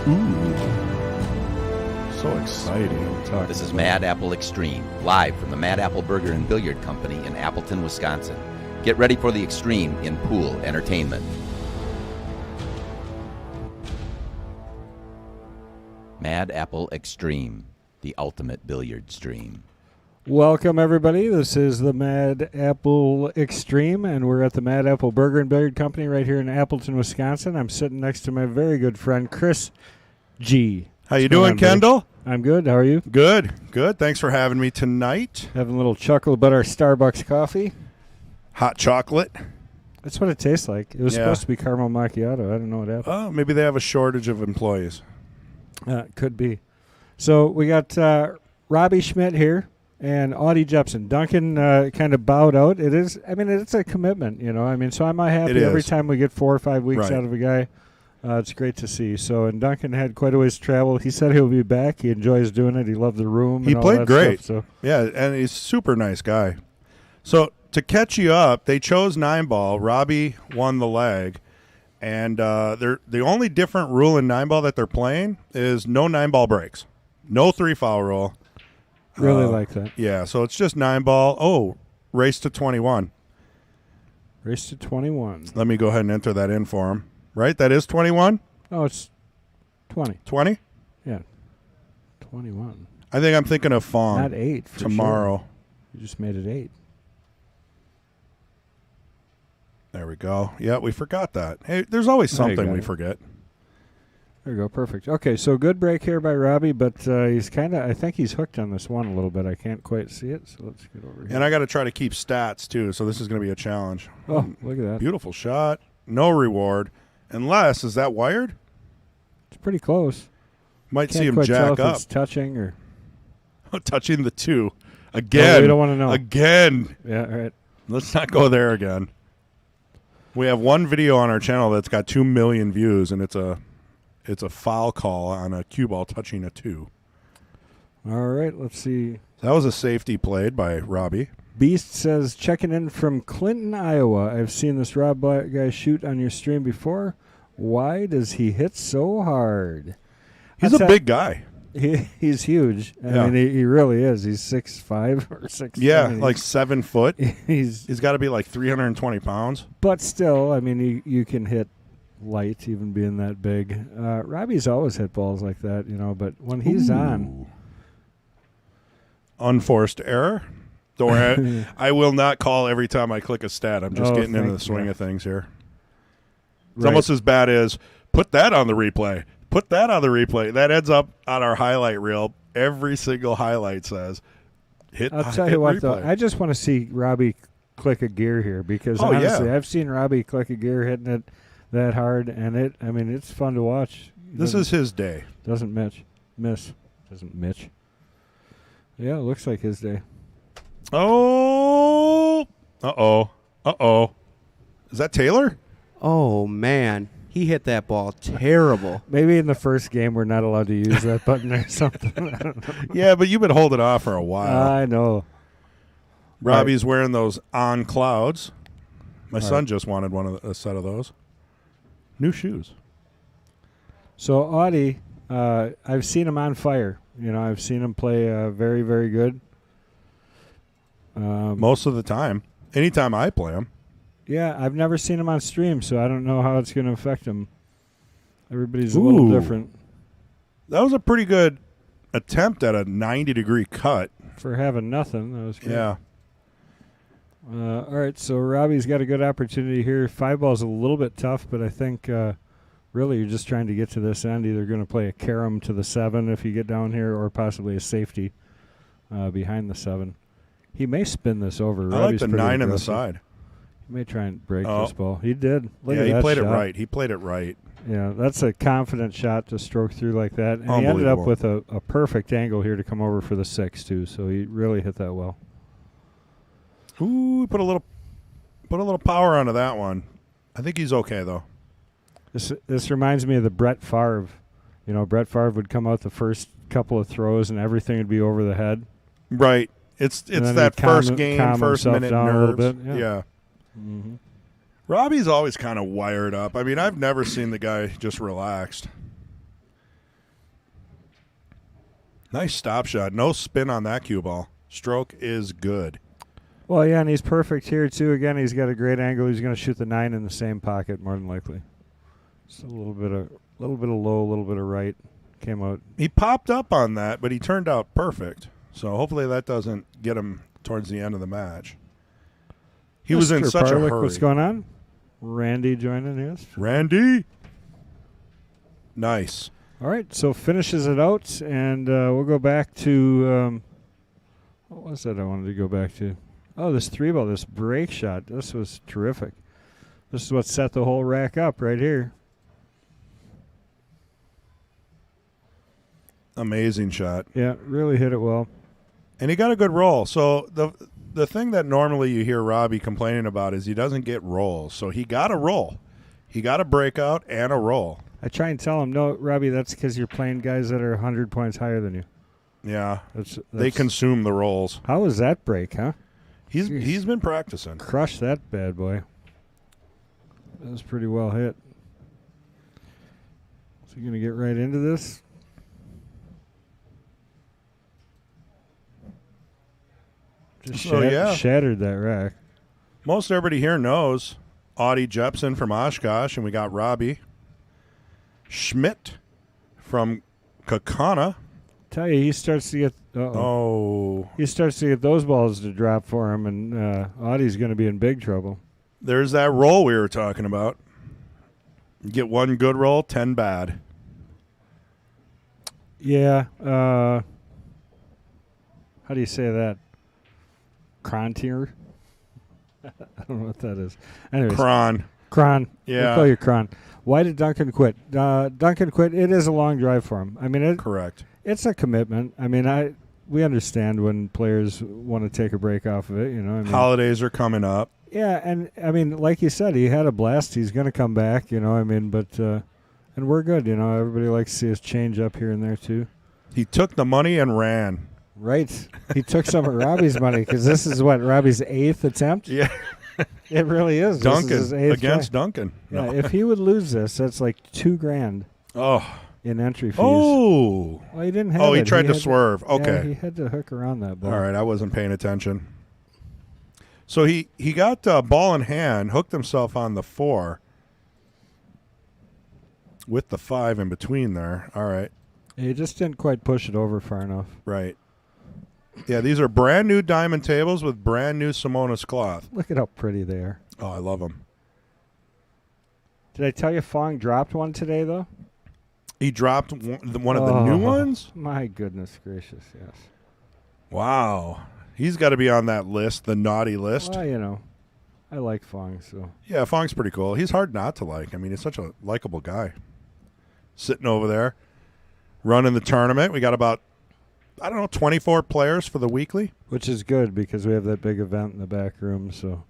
Ooh. So exciting. This is Mad Apple Extreme, live from the Mad Apple Burger and Billiard Company in Appleton, Wisconsin. Get ready for the extreme in pool entertainment. Mad Apple Extreme, the ultimate billiard stream. Welcome, everybody. This is the Mad Apple Extreme, and we're at the Mad Apple Burger and Billiard Company right here in Appleton, Wisconsin. I'm sitting next to my very good friend, Chris G. How you doing, Kendall? I'm good. How are you? Good. Thanks for having me tonight. Having a little chuckle about our Starbucks coffee. Hot chocolate. That's what it tastes like. It was supposed to be caramel macchiato. I don't know what happened. Oh, maybe they have a shortage of employees. Could be. So we got Robbie Schmidt here and Audie Jepson. Duncan kind of bowed out. It's a commitment, you know. So I'm happy every time we get 4 or 5 weeks out of a guy. It's great to see. So, and Duncan had quite a ways to travel. He said he'll be back. He enjoys doing it. He loved the room. He and all played that great. Stuff, so. Yeah, and he's a super nice guy. So to catch you up, they chose 9-ball. Robbie won the leg. And the only different rule in 9-ball that they're playing is no 9-ball breaks. No 3-foul rule. Really like that. Yeah, so it's just 9-ball. Oh, race to 21. Race to 21. Let me go ahead and enter that in for him. Right? That is 21? Oh, it's 20. 20? Yeah. 21. I think I'm thinking of Fong. Not 8 for tomorrow. Sure. You just made it 8. There we go. Yeah, we forgot that. Hey, there's always something we forget. There you go. Perfect. Okay, so good break here by Robbie, but he's I think he's hooked on this one a little bit. I can't quite see it, so let's get over here. And I got to try to keep stats, too, so this is going to be a challenge. Oh, look at that. Beautiful shot. No reward. Unless, is that wired? It's pretty close. Might Can't see him quite jack tell if up. It's touching or touching the 2. Again. Oh, we don't want to know. Again. Yeah, all right. Let's not go there again. We have one video on our channel that's got 2 million views, and it's a foul call on a cue ball touching a 2. All right, let's see. That was a safety played by Robbie. Beast says, checking in from Clinton, Iowa. I've seen this Rob guy shoot on your stream before. Why does he hit so hard? He's a big guy. He's huge. I mean, he really is. He's 6'5" or 6'10". Yeah, like 7 foot. He's got to be like 320 pounds. But still, I mean, you can hit light even being that big. Robbie's always hit balls like that, you know, but when he's on. Unforced error. Don't worry, I will not call every time I click a stat. I'm just getting into the swing of things here. It's almost as bad as put that on the replay. Put that on the replay. That ends up on our highlight reel. Every single highlight says hit. I'll tell you what, replay. though. I just want to see Robbie click a gear here because honestly, I've seen Robbie click a gear hitting it that hard, and it's fun to watch. This is his day. Doesn't miss. Doesn't Mitch. Yeah, it looks like his day. Oh. Uh-oh. Is that Taylor? Oh, man. He hit that ball terrible. Maybe in the first game we're not allowed to use that button or something. I don't know. Yeah, but you've been holding off for a while. I know. Robbie's wearing those on clouds. My son just wanted a set of those. New shoes. So, Audie, I've seen him on fire. You know, I've seen him play very, very good. Most of the time. Anytime I play him. Yeah, I've never seen him on stream, so I don't know how it's going to affect him. Everybody's a little different. That was a pretty good attempt at a 90-degree cut. For having nothing. That was good. Yeah. All right, so Robbie's got a good opportunity here. 5-ball's a little bit tough, but I think really you're just trying to get to this end. Either going to play a carom to the 7 if you get down here or possibly a safety behind the 7. He may spin this over. I Robbie's like the 9 on the aggressive. side. He may try and break this ball. He did. Look at he that played shot. it right. He played it right. Yeah, that's a confident shot to stroke through like that. And he ended up with a perfect angle here to come over for the 6, too. So he really hit that well. Ooh, put a little power onto that one. I think he's okay, though. This reminds me of the Brett Favre. You know, Brett Favre would come out the first couple of throws and everything would be over the head. Right. It's that first game, first minute nerves. Yeah. Mm-hmm. Robbie's always kind of wired up. I mean, I've never seen the guy just relaxed. Nice stop shot. No spin on that cue ball. Stroke is good. Well, yeah, and he's perfect here, too. Again, he's got a great angle. He's going to shoot the 9 in the same pocket, more than likely. Just a little bit of low, a little bit of right. Came out. He popped up on that, but he turned out perfect. So hopefully that doesn't get him towards the end of the match. He was in such a hurry. What's going on? Randy joining us. Randy. Nice. All right, so finishes it out, and we'll go back to what was that I wanted to go back to? Oh, this 3-ball, this break shot. This was terrific. This is what set the whole rack up right here. Amazing shot. Yeah, really hit it well. And he got a good roll. So the thing that normally you hear Robbie complaining about is he doesn't get rolls. So he got a roll. He got a breakout and a roll. I try and tell him, no, Robbie, that's because you're playing guys that are 100 points higher than you. Yeah, that's they consume the rolls. How was that break, huh? He's been practicing. Crushed that bad boy. That was pretty well hit. So you're going to get right into this? Just shattered that rack. Most everybody here knows Audie Jepson from Oshkosh, and we got Robbie Schmidt from Kakana. Tell you, he starts to get he starts to get those balls to drop for him, and Audie's going to be in big trouble. There's that roll we were talking about. You get one good roll, 10 bad. Yeah. How do you say that? Crontier? I don't know what that is. Anyways, Cron. Yeah. We'll call you Cron. Why did Duncan quit? Duncan quit. It is a long drive for him. I mean, correct. It's a commitment. I mean, we understand when players want to take a break off of it. You know, I mean, holidays are coming up. Yeah, and I mean, like you said, he had a blast. He's going to come back. You know, I mean, but and we're good. You know, everybody likes to see us change up here and there too. He took the money and ran. Right. He took some of Robbie's money because this is what, Robbie's 8th attempt? Yeah. It really is. Duncan against Duncan. Yeah, if he would lose this, that's like $2,000 in entry fees. Oh. Well, he didn't have he tried to swerve. Okay. Yeah, he had to hook around that ball. All right, I wasn't paying attention. So he got ball in hand, hooked himself on the 4 with the 5 in between there. All right. He just didn't quite push it over far enough. Right. Yeah, these are brand new diamond tables with brand new Simonis cloth. Look at how pretty they are. Oh, I love them. Did I tell you Fong dropped one today, though? He dropped one of the new ones? My goodness gracious, yes. Wow. He's got to be on that list, the naughty list. Well, you know, I like Fong, so. Yeah, Fong's pretty cool. He's hard not to like. I mean, he's such a likable guy. Sitting over there, running the tournament. We got about 24 players for the weekly. Which is good because we have that big event in the back room, so.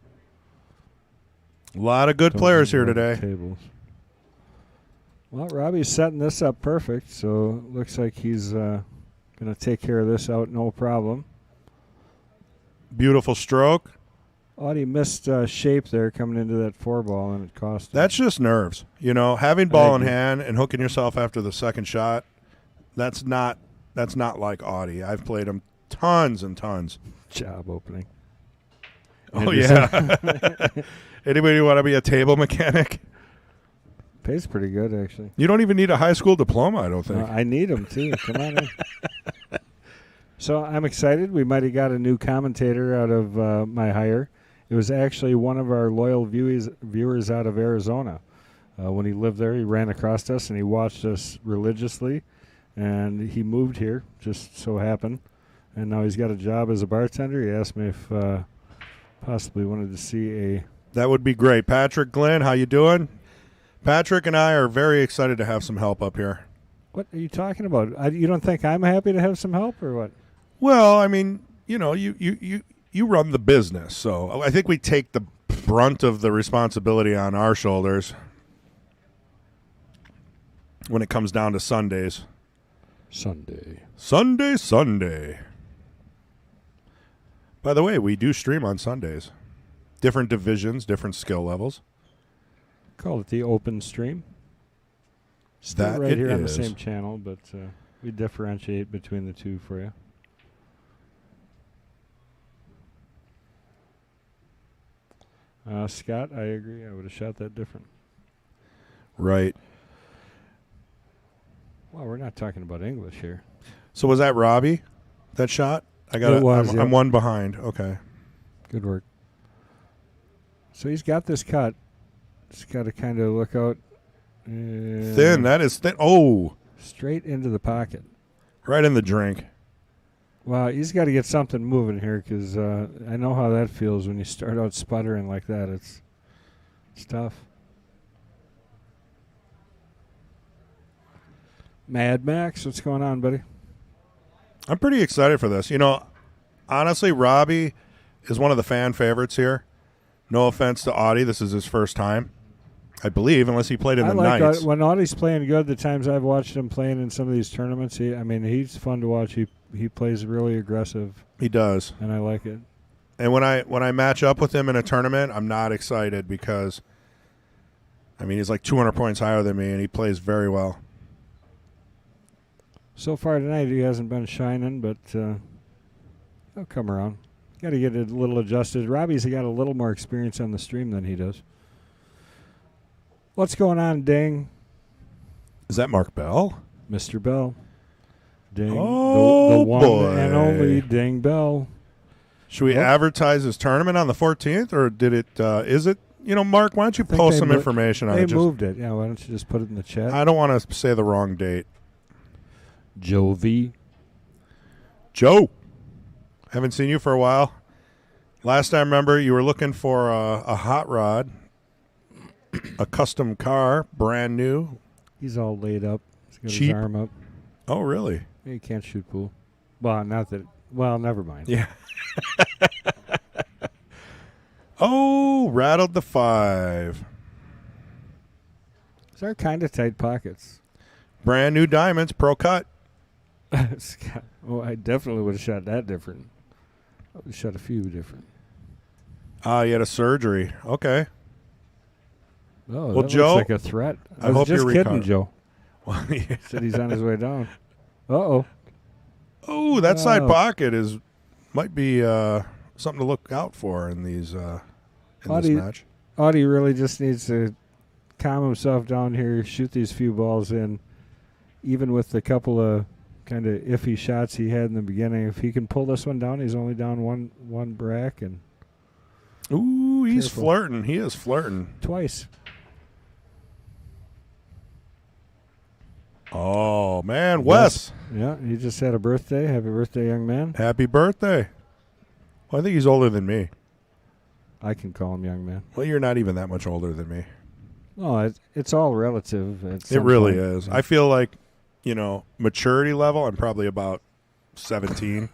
A lot of good players here today. Tables. Well, Robbie's setting this up perfect, so looks like he's going to take care of this out no problem. Beautiful stroke. Audie missed shape there coming into that 4-ball, and it cost him. That's just nerves. You know, having ball in hand and hooking yourself after the second shot, that's not like Audie. I've played him tons and tons. Job opening. Oh, yeah. Anybody want to be a table mechanic? Pays pretty good, actually. You don't even need a high school diploma, I don't think. I need them, too. Come on in. So I'm excited. We might have got a new commentator out of my hire. It was actually one of our loyal viewers out of Arizona. When he lived there, he ran across us, and he watched us religiously. And he moved here, just so happened. And now he's got a job as a bartender. He asked me if possibly wanted to see a... That would be great. Patrick, Glenn, how you doing? Patrick and I are very excited to have some help up here. What are you talking about? You don't think I'm happy to have some help or what? Well, I mean, you know, you run the business. So I think we take the brunt of the responsibility on our shoulders when it comes down to Sundays. Sunday. By the way, we do stream on Sundays. Different divisions, different skill levels. Call it the open stream. Still That right it here on the is. same channel, but We differentiate between the two for you. Scott, I agree. I would have shot that different. Right. Well, we're not talking about English here. So was that Robbie, that shot? It was, I'm one behind. Okay. Good work. So he's got this cut. Just got to kind of look out. Thin. That is thin. Oh. Straight into the pocket. Right in the drink. Well, he's got to get something moving here because I know how that feels when you start out sputtering like that. It's tough. Mad Max, what's going on, buddy? I'm pretty excited for this. You know, honestly, Robbie is one of the fan favorites here. No offense to Audie. This is his first time, I believe, unless he played in the Knights. When Audie's playing good, the times I've watched him playing in some of these tournaments, he's fun to watch. He plays really aggressive. He does. And I like it. And when I match up with him in a tournament, I'm not excited because, he's like 200 points higher than me, and he plays very well. So far tonight, he hasn't been shining, but he'll come around. Got to get it a little adjusted. Robbie's got a little more experience on the stream than he does. What's going on, Ding? Is that Mark Bell? Mr. Bell. Ding. Oh, the one boy. and only Ding Bell. Should we advertise this tournament on the 14th, or did it? Is it? Mark, why don't you post some information on it? They moved it. Yeah, why don't you just put it in the chat? I don't want to say the wrong date. Joe V. Joe. Haven't seen you for a while. Last I remember, you were looking for a hot rod, a custom car, brand new. He's all laid up. He's got cheap. His arm up. Oh, really? He can't shoot pool. Well, not that. Well, never mind. Yeah. Oh, rattled the 5. These are kind of tight pockets. Brand new diamonds, pro cut. Oh, I definitely would have shot that different. I would have shot a few different. You had a surgery. Okay. Oh, well, that Joe, looks like a threat. I hope just you're kidding, recovered. Joe. Well, yeah. Said he's on his way down. Uh-oh. Oh, that side pocket might be something to look out for in these in this match. Audie really just needs to calm himself down here, shoot these few balls in. Even with the couple of kind of iffy shots he had in the beginning, if he can pull this one down, he's only down one brack. And ooh, he's careful. flirting. He is flirting. Twice. Oh, man. Wes. Yeah, he just had a birthday. Happy birthday, young man. Happy birthday. Well, I think he's older than me. I can call him young man. Well, you're not even that much older than me. No, it's all relative. It really is. I feel like, maturity level, I'm probably about 17.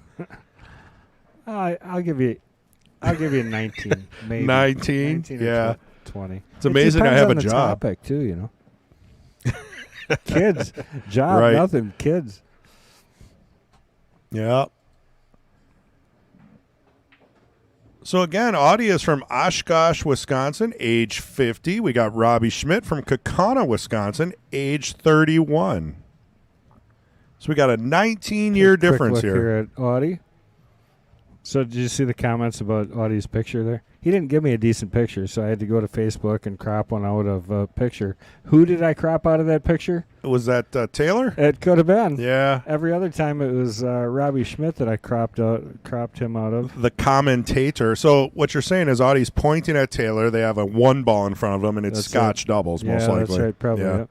I'll give you 19, maybe. 19? Yeah. 20. It's amazing I have a the job. Topic too, Kids, job, right. Nothing, kids. Yeah. So again, Audie is from Oshkosh, Wisconsin, age 50. We got Robbie Schmidt from Kaukauna, Wisconsin, age 31. So we got a 19-year difference Quick look here at Audie. So did you see the comments about Audie's picture there? He didn't give me a decent picture, so I had to go to Facebook and crop one out of a picture. Who did I crop out of that picture? Was that Taylor? It could have been. Yeah. Every other time it was Robbie Schmidt that I cropped him out of. The commentator. So what you're saying is Audie's pointing at Taylor. They have a 1 ball in front of them, and it's Scotch doubles, most likely. That's right, probably. Yeah.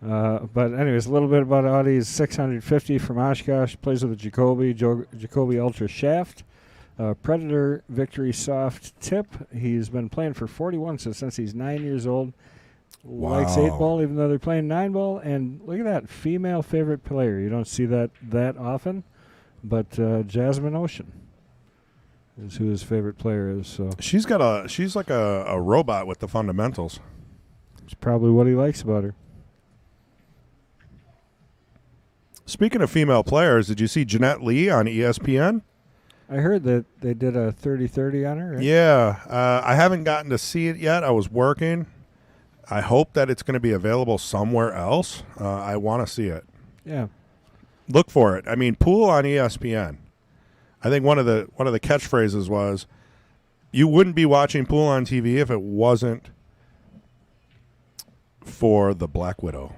Yep. But anyways, a little bit about Audie. He's 650 from Oshkosh. Plays with the Jacoby Ultra Shaft. Predator Victory Soft Tip. He's been playing for 41 since he's 9 years old. Wow. Likes 8-ball, even though they're playing 9-ball. And look at that, female favorite player. You don't see that often, but Jasmine Ocean is who his favorite player is. So she's like a robot with the fundamentals. it's probably what he likes about her. Speaking of female players, did you see Jeanette Lee on ESPN? I heard that they did a 30-30 on her. Right? Yeah. I haven't gotten to see it yet. I was working. I hope that it's going to be available somewhere else. I want to see it. Yeah. Look for it. I mean, Pool on ESPN. I think one of the catchphrases was, "You wouldn't be watching Pool on TV if it wasn't for the Black Widow."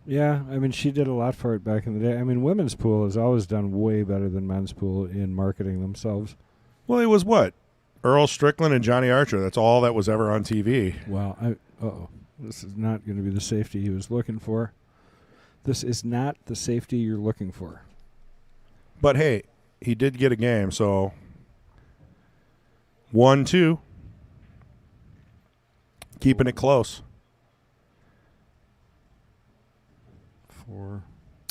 Yeah, I mean, she did a lot for it back in the day. I mean, women's pool has always done way better than men's pool in marketing themselves. Well, it was what? Earl Strickland and Johnny Archer. That's all that was ever on TV. Well, this is not going to be the safety he was looking for. This is not the safety you're looking for. But hey, he did get a game, so 1-2. Keeping it close. 4.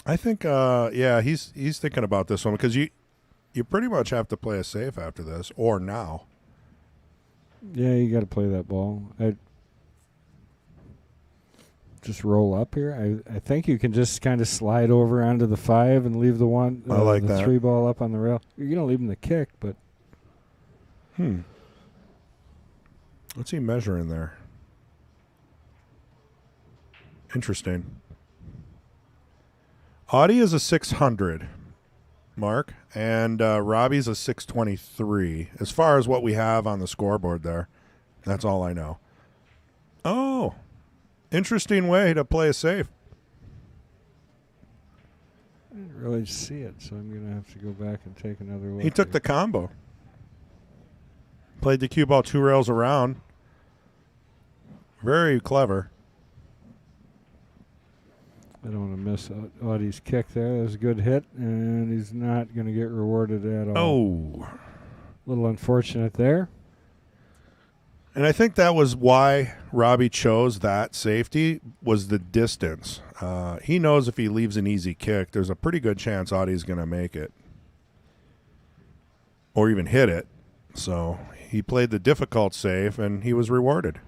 I think, he's thinking about this one because you pretty much have to play a safe after this or now. Yeah, you got to play that ball. I just roll up here. I think you can just kind of slide over onto the 5 and leave the one. I like the that. 3 ball up on the rail. You're gonna leave him the kick, but What's he measuring there? Interesting. Audie is a 600, Mark, and Robbie's a 623. As far as what we have on the scoreboard there, that's all I know. Oh, interesting way to play a safe. I didn't really see it, so I'm going to have to go back and take another look. He took the combo. Played the cue ball 2 rails around. Very clever. I don't want to miss Audie's kick there. That was a good hit, and he's not going to get rewarded at all. Oh. A little unfortunate there. And I think that was why Robbie chose that safety, was the distance. He knows if he leaves an easy kick, there's a pretty good chance Audie's going to make it. Or even hit it. So he played the difficult safe, and he was rewarded.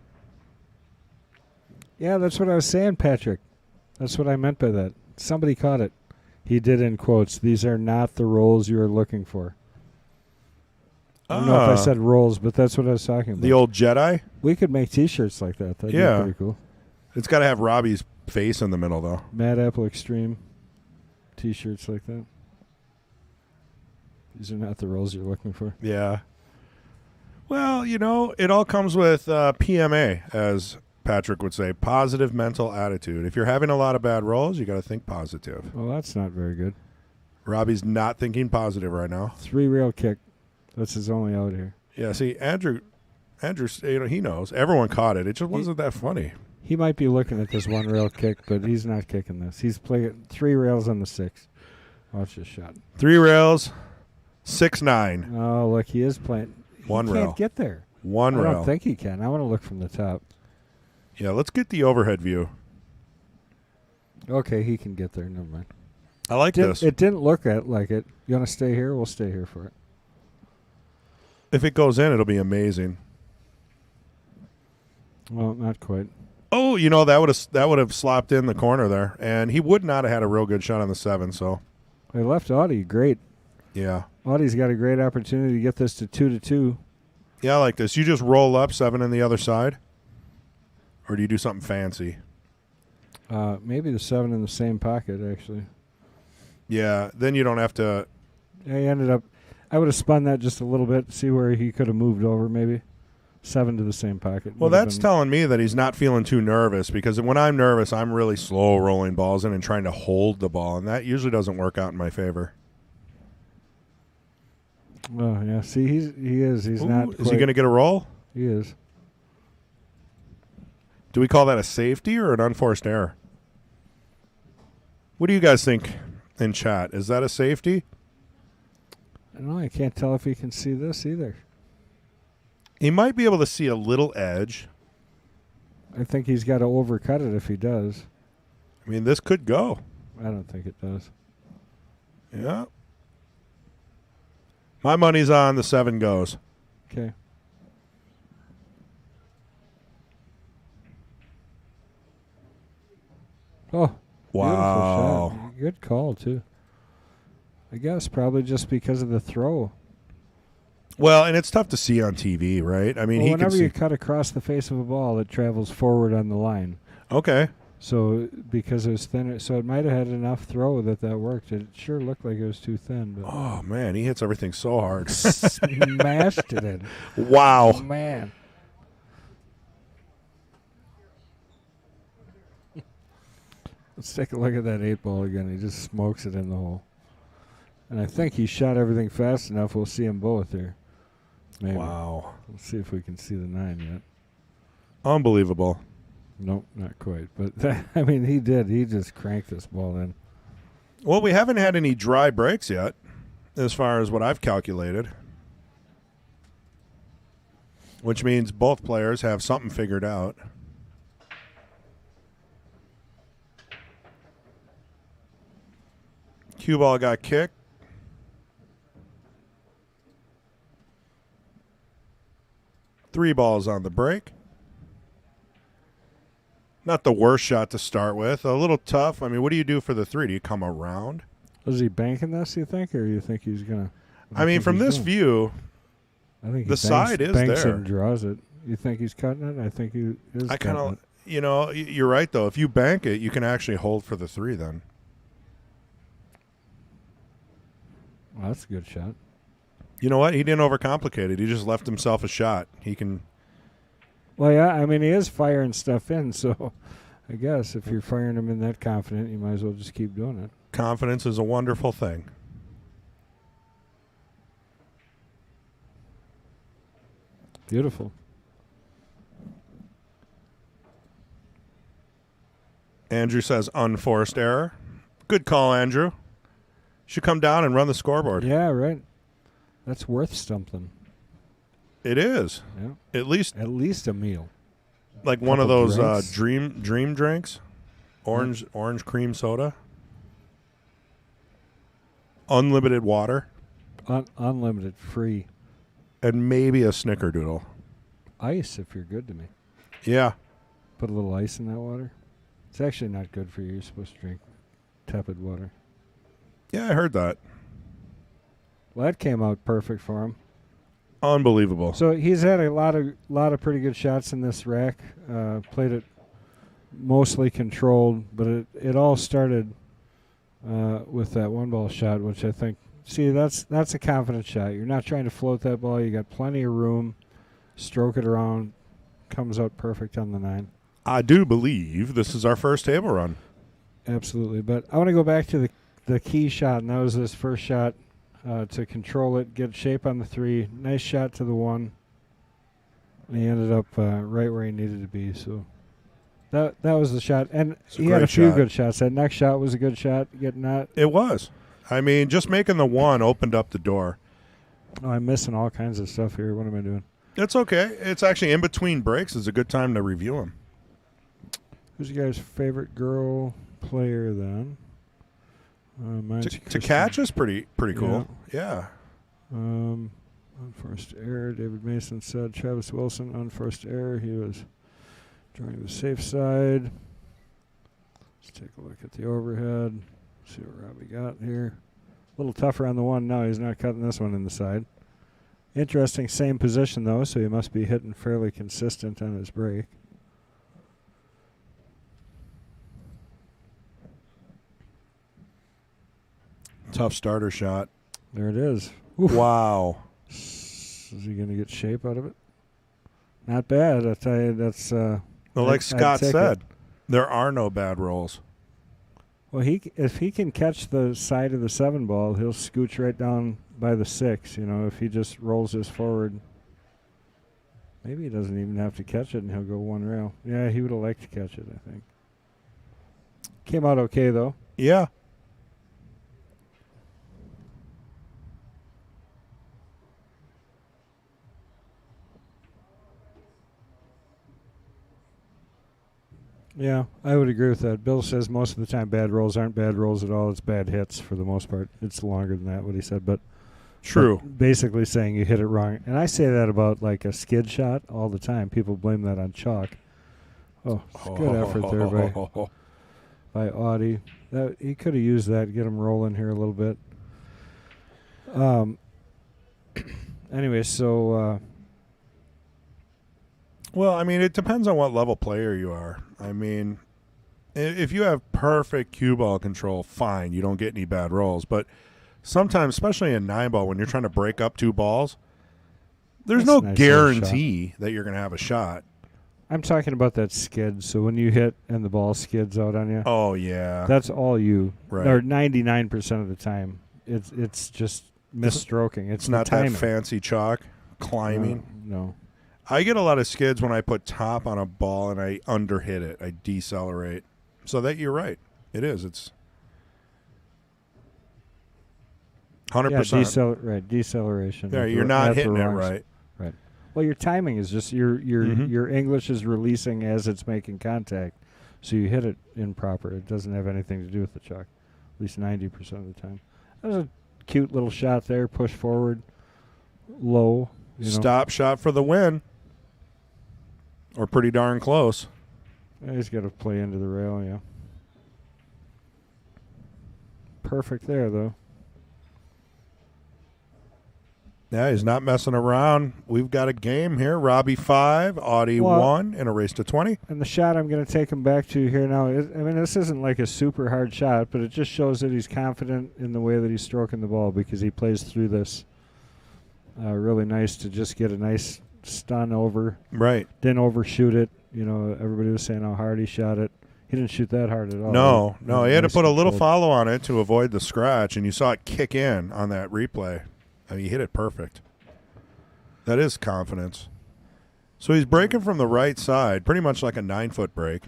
Yeah, that's what I was saying, Patrick. That's what I meant by that. Somebody caught it. He did in quotes. These are not the rolls you are looking for. I don't know if I said rolls, but that's what I was talking about. The old Jedi? We could make T-shirts like that. That'd be pretty cool. It's got to have Robbie's face in the middle, though. Mad Apple Extreme T-shirts like that. These are not the rolls you're looking for. Yeah. Well, it all comes with PMA, as Patrick would say, positive mental attitude. If you're having a lot of bad rolls, you got to think positive. Well, that's not very good. Robbie's not thinking positive right now. 3 rail kick. That's his only out here. Yeah, see, Andrew, he knows. Everyone caught it. It just wasn't that funny. He might be looking at this 1 rail kick, but he's not kicking this. He's playing 3 rails on the 6. Watch this shot. 3 rails, 6-9. Oh, look, he is playing. 1 rail. He can't get there. 1 rail. I don't think he can. I want to look from the top. Yeah, let's get the overhead view. Okay, he can get there. Never mind. I like this. It didn't look like it. You want to stay here? We'll stay here for it. If it goes in, it'll be amazing. Well, not quite. Oh, that would have slopped in the corner there, and he would not have had a real good shot on the 7. So They left Audie great. Yeah. Audie's got a great opportunity to get this to 2-2. Yeah, I like this. You just roll up 7 in the other side, or do you do something fancy? Maybe the 7 in the same pocket, actually. Yeah, then you don't have to. Yeah, he ended up. I would have spun that just a little bit, see where he could have moved over, maybe. 7 to the same pocket. Well, that's telling me that he's not feeling too nervous, because when I'm nervous, I'm really slow rolling balls in and trying to hold the ball, and that usually doesn't work out in my favor. Oh, yeah. See, he is. He's not. Is he going to get a roll? He is. Do we call that a safety or an unforced error? What do you guys think in chat? Is that a safety? I don't know. I can't tell if he can see this either. He might be able to see a little edge. I think he's got to overcut it if he does. I mean, this could go. I don't think it does. Yeah. My money's on the 7 goes. Okay. Oh. Wow. Beautiful shot. Good call, too. I guess probably just because of the throw. Well, and it's tough to see on TV, right? I mean, well, he whenever can see. you cut across the face of a ball, it travels forward on the line. Okay. So because it was thinner, so it might have had enough throw that worked. It sure looked like it was too thin. But Oh, man, he hits everything so hard. smashed it in. Wow. Man. Let's take a look at that 8-ball again. He just smokes it in the hole. And I think he shot everything fast enough. We'll see them both here. Maybe. Wow. We'll see if we can see the 9 yet. Unbelievable. Nope, not quite. But, I mean, he did. He just cranked this ball in. Well, we haven't had any dry breaks yet, as far as what I've calculated. Which means both players have something figured out. Cue ball got kicked. Three balls on the break. Not the worst shot to start with. A little tough. I mean, what do you do for the 3? Do you come around? Was he banking this, you think, or you think he's going to? I mean, from this view, I think the side is banks there. It and draws it. You think he's cutting it? I think he is. I kind of, you're right, though. If you bank it, you can actually hold for the 3 then. Well, that's a good shot. You know what? He didn't overcomplicate it. He just left himself a shot. He can. Well, yeah, I mean, he is firing stuff in, so I guess if you're firing him in that confident, you might as well just keep doing it. Confidence is a wonderful thing. Beautiful. Andrew says unforced error. Good call, Andrew. Should come down and run the scoreboard. Yeah, right. That's worth something. It is. Yeah. At least a meal. like one of those drinks. dream drinks. Orange cream soda. Unlimited water. Unlimited, free. And maybe a snickerdoodle. Ice, if you're good to me. Yeah. Put a little ice in that water. It's actually not good for you. You're supposed to drink tepid water. Yeah, I heard that. Well, that came out perfect for him. Unbelievable. So he's had a lot of pretty good shots in this rack. Played it mostly controlled, but it all started with that 1-ball shot, which I think. See, that's a confident shot. You're not trying to float that ball. You got plenty of room. Stroke it around. Comes out perfect on the 9. I do believe this is our first table run. Absolutely, but I want to go back to the key shot, and that was this first shot. To control it, get shape on the 3. Nice shot to the 1. And he ended up right where he needed to be. So that was the shot. And he had a few good shots. That next shot was a good shot. Getting that. It was. I mean, just making the 1 opened up the door. Oh, I'm missing all kinds of stuff here. What am I doing? It's okay. It's actually in between breaks. It's a good time to review them. Who's your guys' favorite girl player then? To catch is pretty cool. Yeah. Unforced error. David Mason said Travis Wilson, unforced error. He was drawing the safe side. Let's take a look at the overhead. See what Robbie got here. A little tougher on the 1 now. He's not cutting this one in the side. Interesting, same position though, so he must be hitting fairly consistent on his break. Tough starter shot. There it is. Oof. Wow. Is he going to get shape out of it? Not bad. I tell you, that's. Well, like Scott said, there are no bad rolls. Well, if he can catch the side of the 7-ball, he'll scooch right down by the 6. You know, if he just rolls his forward, maybe he doesn't even have to catch it, and he'll go 1 rail. Yeah, he would have liked to catch it, I think. Came out okay though. Yeah. Yeah, I would agree with that. Bill says most of the time bad rolls aren't bad rolls at all. It's bad hits for the most part. It's longer than that, what he said. But true. But basically saying you hit it wrong. And I say that about like a skid shot all the time. People blame that on chalk. Oh, good effort there by Audie. He could have used that to get him rolling here a little bit. Anyway, so... well, I mean, it depends on what level player you are. I mean, If you have perfect cue ball control, fine, you don't get any bad rolls. But sometimes, especially in 9-ball, when you're trying to break up 2 balls, there's no guarantee that you're going to have a shot. I'm talking about that skid. So when you hit and the ball skids out on you. Oh, yeah. That's all you. Right. Or 99% of the time. It's just misstroking. It's not that fancy chalk climbing. No. I get a lot of skids when I put top on a ball and I underhit it. I decelerate. So that you're right. It is. It's 100%. Yeah, deceleration. Yeah, you're not hitting it right. Right. Well, your timing is just your English is releasing as it's making contact, so you hit it improper. It doesn't have anything to do with the chalk, at least 90% of the time. That was a cute little shot there. Push forward, low. Stop shot for the win. Or pretty darn close. He's got to play into the rail, yeah. Perfect there, though. Yeah, he's not messing around. We've got a game here. Robbie 5, Audie 1 in a race to 20. And the shot I'm going to take him back to here now, this isn't like a super hard shot, but it just shows that he's confident in the way that he's stroking the ball because he plays through this. Really nice to just get a nice stun over. Right. Didn't overshoot it. Everybody was saying how hard he shot it. He didn't shoot that hard at all. No. He had to put a little follow on it to avoid the scratch, and you saw it kick in on that replay. I mean, he hit it perfect. That is confidence. So he's breaking from the right side, pretty much like a 9-foot break.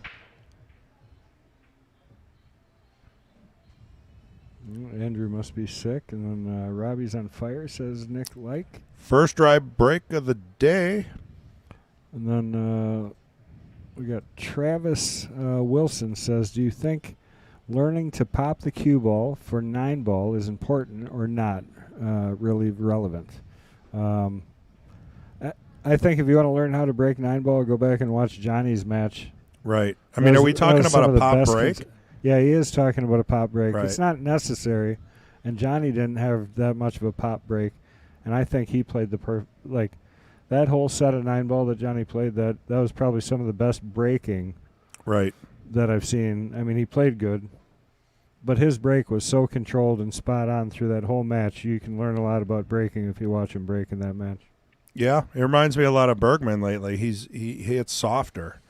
Andrew must be sick, and then Robbie's on fire, says Nick Like. First dry break of the day. And then we got Travis Wilson says, do you think learning to pop the cue ball for 9-ball is important or not really relevant? I think if you want to learn how to break 9-ball, go back and watch Johnny's match. Right. I mean, are we talking about a pop break? Yeah, he is talking about a pop break. Right. It's not necessary, and Johnny didn't have that much of a pop break, and I think he played that whole set of 9-ball that Johnny played, that was probably some of the best breaking that I've seen. I mean, he played good, but his break was so controlled and spot on through that whole match. You can learn a lot about breaking if you watch him break in that match. Yeah, it reminds me a lot of Bergman lately. He hits softer,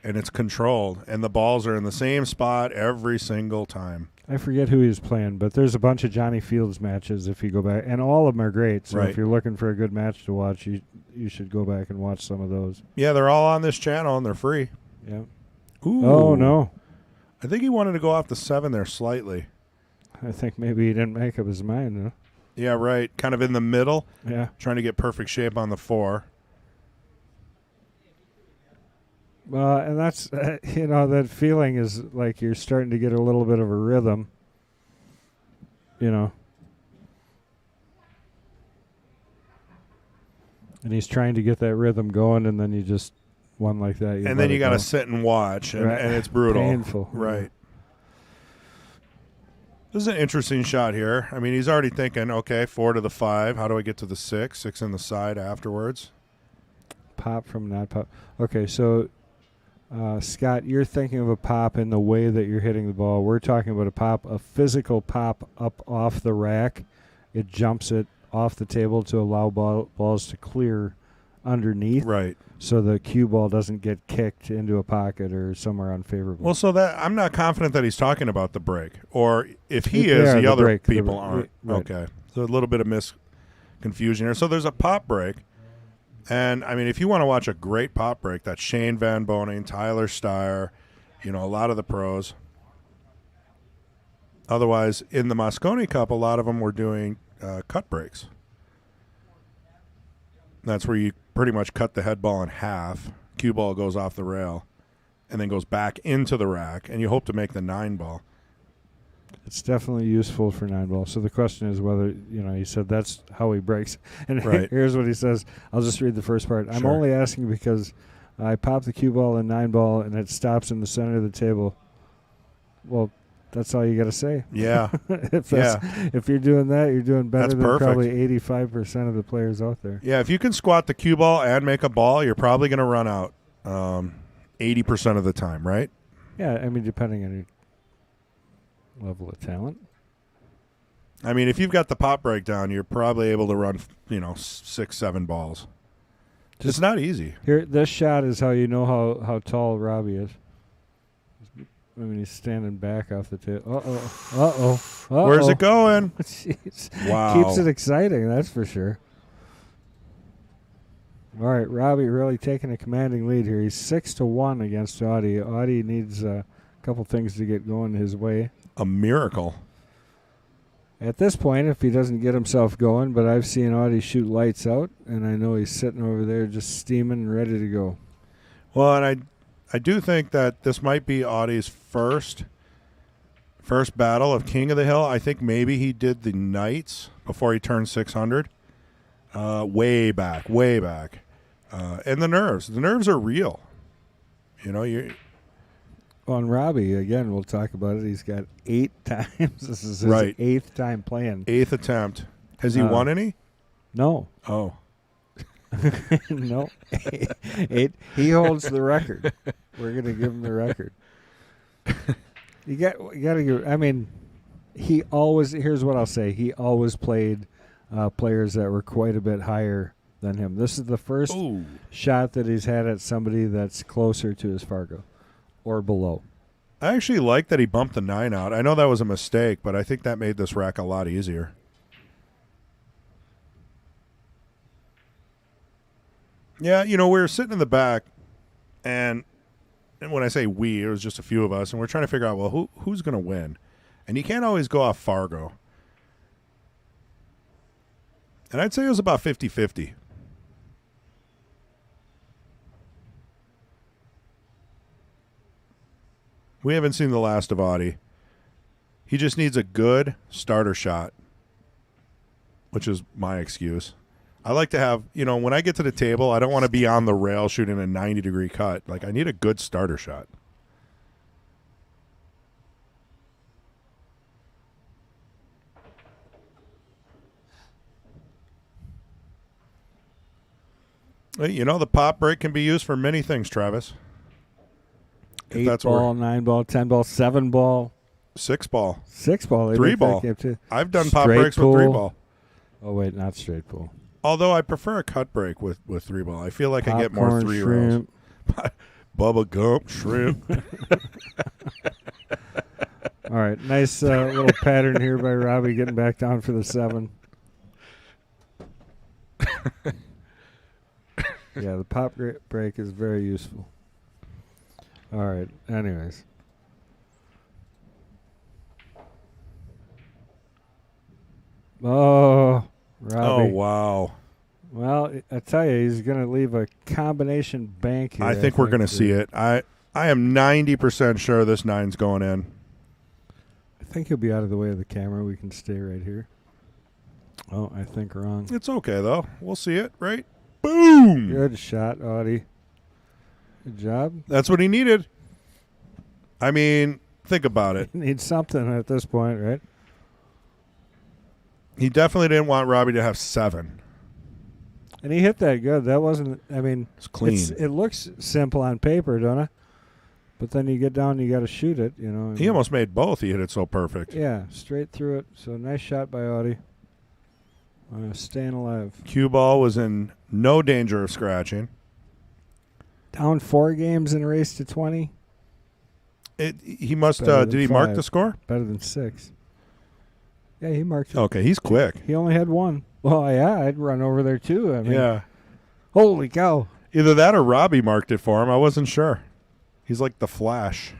and it's controlled, and the balls are in the same spot every single time. I forget who he was playing, but there's a bunch of Johnny Fields matches if you go back, and all of them are great. So if you're looking for a good match to watch, you should go back and watch some of those. Yeah, they're all on this channel, and they're free. Yeah. Ooh. Oh, no. I think he wanted to go off the 7 there slightly. I think maybe he didn't make up his mind, though. Yeah, right. Kind of in the middle. Yeah. Trying to get perfect shape on the 4. And that's, that feeling is like you're starting to get a little bit of a rhythm, And he's trying to get that rhythm going, and then you just one like that. And then you got to sit and watch, and it's brutal. Painful. Right. This is an interesting shot here. I mean, he's already thinking, okay, 4 to the 5. How do I get to the 6? 6 in the side afterwards. Pop from not pop. Okay, so, Scott, you're thinking of a pop in the way that you're hitting the ball. We're talking about a physical pop up off the rack. It jumps it off the table to allow balls to clear underneath. Right. So the cue ball doesn't get kicked into a pocket or somewhere unfavorable. Well, so that I'm not confident that he's talking about the break. Or if he is, the other people aren't. Right. Okay. So a little bit of confusion here. So there's a pop break. And, I mean, if you want to watch a great pop break, that's Shane Van Boning, Tyler Steyer, a lot of the pros. Otherwise, in the Moscone Cup, a lot of them were doing cut breaks. That's where you pretty much cut the head ball in half, cue ball goes off the rail, and then goes back into the rack, and you hope to make the 9-ball. It's definitely useful for 9-ball. So the question is whether, he said that's how he breaks. And here's what he says. I'll just read the first part. I'm only asking because I pop the cue ball in 9-ball, and it stops in the center of the table. Well, that's all you got to say. Yeah. If you're doing that, you're doing better than perfect. Probably 85% of the players out there. Yeah, if you can squat the cue ball and make a ball, you're probably going to run out 80% of the time, right? Yeah, I mean, depending on your level of talent. I mean, if you've got the pop breakdown, you're probably able to run, 6, 7 balls. It's not easy. Here, this shot is how you know how tall Robbie is. I mean, he's standing back off the tip. Uh-oh. Where's it going? Jeez. Wow. Keeps it exciting, that's for sure. All right, Robbie really taking a commanding lead here. He's 6-1 against Audie. Audie needs a couple things to get going his way. A miracle. At this point, if he doesn't get himself going, but I've seen Audie shoot lights out, and I know he's sitting over there just steaming and ready to go. Well, and I do think that this might be Audie's first battle of King of the Hill. I think maybe he did the Knights before he turned 600. Way back. And the nerves are real. On Robbie, again, we'll talk about it. He's got 8 times. This is his Right. 8th time playing. 8th attempt. Has he won any? No. Oh. No. 8. He holds the record. We're going to give him the record. You got to give, I mean, here's what I'll say. He always played players that were quite a bit higher than him. This is the first shot that he's had at somebody that's closer to his Fargo or below. I actually like that he bumped the 9 out. I know that was a mistake, but I think that made this rack a lot easier. Yeah, we were sitting in the back, and when I say we, it was just a few of us, and we're trying to figure out, well, who's going to win? And you can't always go off Fargo. And I'd say it was about 50-50. We haven't seen the last of Audie. He just needs a good starter shot, which is my excuse. I like to have, when I get to the table, I don't want to be on the rail shooting a 90-degree cut. Like, I need a good starter shot. The pop break can be used for many things, Travis. 8 ball, 9 ball, 10 ball, 7 ball. 6 ball. 6 ball. 3 ball. I've done pop breaks with 3 ball. Oh, wait, not straight pool. Although I prefer a cut break with 3 ball. I feel like I get more 3 shrimp. rows. Bubba Gump shrimp. All right, nice little pattern here by Robbie getting back down for the 7. Yeah, the pop break is very useful. All right, anyways. Oh, Robbie. Oh, wow. Well, I tell you, he's going to leave a combination bank here. I think we're going to see it. I am 90% sure this 9's going in. I think he'll be out of the way of the camera. We can stay right here. Oh, I think wrong. It's okay, though. We'll see it, right? Boom! Good shot, Audie. Good job. That's what he needed. I mean, think about it. He needs something at this point, right? He definitely didn't want Robbie to have 7. And he hit that good. That wasn't, I mean, it's clean. It looks simple on paper, don't it? But then you get down, you got to shoot it, He almost made both. He hit it so perfect. Yeah, straight through it. So nice shot by Audie. Staying alive. Cue ball was in no danger of scratching. Down 4 games in a race to 20. He must. Did he mark the score? Better than 6. Yeah, he marked it. Okay, he's quick. He only had 1. Well, yeah, I'd run over there too. I mean, yeah. Holy cow! Either that or Robbie marked it for him. I wasn't sure. He's like the Flash.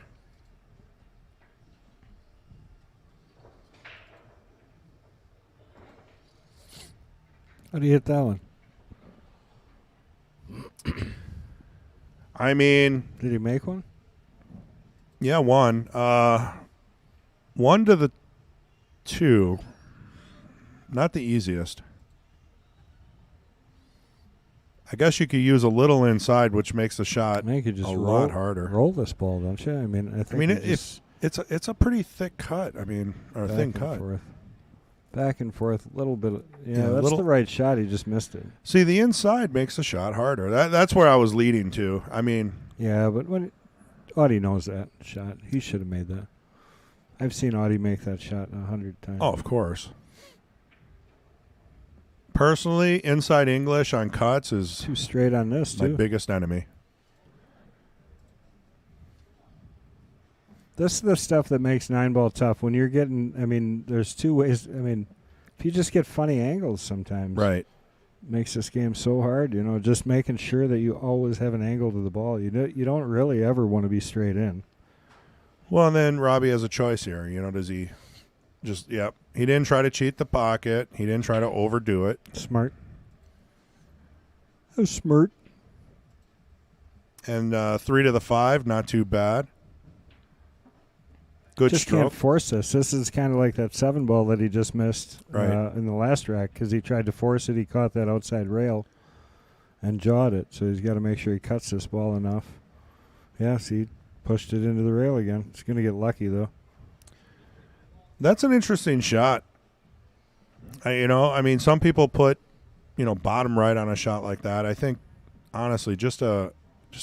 How do you hit that one? I mean, did he make one? Yeah, 1. 1 to the 2. Not the easiest. I guess you could use a little inside, which makes the shot lot harder. Roll this ball, don't you? I mean, it's a pretty thick cut. I mean, or a thin cut. Back and forth, a little bit. That's the right shot. He just missed it. See, the inside makes the shot harder. That's where I was leading to. I mean, yeah, but when Audie knows that shot. He should have made that. I've seen Audie make that shot 100 times. Oh, of course. Personally, inside English on cuts is too straight on this, my too. biggest enemy. This is the stuff that makes 9-ball tough. When you're getting, I mean, there's two ways. I mean, if you just get funny angles sometimes. Right. Makes this game so hard, you know, just making sure that you always have an angle to the ball. You don't really ever want to be straight in. Well, and then Robbie has a choice here. You know, does he just, he didn't try to cheat the pocket. He didn't try to overdo it. Smart. That was smart. And 3 to the 5, not too bad. Good just stroke. Can't force this. This is kind of like that 7-ball that he just missed right. In the last rack because he tried to force it. He caught that outside rail and jawed it. So he's got to make sure he cuts this ball enough. Yeah, see, pushed it into the rail again. It's going to get lucky, though. That's an interesting shot. I mean, some people put, bottom right on a shot like that. I think, honestly, just a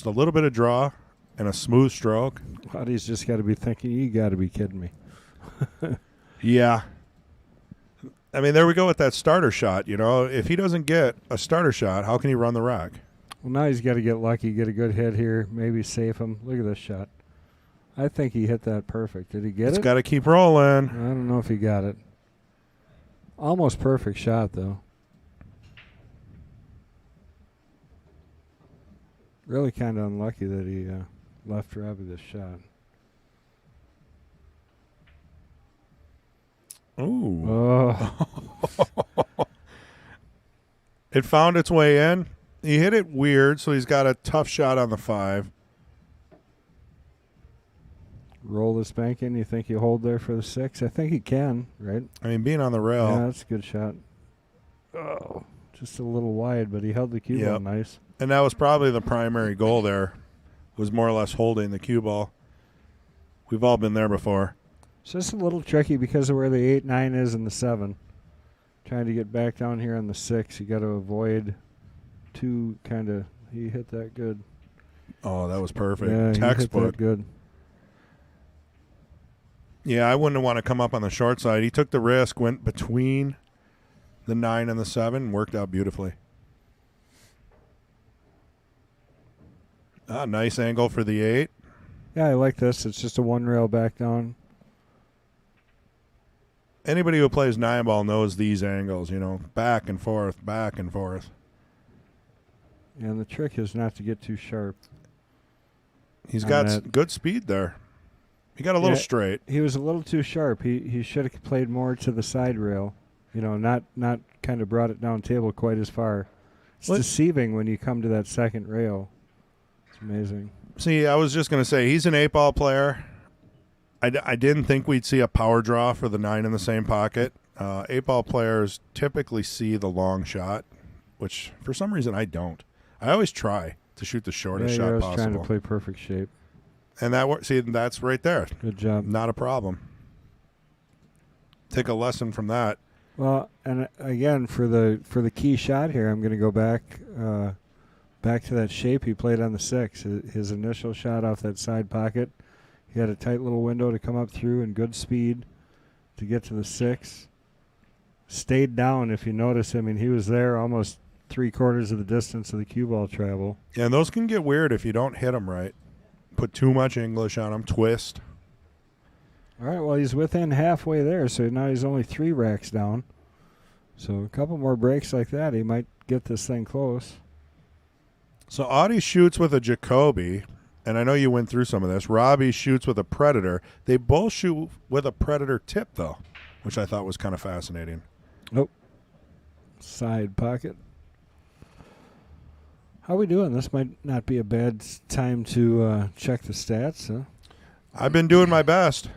little bit of draw and a smooth stroke. Audie's just got to be thinking, you got to be kidding me. Yeah. I mean, there we go with that starter shot. If he doesn't get a starter shot, how can he run the rack? Well, now he's got to get lucky, get a good hit here, maybe save him. Look at this shot. I think he hit that perfect. Did he get it? It's got to keep rolling. I don't know if he got it. Almost perfect shot, though. Really kind of unlucky that he left Robbie this shot. Ooh. Oh. It found its way in. He hit it weird, so he's got a tough shot on the 5. Roll this bank in. You think you hold there for the 6? I think he can, right? I mean, being on the rail. Yeah, that's a good shot. Oh, just a little wide, but he held the cue ball nice. And that was probably the primary goal there, was more or less holding the cue ball. We've all been there before. So it's a little tricky because of where the 8, 9 is and the 7. Trying to get back down here on the 6, you got to avoid two kind of. He hit that good. Oh, that was perfect. Yeah, textbook. He hit that good. Yeah, I wouldn't want to come up on the short side. He took the risk, went between the 9 and the 7, worked out beautifully. Nice angle for the 8. Yeah, I like this. It's just a 1 rail back down. Anybody who plays 9-ball knows these angles, back and forth, back and forth. And the trick is not to get too sharp. He's got good speed there. He got a little straight. He was a little too sharp. He should have played more to the side rail. Not kind of brought it down table quite as far. It's deceiving when you come to that second rail. It's amazing. See, I was just going to say, he's an 8-ball player. I didn't think we'd see a power draw for the 9 in the same pocket. 8-ball players typically see the long shot, which for some reason I don't. I always try to shoot the shortest shot possible. Trying to play perfect shape. And that's right there. Good job. Not a problem. Take a lesson from that. Well, and again, for the key shot here, I'm going to go back to that shape he played on the 6. His initial shot off that side pocket. He had a tight little window to come up through and good speed to get to the 6. Stayed down, if you notice. I mean, he was there almost 3/4 of the distance of the cue ball travel. Yeah, and those can get weird if you don't hit them right. Put too much English on them, twist. All right, well, he's within halfway there, so now he's only 3 racks down. So a couple more breaks like that, he might get this thing close. So Audie shoots with a Jacoby, and I know you went through some of this. Robbie shoots with a Predator. They both shoot with a Predator tip, though, which I thought was kind of fascinating. Nope. Side pocket. How we doing? This might not be a bad time to check the stats, huh? I've been doing my best.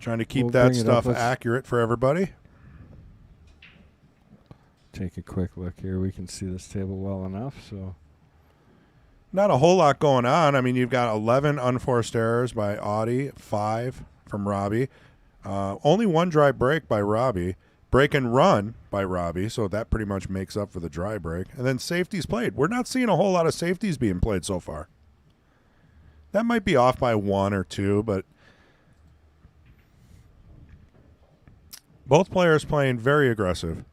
Trying to keep that stuff accurate for everybody. Take a quick look here. We can see this table well enough, so. Not a whole lot going on. I mean, you've got 11 unforced errors by Audie, 5 from Robbie. Only 1 dry break by Robbie. Break and run by Robbie, so that pretty much makes up for the dry break. And then safeties played. We're not seeing a whole lot of safeties being played so far. That might be off by 1 or 2, but both players playing very aggressive.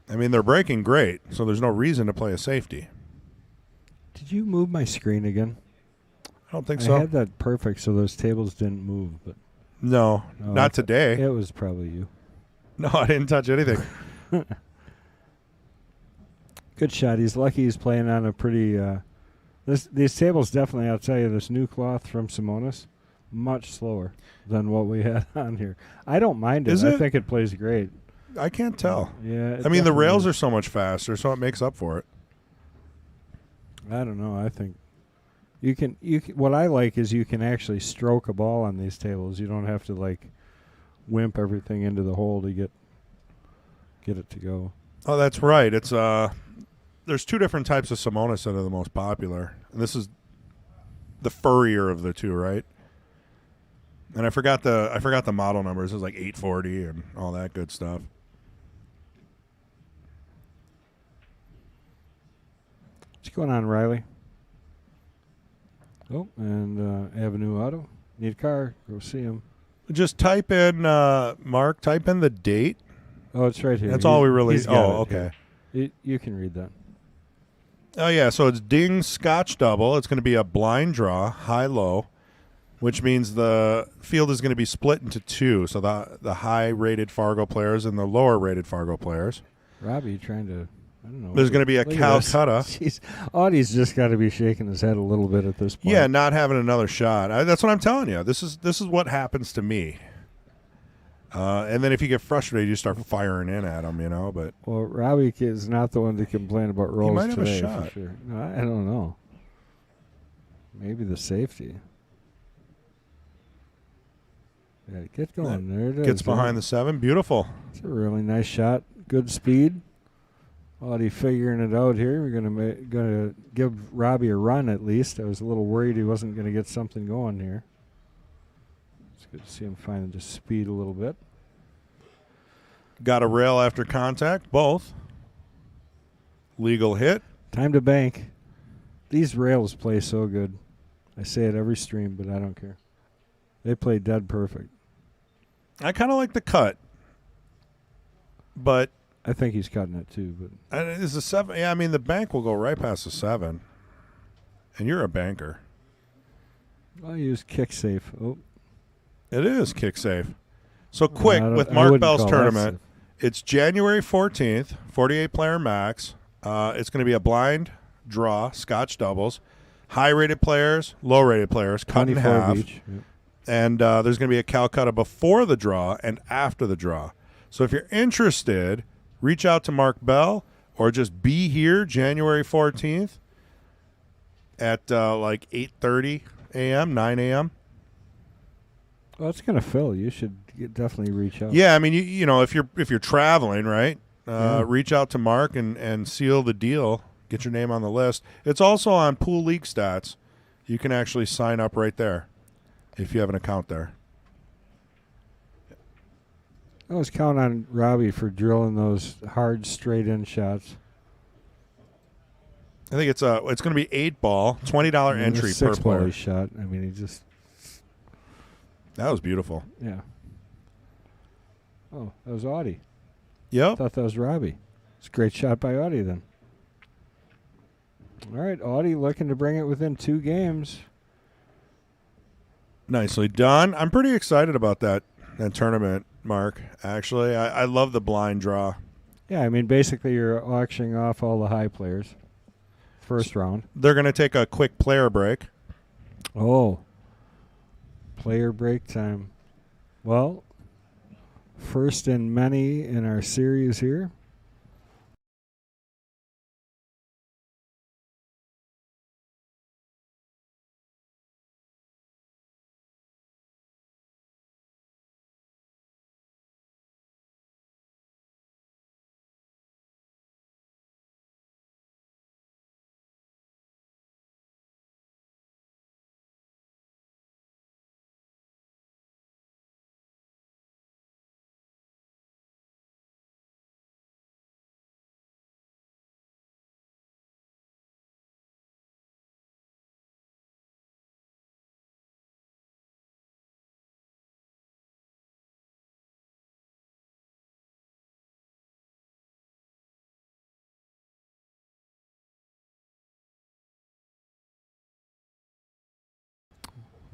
I mean, they're breaking great, so there's no reason to play a safety. Did you move my screen again? I don't think so. I had that perfect so those tables didn't move, but No, not today. It was probably you. No, I didn't touch anything. Good shot. He's lucky he's playing on a pretty these tables definitely, I'll tell you, this new cloth from Simonis, much slower than what we had on here. I don't mind it. Is it? I think it plays great. I can't tell. Yeah. I mean, the rails are so much faster, so it makes up for it. I don't know. I think you can. What I like is you can actually stroke a ball on these tables. You don't have to like wimp everything into the hole to get it to go. Oh, that's right. It's there's 2 different types of Simonis that are the most popular, and this is the furrier of the 2, right? And I forgot the model numbers. It was like 840 and all that good stuff. What's going on, Riley? Oh, and Avenue Auto. Need a car? Go see him. Just type in Mark. Type in the date. Oh, it's right here. That's all we really. He's got Oh, it okay. here. You can read that. Oh yeah. So it's Ding Scotch Double. It's going to be a blind draw, high-low, which means the field is going to be split into 2. So the high-rated Fargo players and the lower-rated Fargo players. Robbie, you trying to? I don't know. There's going to be a Calcutta. Jeez, Audie's just got to be shaking his head a little bit at this point. Yeah, not having another shot. That's what I'm telling you. This is what happens to me. And then if you get frustrated, you start firing in at him, But well, Robbie is not the one to complain about rolls might have a today. shot. For sure. No, I don't know. Maybe the safety. Yeah, get going. There it is. gets behind the 7. Beautiful. It's a really nice shot. Good speed. Audie figuring it out here. We're gonna give Robbie a run at least. I was a little worried he wasn't going to get something going here. It's good to see him finally just speed a little bit. Got a rail after contact. Both. Legal hit. Time to bank. These rails play so good. I say it every stream, but I don't care. They play dead perfect. I kind of like the cut, but I think he's cutting it too. But is the 7? Yeah, I mean the bank will go right past the 7, and you're a banker. I'll use kick safe. Oh, it is kick safe. So quick with I Mark wouldn't Bell's call that tournament. safe. It's January 14th, 48 player max. It's going to be a blind draw, Scotch doubles, high rated players, low rated players, cut in 24 half. each. Yep. And there's going to be a Calcutta before the draw and after the draw. So if you're interested, reach out to Mark Bell or just be here January 14th at like 8:30 a.m., 9 a.m. Well, it's going to fill. You should definitely reach out. Yeah, I mean, you know, if you're traveling, right, Yeah. reach out to Mark and seal the deal. Get your name on the list. It's also on Pool League Stats. You can actually sign up right there if you have an account there. I was counting on Robbie for drilling those hard straight-in shots. I think it's going to be 8-ball, $20 entry per player. Shot. I mean, he just. That was beautiful. Yeah. Oh, that was Audie. I Yep. thought that was Robbie. It's a great shot by Audie then. All right, Audie looking to bring it within 2 games. Nicely done. I'm pretty excited about that tournament, Mark. Actually, I love the blind draw. Yeah, I mean, basically you're auctioning off all the high players. First round. They're going to take a quick player break. Oh. Player break time. Well, first in many in our series here.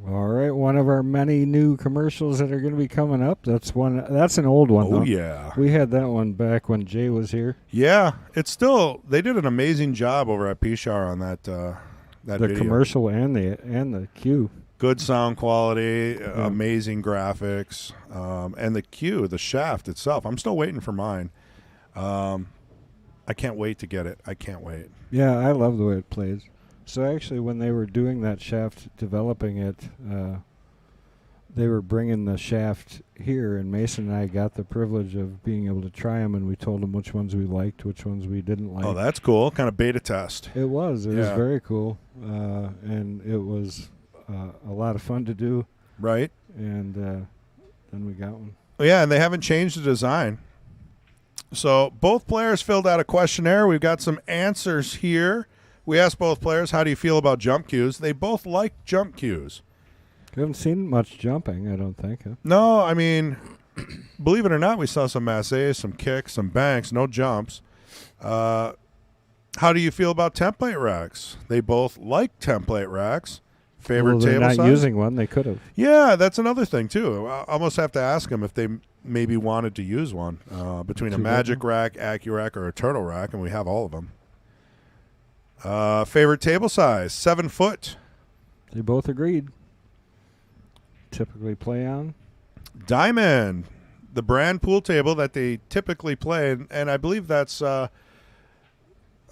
All right, one of our many new commercials that are going to be coming up. That's one. That's an old one. Oh, though. yeah. We had that one back when Jay was here. Yeah, it's still. They did an amazing job over at P-Shar on that. That the video. Commercial and the cue. Good sound quality, amazing graphics, and the cue, the shaft itself. I'm still waiting for mine. I can't wait to get it. I can't wait. Yeah, I love the way it plays. So actually, when they were doing that shaft, developing it, they were bringing the shaft here, and Mason and I got the privilege of being able to try them, and we told them which ones we liked, which ones we didn't like. Oh, that's cool. Kind of beta test. It was. It was very cool, and it was a lot of fun to do. Right. And then we got one. Yeah, and they haven't changed the design. So both players filled out a questionnaire. We've got some answers here. We asked both players, how do you feel about jump cues? They both like jump cues. You haven't seen much jumping, I don't think. Huh? No, I mean, believe it or not, we saw some massés, some kicks, some banks, no jumps. How do you feel about template racks? They both like template racks. Favorite they're table not size? using one. They could have. Yeah, that's another thing, too. I almost have to ask them if they maybe wanted to use one between a Magic rack, AccuRack, or a Turtle rack, and we have all of them. Favorite table size, 7 foot. They both agreed. Typically play on? Diamond, the brand pool table that they typically play, and I believe that's, I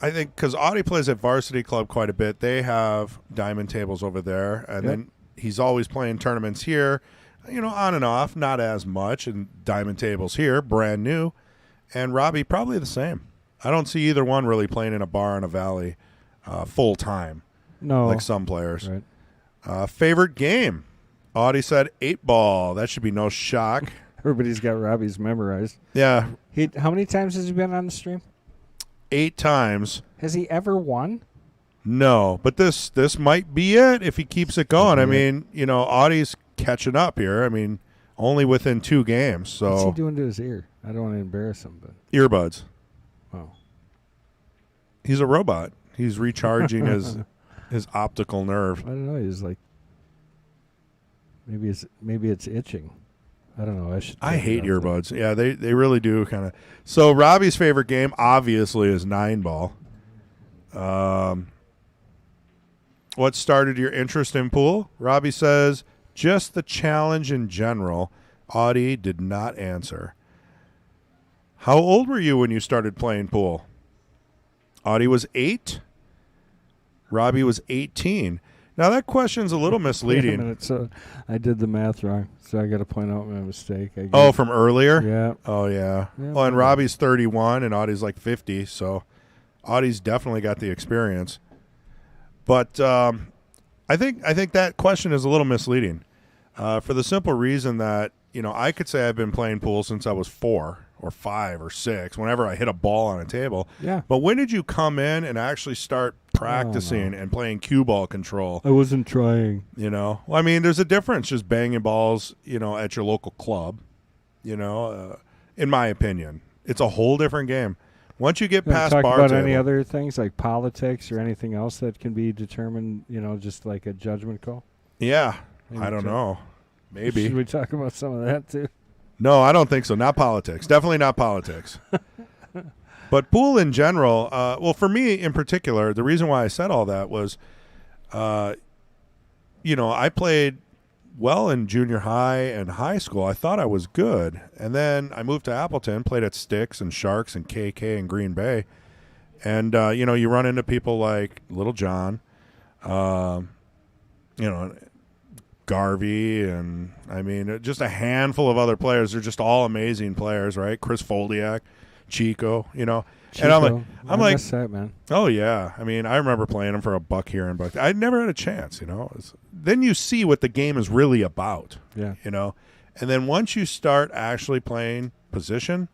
think, because Audie plays at Varsity Club quite a bit, they have diamond tables over there, and then he's always playing tournaments here, on and off, not as much, and diamond tables here, brand new, and Robbie probably the same. I don't see either one really playing in a bar in a valley full time, like some players. Right. Favorite game? Audie said 8-ball. That should be no shock. Everybody's got Robbie's memorized. Yeah. How many times has he been on the stream? 8 times. Has he ever won? No, but this might be it if he keeps it going. I mean, Audie's catching up here. I mean, only within 2 games. So what's he doing to his ear? I don't want to embarrass him, but earbuds. Oh. He's a robot. He's recharging his optical nerve. I don't know. He's like maybe it's itching. I don't know. I hate earbuds. Yeah, they really do kind of. So Robbie's favorite game obviously is 9-ball. What started your interest in pool? Robbie says just the challenge in general. Audie did not answer. How old were you when you started playing pool? Audie was 8. Robbie was 18. Now, that question's a little misleading. Wait a minute, so I did the math wrong, so I got to point out my mistake. From earlier? Yeah. Oh, yeah. Well, and Robbie's 31, and Audie's like 50, so Audie's definitely got the experience. But I think that question is a little misleading for the simple reason that, I could say I've been playing pool since I was 4 or 5 or 6, whenever I hit a ball on a table. Yeah. But when did you come in and actually start practicing and playing cue ball control? I wasn't trying. Well, I mean, there's a difference just banging balls, at your local club, in my opinion. It's a whole different game. Once you get past talk bar about table, any other things like politics or anything else that can be determined, just like a judgment call? Yeah. Maybe I don't know. Maybe. Should we talk about some of that too? No, I don't think so. Not politics. Definitely not politics. But pool in general, well, for me in particular, the reason why I said all that was, I played well in junior high and high school. I thought I was good. And then I moved to Appleton, played at Sticks and Sharks and KK and Green Bay. And, you run into people like Little John, Garvey, and I mean, just a handful of other players. They're just all amazing players, right? Chris Foldiak, Chico, Chico. And I'm like, miss that, man. Oh yeah. I mean, I remember playing him for $1 here and $1. I never had a chance, Then you see what the game is really about, Yeah. And then once you start actually playing position,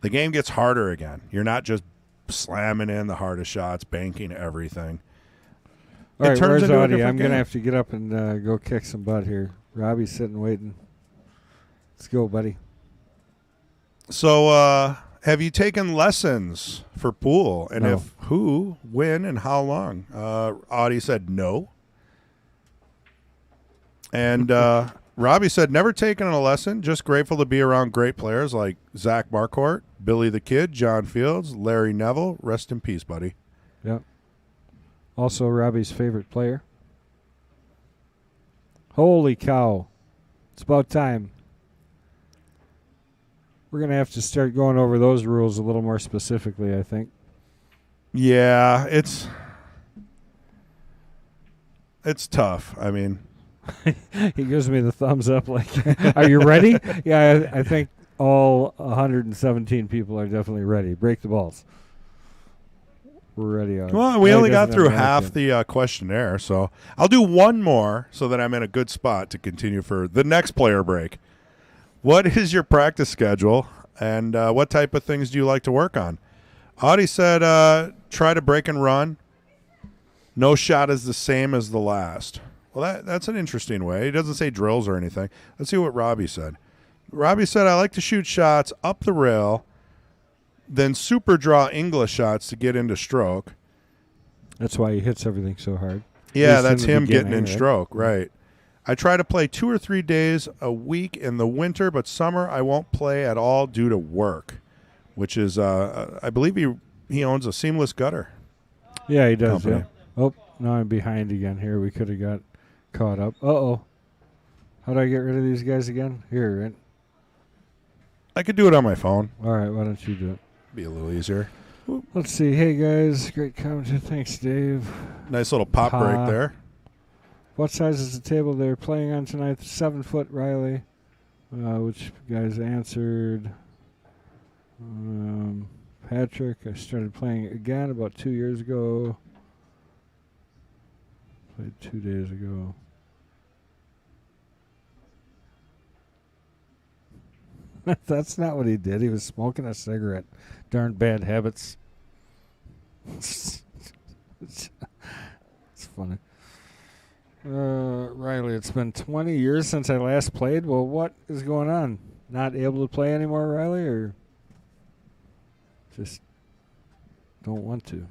the game gets harder again. You're not just slamming in the hardest shots, banking everything. All right, where's Audie? I'm going to have to get up and go kick some butt here. Robbie's sitting waiting. Let's go, buddy. So, have you taken lessons for pool? And No. if who, when, and how long? Audie said no. And Robbie said, never taken a lesson, just grateful to be around great players like Zach Marquardt, Billy the Kid, John Fields, Larry Neville. Rest in peace, buddy. Yep. Also Robbie's favorite player. Holy cow. It's about time. We're going to have to start going over those rules a little more specifically, I think. Yeah, it's tough. I mean, he gives me the thumbs up like, are you ready? Yeah, I think all 117 people are definitely ready. Break the balls. We're ready. Well, we only got through half the questionnaire, so I'll do one more so that I'm in a good spot to continue for the next player break. What is your practice schedule, and what type of things do you like to work on? Audie said try to break and run. No shot is the same as the last. Well, that's an interesting way. He doesn't say drills or anything. Let's see what Robbie said. Robbie said, I like to shoot shots up the rail, then super draw English shots to get into stroke. That's why he hits everything so hard. Yeah, that's him getting in stroke, right. I try to play 2 or 3 days a week in the winter, but summer I won't play at all due to work, which is, I believe he owns a seamless gutter. Yeah, he does, company. yeah. Oh, now I'm behind again here. We could have got caught up. Uh-oh. How do I get rid of these guys again? Here, right? I could do it on my phone. All right, why don't you do it? Be a little easier. Let's see. Hey, guys. Great comment. Thanks, Dave. Nice little pop break there. What size is the table they're playing on tonight? 7 foot, Riley. Which guys answered? Patrick. I started playing again about 2 years ago. Played 2 days ago. That's not what he did. He was smoking a cigarette. Darn bad habits. It's funny. Riley, it's been 20 years since I last played. Well, what is going on? Not able to play anymore, Riley, or just don't want to?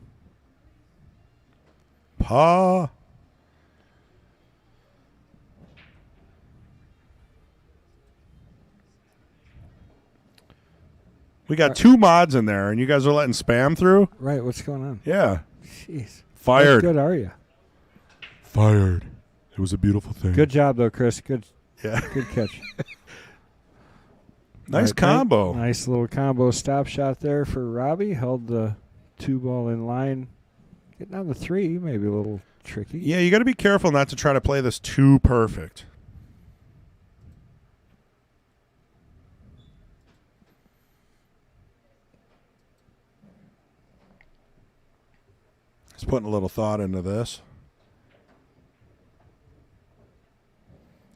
Pa. We got 2 mods in there, and you guys are letting spam through? Right, what's going on? Yeah. Jeez. Fired. How good are you? Fired. It was a beautiful thing. Good job, though, Chris. Good catch. Nice combo. Nice little combo stop shot there for Robbie. Held the 2 ball in line. Getting on the 3, maybe a little tricky. Yeah, you got to be careful not to try to play this too perfect. Just putting a little thought into this.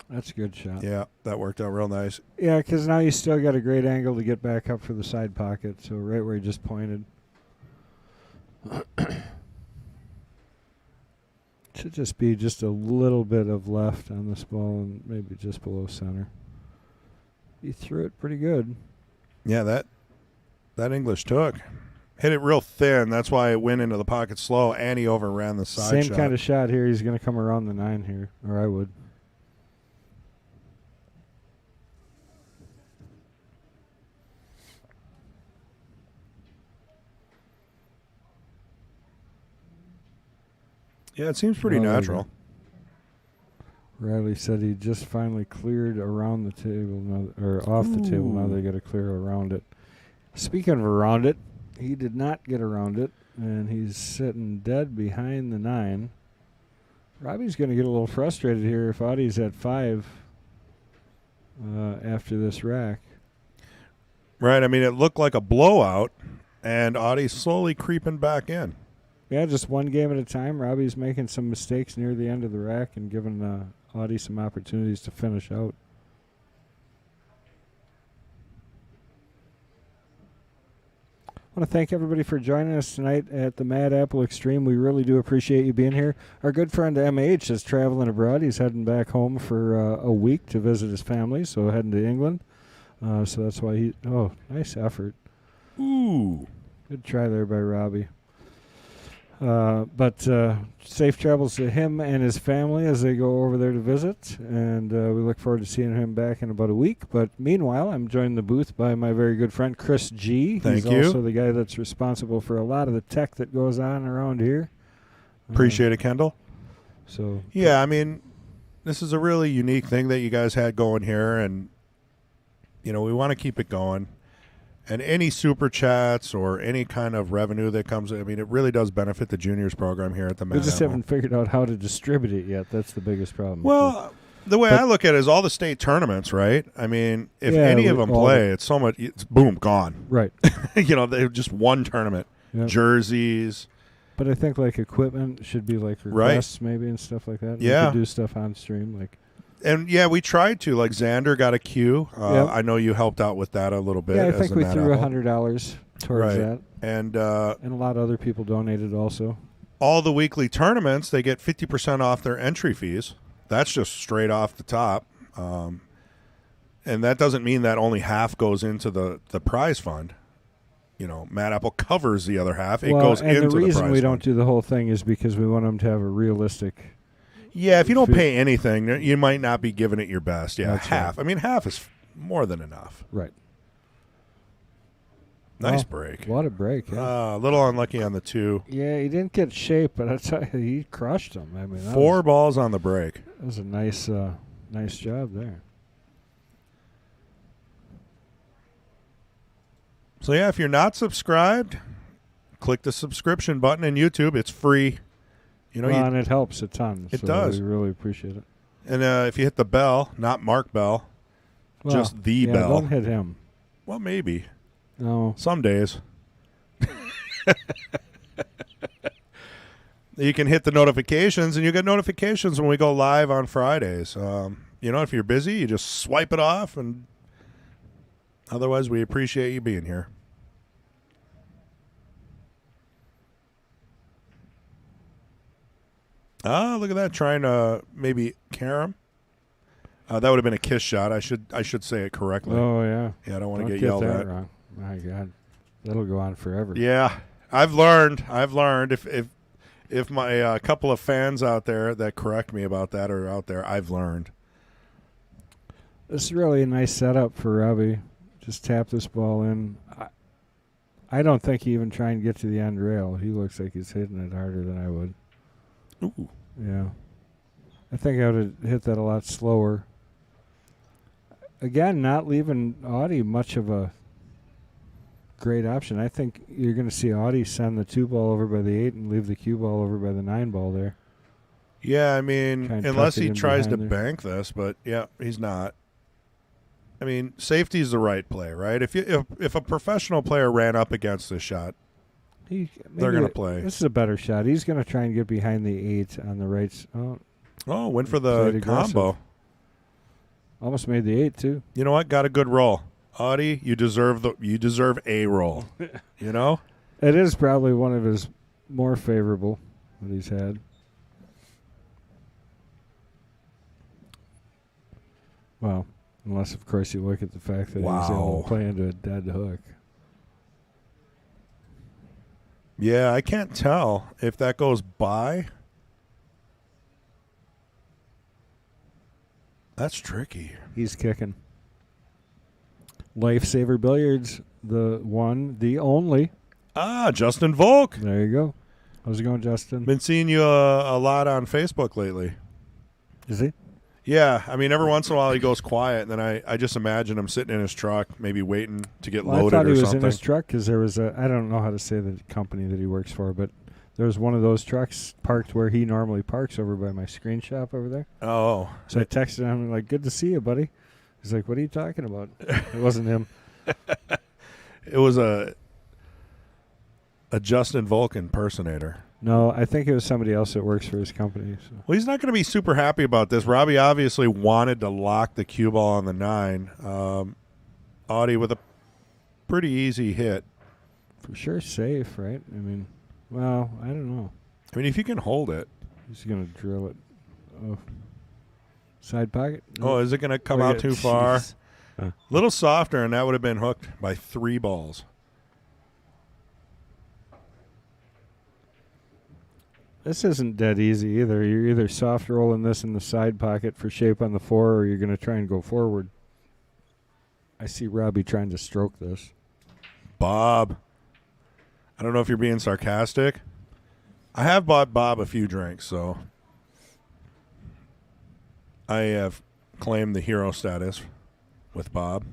That's a good shot. Yeah, that worked out real nice. Yeah, because now you still got a great angle to get back up for the side pocket. So right where he just pointed. Should just be just a little bit of left on this ball and maybe just below center. He threw it pretty good. Yeah, that English took. Hit it real thin. That's why it went into the pocket slow, and he overran the side Same shot. kind of shot here. He's going to come around the 9 here, or I would. Yeah, it seems pretty natural. Riley said he just finally cleared around the table, now, or off the table. Now they got to clear around it. Speaking of around it, he did not get around it, and he's sitting dead behind the 9. Robbie's going to get a little frustrated here if Audie's at 5 after this rack. Right. I mean, it looked like a blowout, and Audie's slowly creeping back in. Yeah, just one game at a time. Robbie's making some mistakes near the end of the rack and giving Audie some opportunities to finish out. I want to thank everybody for joining us tonight at the Mad Apple Xstream. We really do appreciate you being here. Our good friend MH is traveling abroad. He's heading back home for a week to visit his family, so heading to England. So that's why he... Oh, nice effort. Ooh. Good try there by Robbie. But safe travels to him and his family as they go over there to visit, and we look forward to seeing him back in about a week. But meanwhile, I'm joined in the booth by my very good friend Chris G. Thank you. He's also the guy that's responsible for a lot of the tech that goes on around here. Appreciate it, Kendall. So yeah, I mean, this is a really unique thing that you guys had going here, and we want to keep it going. And any super chats or any kind of revenue that comes, I mean, it really does benefit the juniors program here at the Mad we just Apple. haven't figured out how to distribute it yet. That's the biggest problem. Well, the way I look at it is all the state tournaments, right? I mean, if any of them play, it's so much, it's boom, gone. Right. They're just one tournament. Yep. Jerseys. But I think like equipment should be like requests maybe and stuff like that. Yeah. We could do stuff on stream like. And, yeah, we tried to. Like, Xander got a queue. Yep. I know you helped out with that a little bit. Yeah, I think we threw $100 towards that. And a lot of other people donated also. All the weekly tournaments, they get 50% off their entry fees. That's just straight off the top. And that doesn't mean that only half goes into the prize fund. Mad Apple covers the other half. It goes into the prize fund. And the reason we don't do the whole thing is because we want them to have a realistic... Yeah, if you don't pay anything, you might not be giving it your best. Yeah, that's half. Right. I mean, half is more than enough. Right. Nice break. What a break. Yeah. A little unlucky on the 2. Yeah, he didn't get shape, but I tell you, he crushed him. I mean, 4 balls on the break. That was a nice job there. So, yeah, if you're not subscribed, click the subscription button in YouTube. It's free. And it helps a ton. It does. We really appreciate it. And if you hit the bell, not Mark Bell, just the bell. Don't hit him. Well, maybe. No. Some days. You can hit the notifications, and you get notifications when we go live on Fridays. If you're busy, you just swipe it off, and otherwise, we appreciate you being here. Look at that, trying to maybe carom. That would have been a kiss shot. I should say it correctly. Oh, yeah. Yeah, I don't want to get yelled at. Wrong. My God. That'll go on forever. Yeah. I've learned if my couple of fans out there that correct me about that are out there, I've learned. This is really a nice setup for Robbie. Just tap this ball in. I don't think he even trying to get to the end rail. He looks like he's hitting it harder than I would. Ooh. Yeah. I think I would have hit that a lot slower. Again, not leaving Audie much of a great option. I think you're going to see Audie send the 2 ball over by the 8 and leave the cue ball over by the 9 ball there. Yeah, I mean, unless he tries to bank this, but yeah, he's not. I mean, safety's the right play, right? If a professional player ran up against this shot, they're going to play. This is a better shot. He's going to try and get behind the 8 on the right. Went for the combo. Almost made the 8 too. You know what? Got a good roll, Audie. You deserve a roll. It is probably one of his more favorable that he's had. Well, unless of course you look at the fact that he's able to play into a dead hook. Yeah, I can't tell if that goes by. That's tricky. He's kicking. Lifesaver Billiards, the one, the only. Justin Volk. There you go. How's it going, Justin? Been seeing you a lot on Facebook lately. Is he? Yeah, I mean, every once in a while he goes quiet, and then I just imagine him sitting in his truck, maybe waiting to get loaded or something. I thought he was in his truck because there was I don't know how to say the company that he works for, but there was one of those trucks parked where he normally parks over by my screen shop over there. Oh. So I texted him, like, good to see you, buddy. He's like, what are you talking about? It wasn't him. It was a Justin Volk impersonator. No, I think it was somebody else that works for his company. So. Well, he's not going to be super happy about this. Robbie obviously wanted to lock the cue ball on the 9. Audie with a pretty easy hit. For sure safe, right? I mean, well, I don't know. I mean, if you can hold it. He's going to drill it. Oh. Side pocket? Oh, is it going to come out too far? A little softer, and that would have been hooked by 3 balls. This isn't dead easy either. You're either soft rolling this in the side pocket for shape on the 4, or you're going to try and go forward. I see Robbie trying to stroke this. Bob. I don't know if you're being sarcastic. I have bought Bob a few drinks, so I have claimed the hero status with Bob.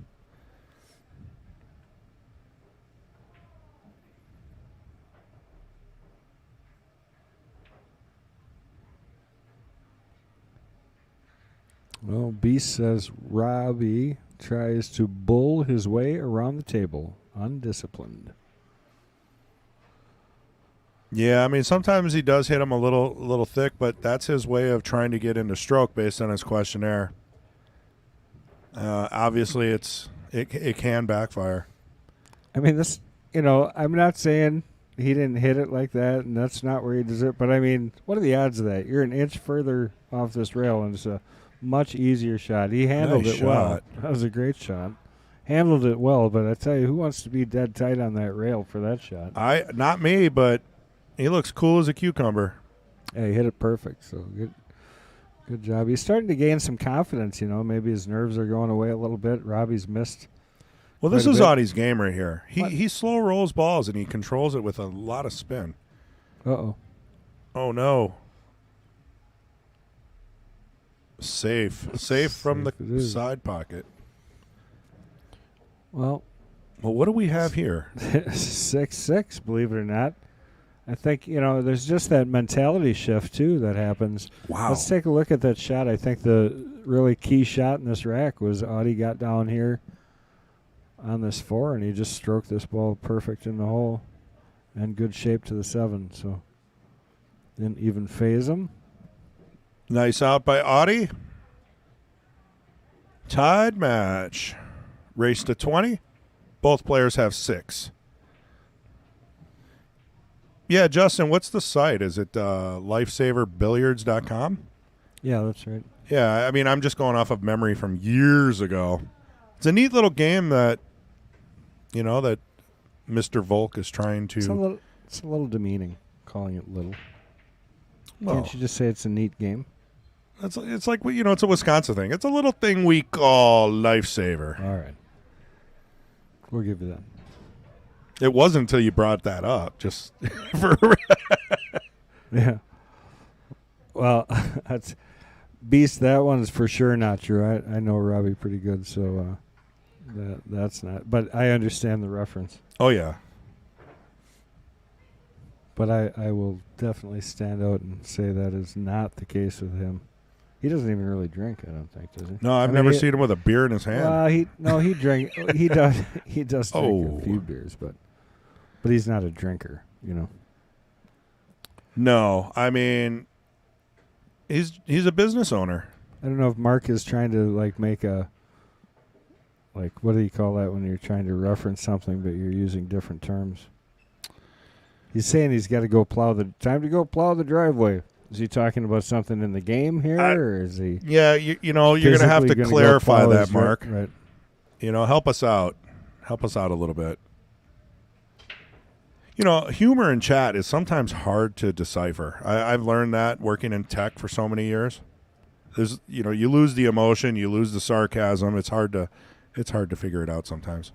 Well, Beast says Robbie tries to bull his way around the table, undisciplined. Yeah, I mean, sometimes he does hit him a little thick, but that's his way of trying to get into stroke based on his questionnaire. Obviously, it can backfire. I mean, this, I'm not saying he didn't hit it like that, and that's not where he does it, but I mean, what are the odds of that? You're an inch further off this rail, and it's a much easier shot. He handled it well. That was a great shot. Handled it well, but I tell you, who wants to be dead tight on that rail for that shot? Not me, but he looks cool as a cucumber. Yeah, he hit it perfect, so good job. He's starting to gain some confidence, Maybe his nerves are going away a little bit. Robbie's missed. Well, this is Audie's game right here. He slow rolls balls, and he controls it with a lot of spin. Uh-oh. Oh, no. Safe from the side pocket. Well, what do we have here? 6-6, believe it or not. I think, there's just that mentality shift, too, that happens. Wow. Let's take a look at that shot. I think the really key shot in this rack was Audie got down here on this 4, and he just stroked this ball perfect in the hole and good shape to the 7. So didn't even phase him. Nice out by Audie. Tied match. Race to 20. Both players have 6. Yeah, Justin, what's the site? Is it lifesaverbilliards.com? Yeah, that's right. Yeah, I mean, I'm just going off of memory from years ago. It's a neat little game that, that Mr. Volk is trying to... It's a little demeaning, calling it little. Well, can't you just say it's a neat game? It's like, it's a Wisconsin thing. It's a little thing we call Lifesaver. All right. We'll give you that. It wasn't until you brought that up. Just for yeah. Well, that's Beast. That one's for sure not true. I know Robbie pretty good, so that's not. But I understand the reference. Oh yeah. But I will definitely stand out and say that is not the case with him. He doesn't even really drink, I don't think, does he? No, I've never seen him with a beer in his hand. He drink. He does drink a few beers, but he's not a drinker, No, I mean, he's a business owner. I don't know if Mark is trying to make a what do you call that when you're trying to reference something but you're using different terms? He's saying he's got to go time to go plow the driveway. Is he talking about something in the game here, or is he? Yeah, you're going to have to clarify that, Mark. Right. Help us out. Help us out a little bit. Humor in chat is sometimes hard to decipher. I've learned that working in tech for so many years. There's, you lose the emotion, you lose the sarcasm. It's hard to figure it out sometimes.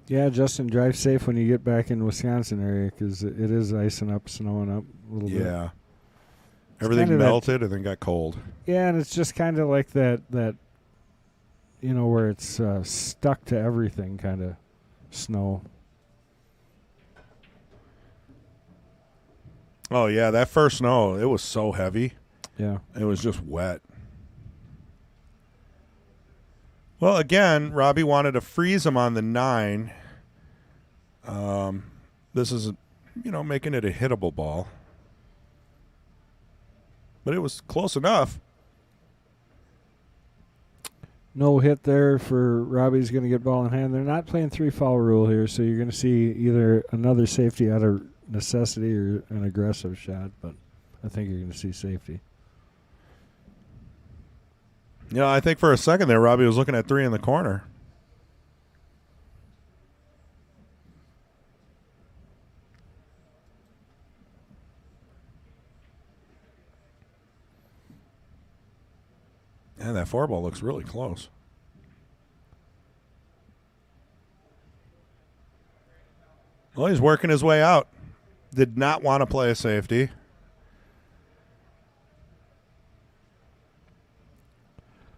Yeah, Justin, drive safe when you get back in Wisconsin area because it is icing up, snowing up a little bit. Yeah. Everything melted and then got cold. Yeah, and it's just kind of like that where it's stuck to everything kind of snow. Oh, yeah, that first snow, it was so heavy. Yeah. It was just wet. Well, again, Robbie wanted to freeze him on the 9. This is, making it a hittable ball. But it was close enough. No hit there for Robbie's going to get ball in hand. They're not playing 3-foul rule here, so you're going to see either another safety out of necessity or an aggressive shot, but I think you're going to see safety. I think for a second there, Robbie was looking at 3 in the corner. Man, that 4-ball looks really close. Well, he's working his way out. Did not want to play a safety.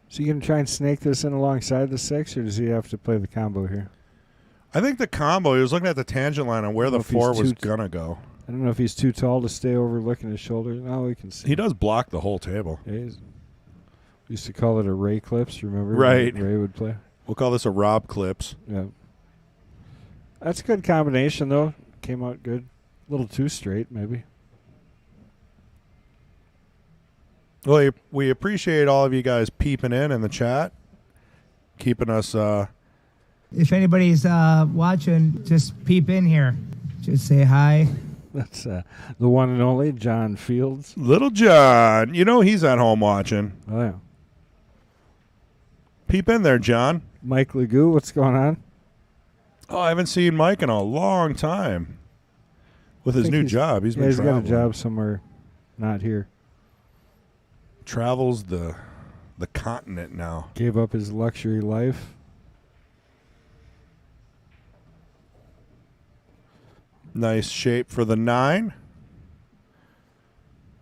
So you going to try and snake this in alongside the 6, or does he have to play the combo here? I think the combo, he was looking at the tangent line on where the 4 was going to go. I don't know if he's too tall to stay overlooking his shoulder. No, we can see. He does block the whole table. Yeah, we used to call it a Ray clips, remember? Right. Ray would play. We'll call this a Rob clips. Yeah. That's a good combination, though. Came out good. A little too straight, maybe. Well, we appreciate all of you guys peeping in the chat, keeping us. If anybody's watching, just peep in here. Just say hi. That's the one and only John Fields. Little John. You know he's at home watching. Oh, yeah. Peep in there, John. Mike Legoo, what's going on? Oh, I haven't seen Mike in a long time. With his new job. He's been traveling. Got a job somewhere not here. Travels the continent now. Gave up his luxury life. Nice shape for the 9.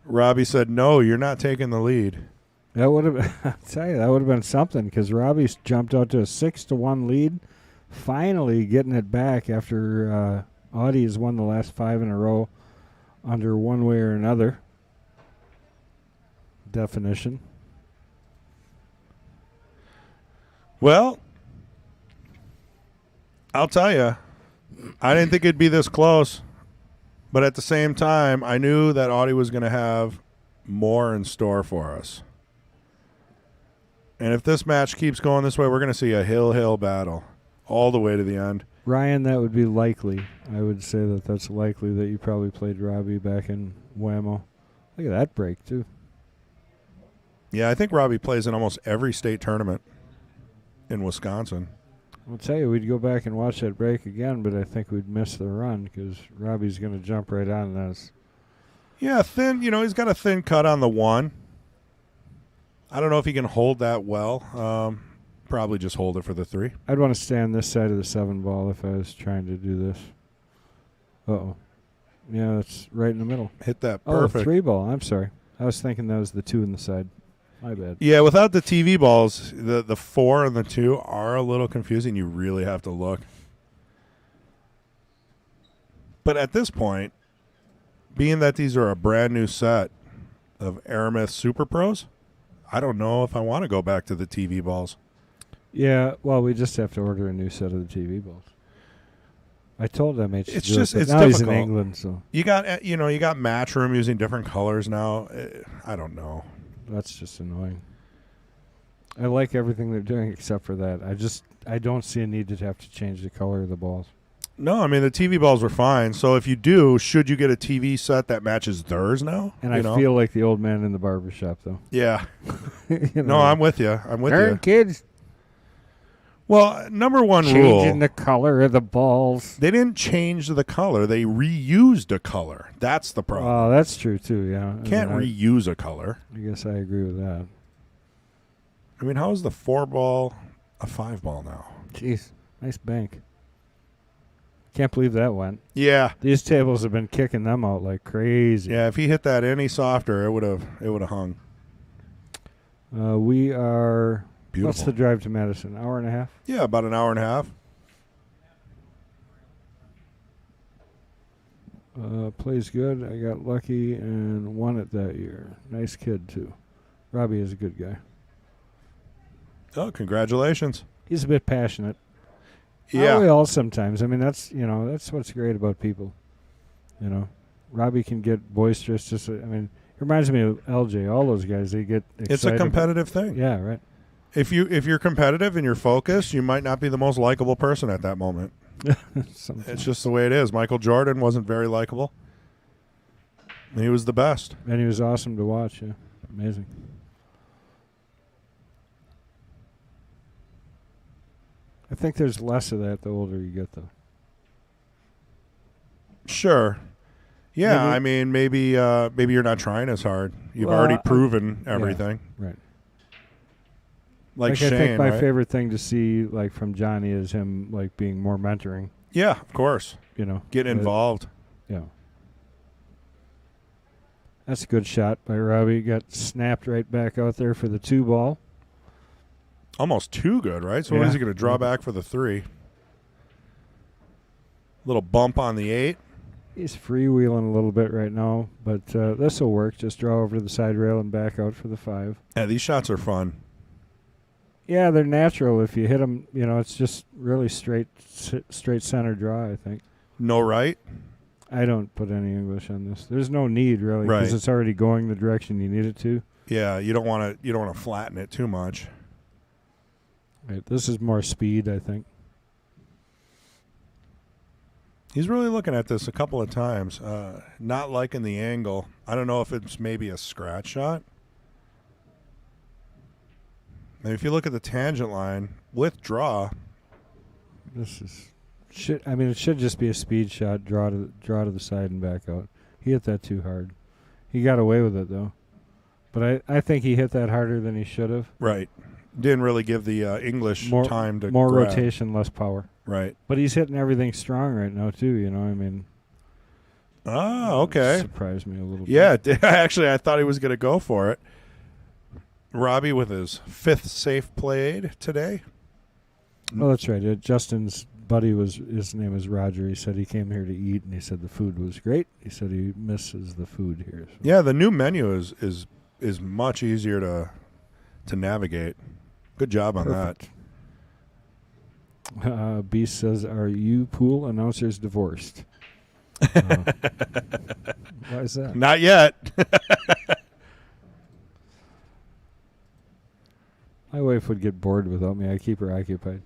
Robbie said, no, you're not taking the lead. That would have, I'll tell you, that would have been something because Robbie's jumped out to a 6-1 lead. Finally getting it back after Audie has won the last 5 in a row under one way or another definition. Well, I'll tell you, I didn't think it'd be this close. But at the same time, I knew that Audie was going to have more in store for us. And if this match keeps going this way, we're going to see a hill battle all the way to the end. Ryan, that would be likely. I would say that that's likely that you probably played Robbie back in Whammo. Look at that break, too. Yeah, I think Robbie plays in almost every state tournament in Wisconsin. I'll tell you, we'd go back and watch that break again, but I think we'd miss the run because Robbie's going to jump right on us. Yeah, thin. You know, he's got a thin cut on the 1. I don't know if he can hold that well. Probably just hold it for the 3. I'd want to stay on this side of the 7 ball if I was trying to do this. Uh-oh. Yeah, that's right in the middle. Hit that perfect. 3 ball. I'm sorry. I was thinking that was the 2 in the side. My bad. Yeah, without the TV balls, the 4 and the 2 are a little confusing. You really have to look. But at this point, being that these are a brand new set of Aramith Super Pros, I don't know if I want to go back to the TV balls. Yeah, well, we just have to order a new set of the TV balls. I told MH to it's do just it, it's now difficult. He's in England, so you got Matchroom using different colors now. I don't know. That's just annoying. I like everything they're doing except for that. I don't see a need to have to change the color of the balls. No, I mean the TV balls were fine. So if you do, should you get a TV set that matches theirs now? And I feel like the old man in the barbershop, though. Yeah. No, I'm with you. I'm with you. Kids. Well, number one rule. Changing the color of the balls. They didn't change the color. They reused a color. That's the problem. Oh, that's true, too, yeah. Can't reuse a color. I guess I agree with that. I mean, how is the 4-ball a 5-ball now? Jeez, nice bank. Can't believe that went. Yeah. These tables have been kicking them out like crazy. Yeah, if he hit that any softer, it would have hung. We are... Beautiful. What's the drive to Madison? Hour and a half? Yeah, about an hour and a half. Plays good. I got lucky and won it that year. Nice kid, too. Robbie is a good guy. Oh, congratulations. He's a bit passionate. Yeah. We all sometimes. I mean, that's what's great about people. You know, Robbie can get boisterous. It reminds me of LJ. All those guys, they get excited. It's a competitive thing. Yeah, right. If you're competitive and you're focused, you might not be the most likable person at that moment. It's just the way it is. Michael Jordan wasn't very likable. He was the best. And he was awesome to watch. Yeah, amazing. I think there's less of that the older you get, though. Sure. Yeah, maybe you're not trying as hard. You've already proven everything. Yeah, right. Like I Shane, think my right? favorite thing to see, like from Johnny, is him like being more mentoring. Yeah, of course. You know, Get involved. Yeah. That's a good shot by Robbie. Got snapped right back out there for the 2-ball. Almost too good, right? So what is he going to draw back for the 3? Little bump on the 8. He's freewheeling a little bit right now, but this will work. Just draw over to the side rail and back out for the 5. Yeah, these shots are fun. Yeah, they're natural. If you hit them, it's just really straight center draw, I think. No right? I don't put any English on this. There's no need, really, because Right. it's already going the direction you need it to. Yeah, you don't want to flatten it too much. Right, this is more speed, I think. He's really looking at this a couple of times, not liking the angle. I don't know if it's maybe a scratch shot. And if you look at the tangent line with draw, This is it should just be a speed shot, draw to the side and back out. He hit that too hard. He got away with it though. But I think he hit that harder than he should have. right, didn't really give the English time to more grab. rotation, less power. Right. But he's hitting everything strong right now too. Oh, okay. Surprised me a little bit. Yeah, actually, I thought he was going to go for it. Robbie with his 5th safe played today. Oh, that's right. Justin's buddy his name is Roger. He said he came here to eat, and he said the food was great. He said he misses the food here. So. Yeah, the new menu is much easier to navigate. Good job on Perfect. Beast says, "Are you pool announcers divorced?" Why is that? that. Not yet. My wife would get bored without me. I keep her occupied.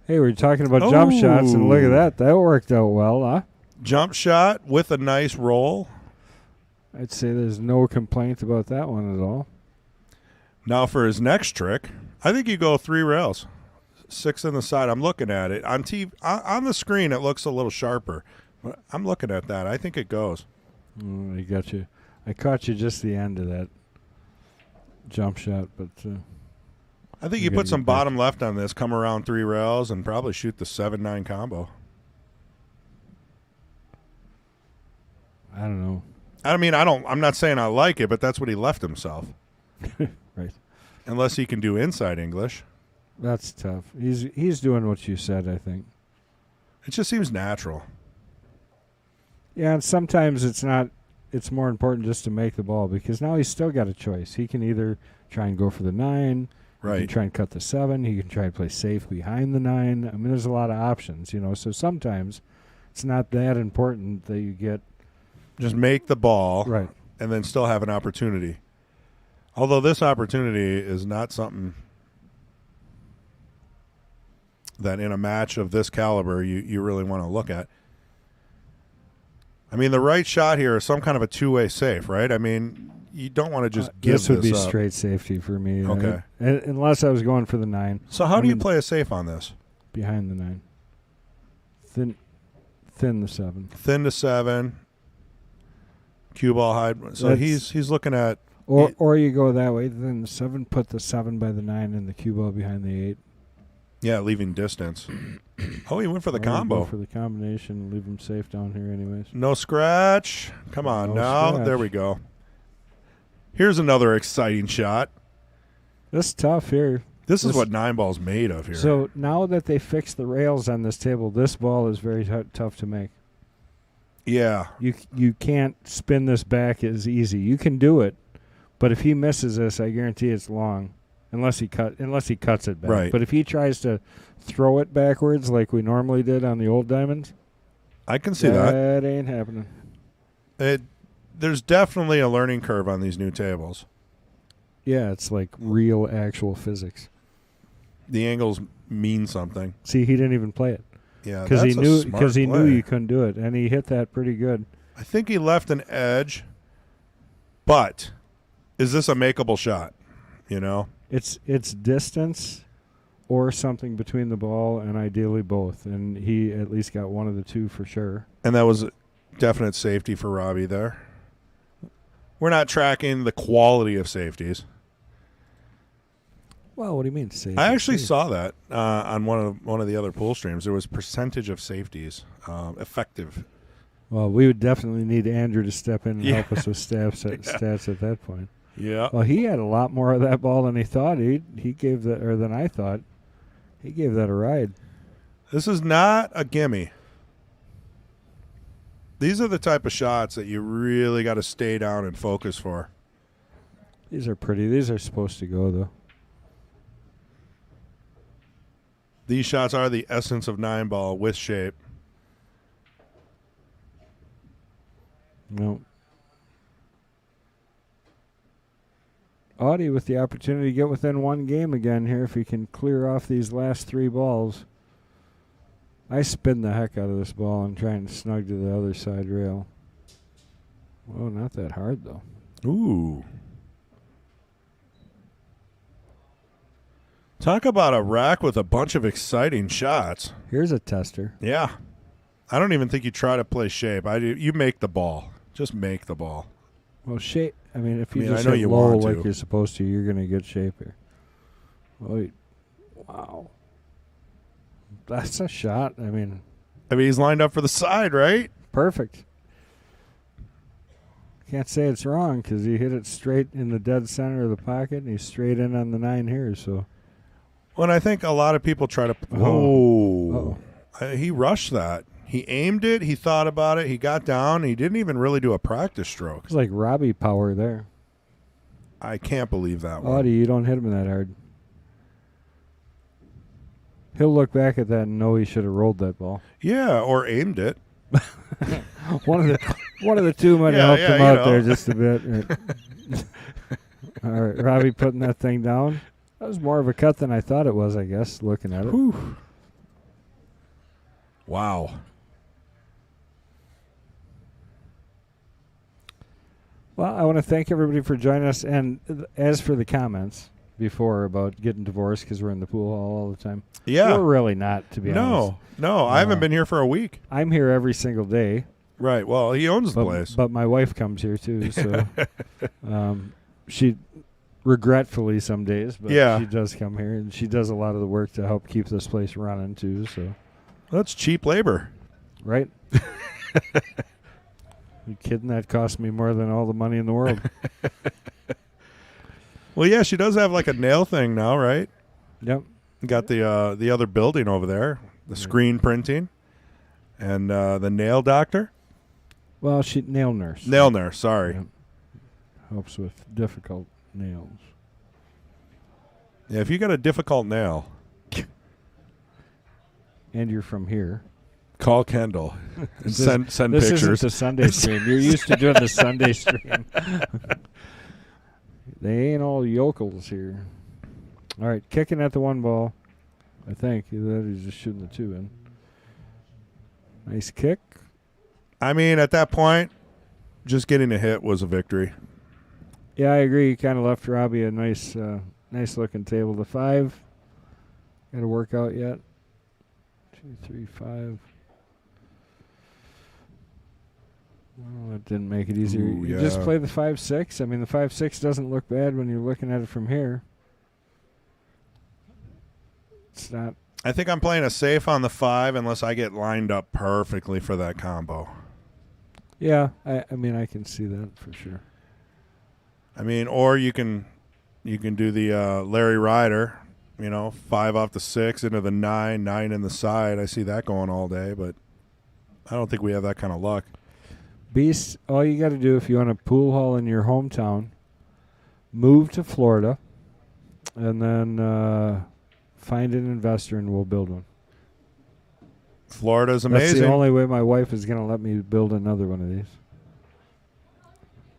Hey, we're talking about jump shots, and look at that. That worked out well, huh? Jump shot with a nice roll. I'd say there's no complaint about that one at all. Now for his next trick, I think you go 3 rails, 6 in the side. I'm looking at it on TV on the screen. It looks a little sharper. But I'm looking at that. I think it goes. I got you. I caught you just the end of that jump shot, but I think you put some bottom left on this, come around 3 rails, and probably shoot the 7-9 combo. I don't know. I mean, I'm not saying I like it, but that's what he left himself. Right. Unless he can do inside English. That's tough. He's doing what you said, I think. It just seems natural. Yeah, and sometimes it's not. It's more important just to make the ball, because now he's still got a choice. He can either try and go for the 9, Right. he can try and cut the 7, he can try and play safe behind the 9. I mean, there's a lot of options, So sometimes it's not that important that you get Just make the ball. right. And then still have an opportunity. Although this opportunity is not something that in a match of this caliber you really want to look at. I mean, the right shot here is some kind of a 2-way safe, right? I mean, you don't want to just give this would be up. straight safety for me. Okay. Unless I was going for the 9. So how do you play a safe on this? Behind the 9. Thin the 7. Thin to 7. Cue ball hide. So he's looking at... Or you go that way, then the 7, put the 7 by the 9 and the cue ball behind the 8. Yeah, leaving distance. Oh, he went for the Or combo. go for the combination, leave him safe down here anyways. No scratch. Come on No now. scratch. There we go. Here's another exciting shot. This is tough here. This is what 9-ball's made of here. So now that they fixed the rails on this table, this ball is very tough to make. Yeah. You can't spin this back as easy. You can do it, but if he misses this, I guarantee it's long, unless he cuts it back. Right. But if he tries to throw it backwards like we normally did on the old diamonds, I can see that. That ain't happening. There's definitely a learning curve on these new tables. Yeah, it's like real, actual physics. The angles mean something. See, he didn't even play it. Yeah, because he knew play. you couldn't do it, and he hit that pretty good. I think he left an edge, but is this a makeable shot? It's distance or something between the ball, and ideally both. And he at least got one of the two for sure. And that was definite safety for Robbie there. We're not tracking the quality of safeties. Well, what do you mean safety? I actually saw that on one of the other pool streams. There was percentage of safeties effective. Well, we would definitely need Andrew to step in and help us with stats at that point. Yeah. Well, he had a lot more of that ball than he thought. He gave that, or than I thought. He gave that a ride. This is not a gimme. These are the type of shots that you really got to stay down and focus for. These are pretty. These are supposed to go, though. These shots are the essence of 9-ball with shape. No. Audie with the opportunity to get within one game again here if he can clear off these last 3 balls. I spin the heck out of this ball and try and snug to the other side rail. Whoa, not that hard, though. Ooh. Talk about a rack with a bunch of exciting shots. Here's a tester. Yeah. I don't even think you try to play shape. You make the ball. Just make the ball. Well, shape. I mean, if you I just know hit you low want like to. you're supposed to, you're going to get shape here. Wow. That's a shot. I mean, he's lined up for the side, right? perfect. Can't say it's wrong because he hit it straight in the dead center of the pocket, and he's straight in on the 9 here. So, Well, and I think a lot of people try to. Whoa. He rushed that. He aimed it. He thought about it. He got down. He didn't even really do a practice stroke. it's like Robbie power there. I can't believe that one. Audie, you don't hit him that hard. He'll look back at that and know he should have rolled that ball. Yeah, or aimed it. One of the two might have helped him out there just a bit. Right. All right, Robbie putting that thing down. That was more of a cut than I thought it was, I guess, looking at it. Whew. Wow. Well, I want to thank everybody for joining us. And as for the comments before about getting divorced because we're in the pool hall all the time, Yeah. we're really not, to be honest. No, I haven't been here for a week. I'm here every single day. Right. Well, he owns the place. But my wife comes here too, so she regretfully some days, but she does come here and she does a lot of the work to help keep this place running too. So That's cheap labor. right? You kidding? That cost me more than all the money in the world. Well, yeah, she does have like a nail thing now, right? Yep. Got the other building over there, the screen printing, and the nail doctor. Well, she nail nurse. Nail nurse, sorry. Yep. Helps with difficult nails. Yeah, if you got a difficult nail, And you're from here. call Kendall and send This pictures. isn't the Sunday stream. You're used to doing the Sunday stream. They ain't all yokels here. All right, kicking at the 1 ball. I think he's just shooting the 2 in. Nice kick. I mean, at that point, just getting a hit was a victory. Yeah, I agree. He kind of left Robbie a nice looking table. The 5. Got to work out yet. 2, 3, 5. Well, that didn't make it easier. Ooh, You just yeah. play the 5-6. I mean, the 5-6 doesn't look bad when you're looking at it from here. It's not. I think I'm playing a safe on the 5 unless I get lined up perfectly for that combo. Yeah, I mean, I can see that for sure. I mean, or you can do the Larry Ryder, 5 off the 6 into the 9, 9 in the side. I see that going all day, but I don't think we have that kind of luck. Beast, all you got to do if you want a pool hall in your hometown, move to Florida, and then find an investor and we'll build one. Florida's amazing. That's the only way my wife is going to let me build another one of these.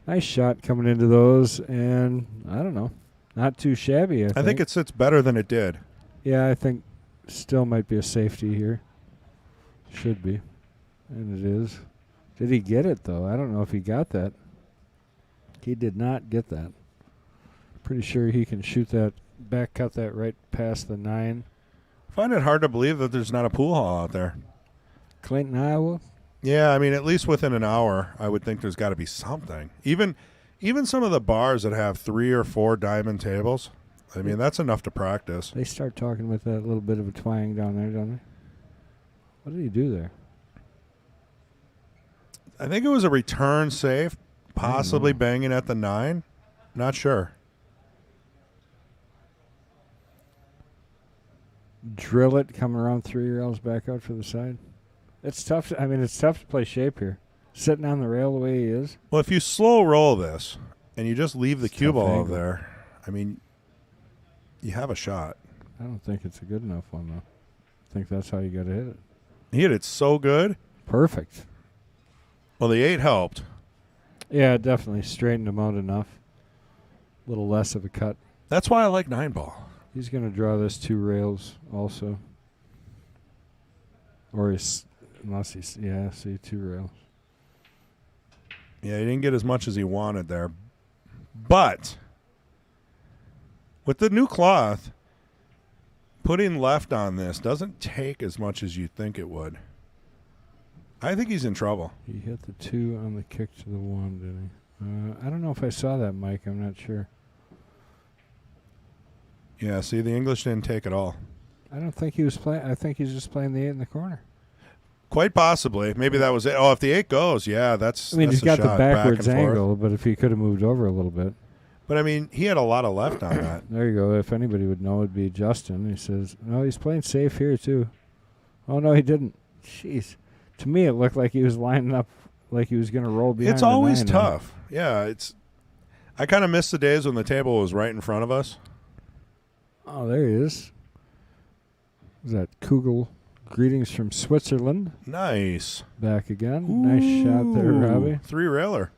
Nice shot coming into those, and I don't know, not too shabby. I think it sits better than it did. Yeah, I think still might be a safety here. Should be, and it is. Did he get it, though? I don't know if he got that. He did not get that. Pretty sure he can shoot that, back cut that right past the 9. I find it hard to believe that there's not a pool hall out there. Clinton, Iowa? Yeah, I mean, at least within an hour, I would think there's got to be something. Even Even some of the bars that have 3 or 4 diamond tables, I mean, that's enough to practice. They start talking with that little bit of a twang down there, don't they? What did he do there? I think it was a return safe, possibly banging at the 9. Not sure. Drill it, coming around 3 rails back out for the side. It's tough. It's tough to play shape here. Sitting on the rail the way he is. Well, if you slow roll this and you just leave the cue ball over there, I mean, you have a shot. I don't think it's a good enough one, though. I think that's how you got to hit it. He hit it so good. Perfect. Well, the 8 helped. Yeah, it definitely straightened him out enough. A little less of a cut. That's why I like 9-ball. He's going to draw this 2 rails also. Or unless he's, 2 rails. Yeah, he didn't get as much as he wanted there. But with the new cloth, putting left on this doesn't take as much as you think it would. I think he's in trouble. He hit the 2 on the kick to the 1, didn't he? I don't know if I saw that, Mike. I'm not sure. Yeah, see, the English didn't take it all. I don't think he was playing. I think he's just playing the 8 in the corner. Quite possibly. Maybe that was it. Oh, if the 8 goes, yeah, that's he's got the backwards back angle, but if he could have moved over a little bit. But, I mean, he had a lot of left on that. There you go. If anybody would know, it'd be Justin. He says, no, he's playing safe here, too. Oh, no, he didn't. Jeez. To me, it looked like he was lining up like he was going to roll behind. It's always the 9 tough. Yeah, I kind of miss the days when the table was right in front of us. Oh, there he is. Is that Kugel? Greetings from Switzerland. Nice. Back again. Ooh. Nice shot there, Robbie. 3-railer.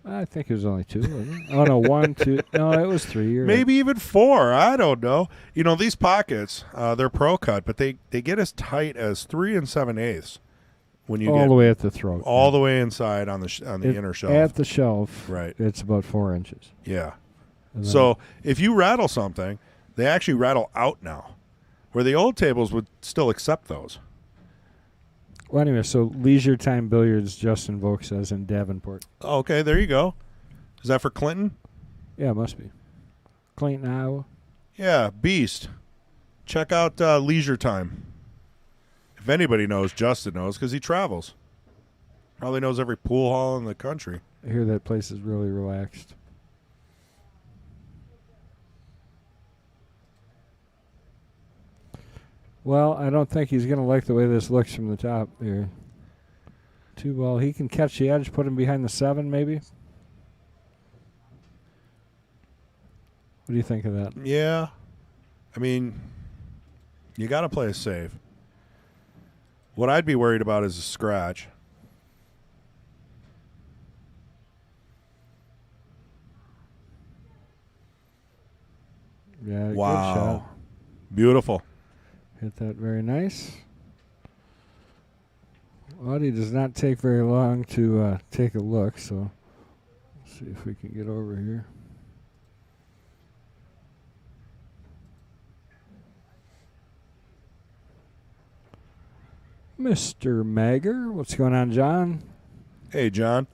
I think it was only 2, wasn't it? Oh, no, 1, 2. No, it was 3. Maybe even 4. I don't know. You know, these pockets, they're pro cut, but they get as tight as 3 7/8 when you all get the way at the throat. all the way inside on the inner shelf. At the shelf, right? It's about 4 inches. Yeah. So if you rattle something, they actually rattle out now, where the old tables would still accept those. Well, anyway, so Leisure Time Billiards, Justin Volk says, in Davenport. Okay, there you go. Is that for Clinton? Yeah, it must be. Clinton, Iowa. Yeah, beast. Check out Leisure Time. If anybody knows, Justin knows because he travels. Probably knows every pool hall in the country. I hear that place is really relaxed. Well, I don't think he's going to like the way this looks from the top here. 2 ball. He can catch the edge, put him behind the 7 maybe. What do you think of that? Yeah. I mean, you got to play it safe. What I'd be worried about is a scratch. Yeah, wow. Good shot. Beautiful. Hit that very nice. Audie does not take very long to take a look, so let's see if we can get over here. Mr. Magger, what's going on, John? Hey, John.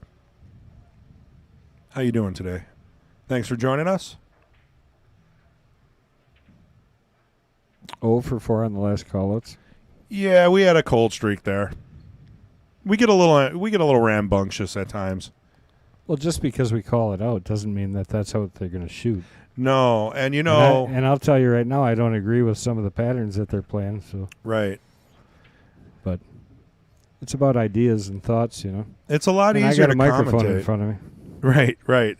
How you doing today? Thanks for joining us. 0 for 4 on the last call-outs. Yeah, we had a cold streak there. We get a little rambunctious at times. Well, just because we call it out doesn't mean that that's how they're going to shoot. No, and you know, and I'll tell you right now, I don't agree with some of the patterns that they're playing. So right, but it's about ideas and thoughts, you know. It's a lot and easier to I got a microphone commentate in front of me. Right.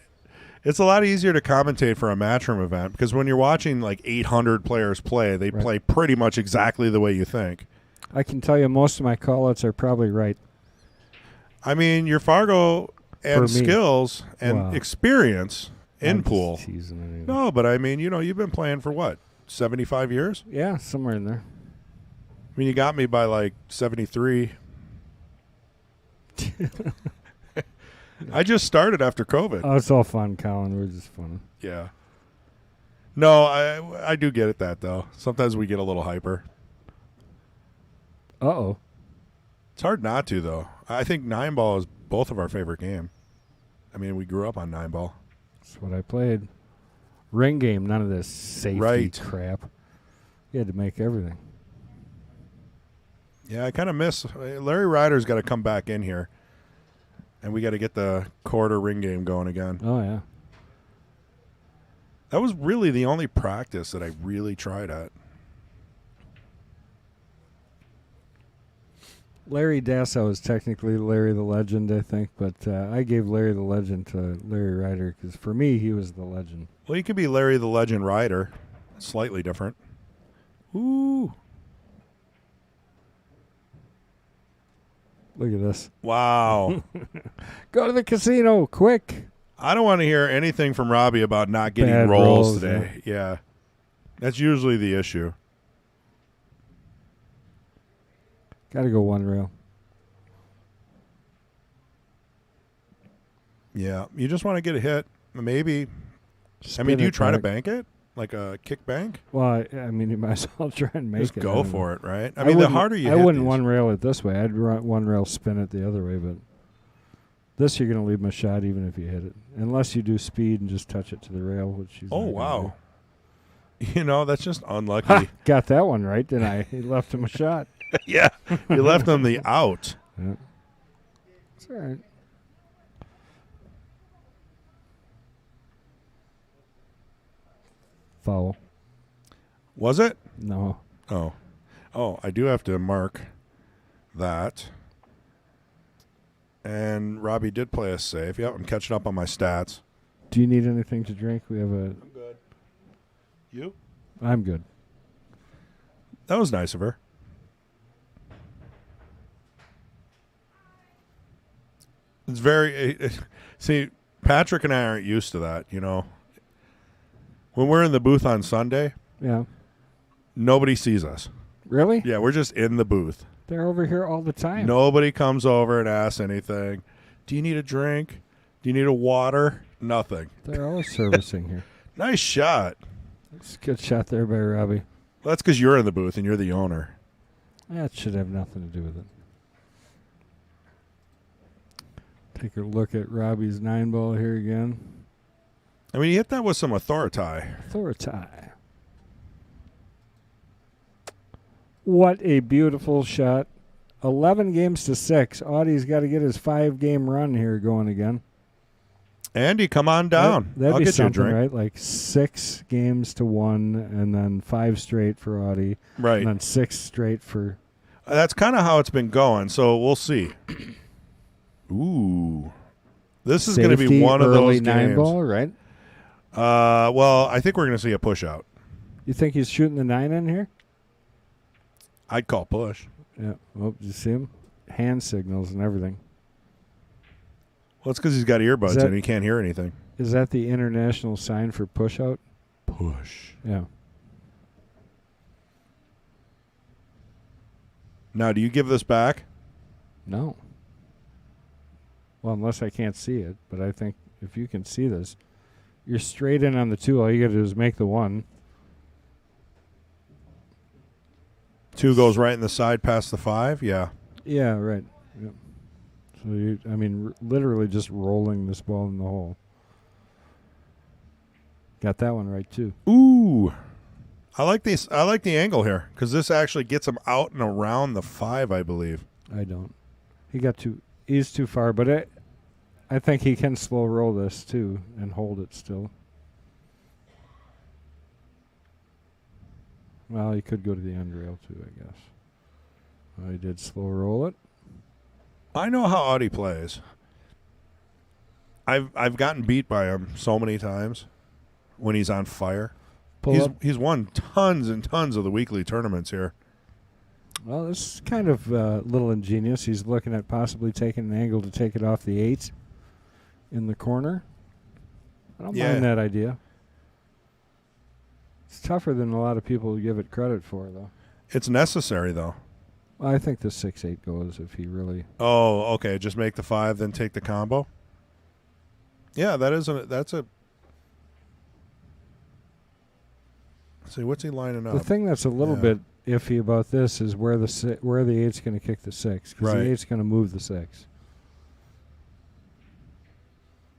It's a lot easier to commentate for a matchroom event because when you're watching like 800 players play, they play pretty much exactly the way you think. I can tell you most of my call-outs are probably right. I mean, your Fargo and skills and experience in pool. No, but I mean, you know, you've been playing for what, 75 years? Yeah, somewhere in there. I mean, you got me by like 73. I just started after COVID. Oh, it's all fun, Colin. We're just fun. Yeah. No, I do get it that, though. Sometimes we get a little hyper. Uh-oh. It's hard not to, though. I think 9-ball is both of our favorite game. I mean, we grew up on 9-ball. That's what I played. Ring game, none of this safety crap. You had to make everything. Yeah, I kind of miss Larry Ryder's got to come back in here, and we got to get the quarter ring game going again. Oh yeah, that was really the only practice that I really tried at. Larry Dassow is technically Larry the Legend, I think, but I gave Larry the Legend to Larry Ryder because for me he was the legend. Well, you could be Larry the Legend Ryder, slightly different. Ooh. Look at this. Wow. Go to the casino, quick. I don't want to hear anything from Robbie about not getting Bad rolls today. Yeah. That's usually the issue. Got to go one rail. Yeah. You just want to get a hit. Maybe. I mean, do you try to bank it? Like a kick bank? Well, I mean, you might as well try and make just it. Just go for it, right? I mean, the harder you hit I wouldn't these. one rail it this way. I'd one rail spin it the other way, but this you're going to leave my shot even if you hit it. Unless you do speed and just touch it to the rail, which you wow. You know, that's just unlucky. Ha! Got that one right, didn't I? He left him a shot. Yeah. You left him the out. Yeah. It's all right. Foul. Was it? No. Oh. Oh, I do have to mark that. And Robbie did play us safe. Yep, I'm catching up on my stats. Do you need anything to drink? We have a... I'm good. You? I'm good. That was nice of her. It's very... see, Patrick and I aren't used to that, you know. When we're in the booth on Sunday, yeah, nobody sees us. Really? Yeah, we're just in the booth. They're over here all the time. Nobody comes over and asks anything. Do you need a drink? Do you need a water? Nothing. They're always servicing here. Nice shot. That's a good shot there by Robbie. Well, that's because you're in the booth and you're the owner. That should have nothing to do with it. Take a look at Robbie's 9-ball here again. I mean, you hit that with some authority. What a beautiful shot. 11 games to 6. Audie's got to get his 5-game run here going again. Andy, come on down. That'd I'll be get something, you a drink. right? Like 6 games to 1, and then 5 straight for Audie. Right. And then 6 straight for... That's kind of how it's been going, so we'll see. Ooh. This is going to be one of those games. 9-ball, right? Well, I think we're going to see a push out. You think he's shooting the 9 in here? I'd call push. Yeah. Oh, did you see him? Hand signals and everything. Well, it's because he's got earbuds and he can't hear anything. Is that the international sign for push out? Push. Yeah. Now, do you give this back? No. Well, unless I can't see it. But I think if you can see this, you're straight in on the 2. All you got to do is make the 1. 2 goes right in the side past the 5? Yeah. Yeah, right. Yep. So, literally just rolling this ball in the hole. Got that one right, too. Ooh. I like this. I like the angle here because this actually gets him out and around the 5, I believe. I don't. He's too far, but I think he can slow roll this, too, and hold it still. Well, he could go to the end rail, too, I guess. He did slow roll it. I know how Audie plays. I've gotten beat by him so many times when he's on fire. He's won tons and tons of the weekly tournaments here. Well, this is kind of a little ingenious. He's looking at possibly taking an angle to take it off the 8 in the corner. I don't mind that idea. It's tougher than a lot of people give it credit for, though. It's necessary, though. Well, I think the 6-8 goes if he really... Oh, okay. Just make the 5, then take the combo? Yeah, that's a... Let's see, what's he lining up? The thing that's a little bit iffy about this is where the 8's going to kick the 6. Because the 8's going to move the 6.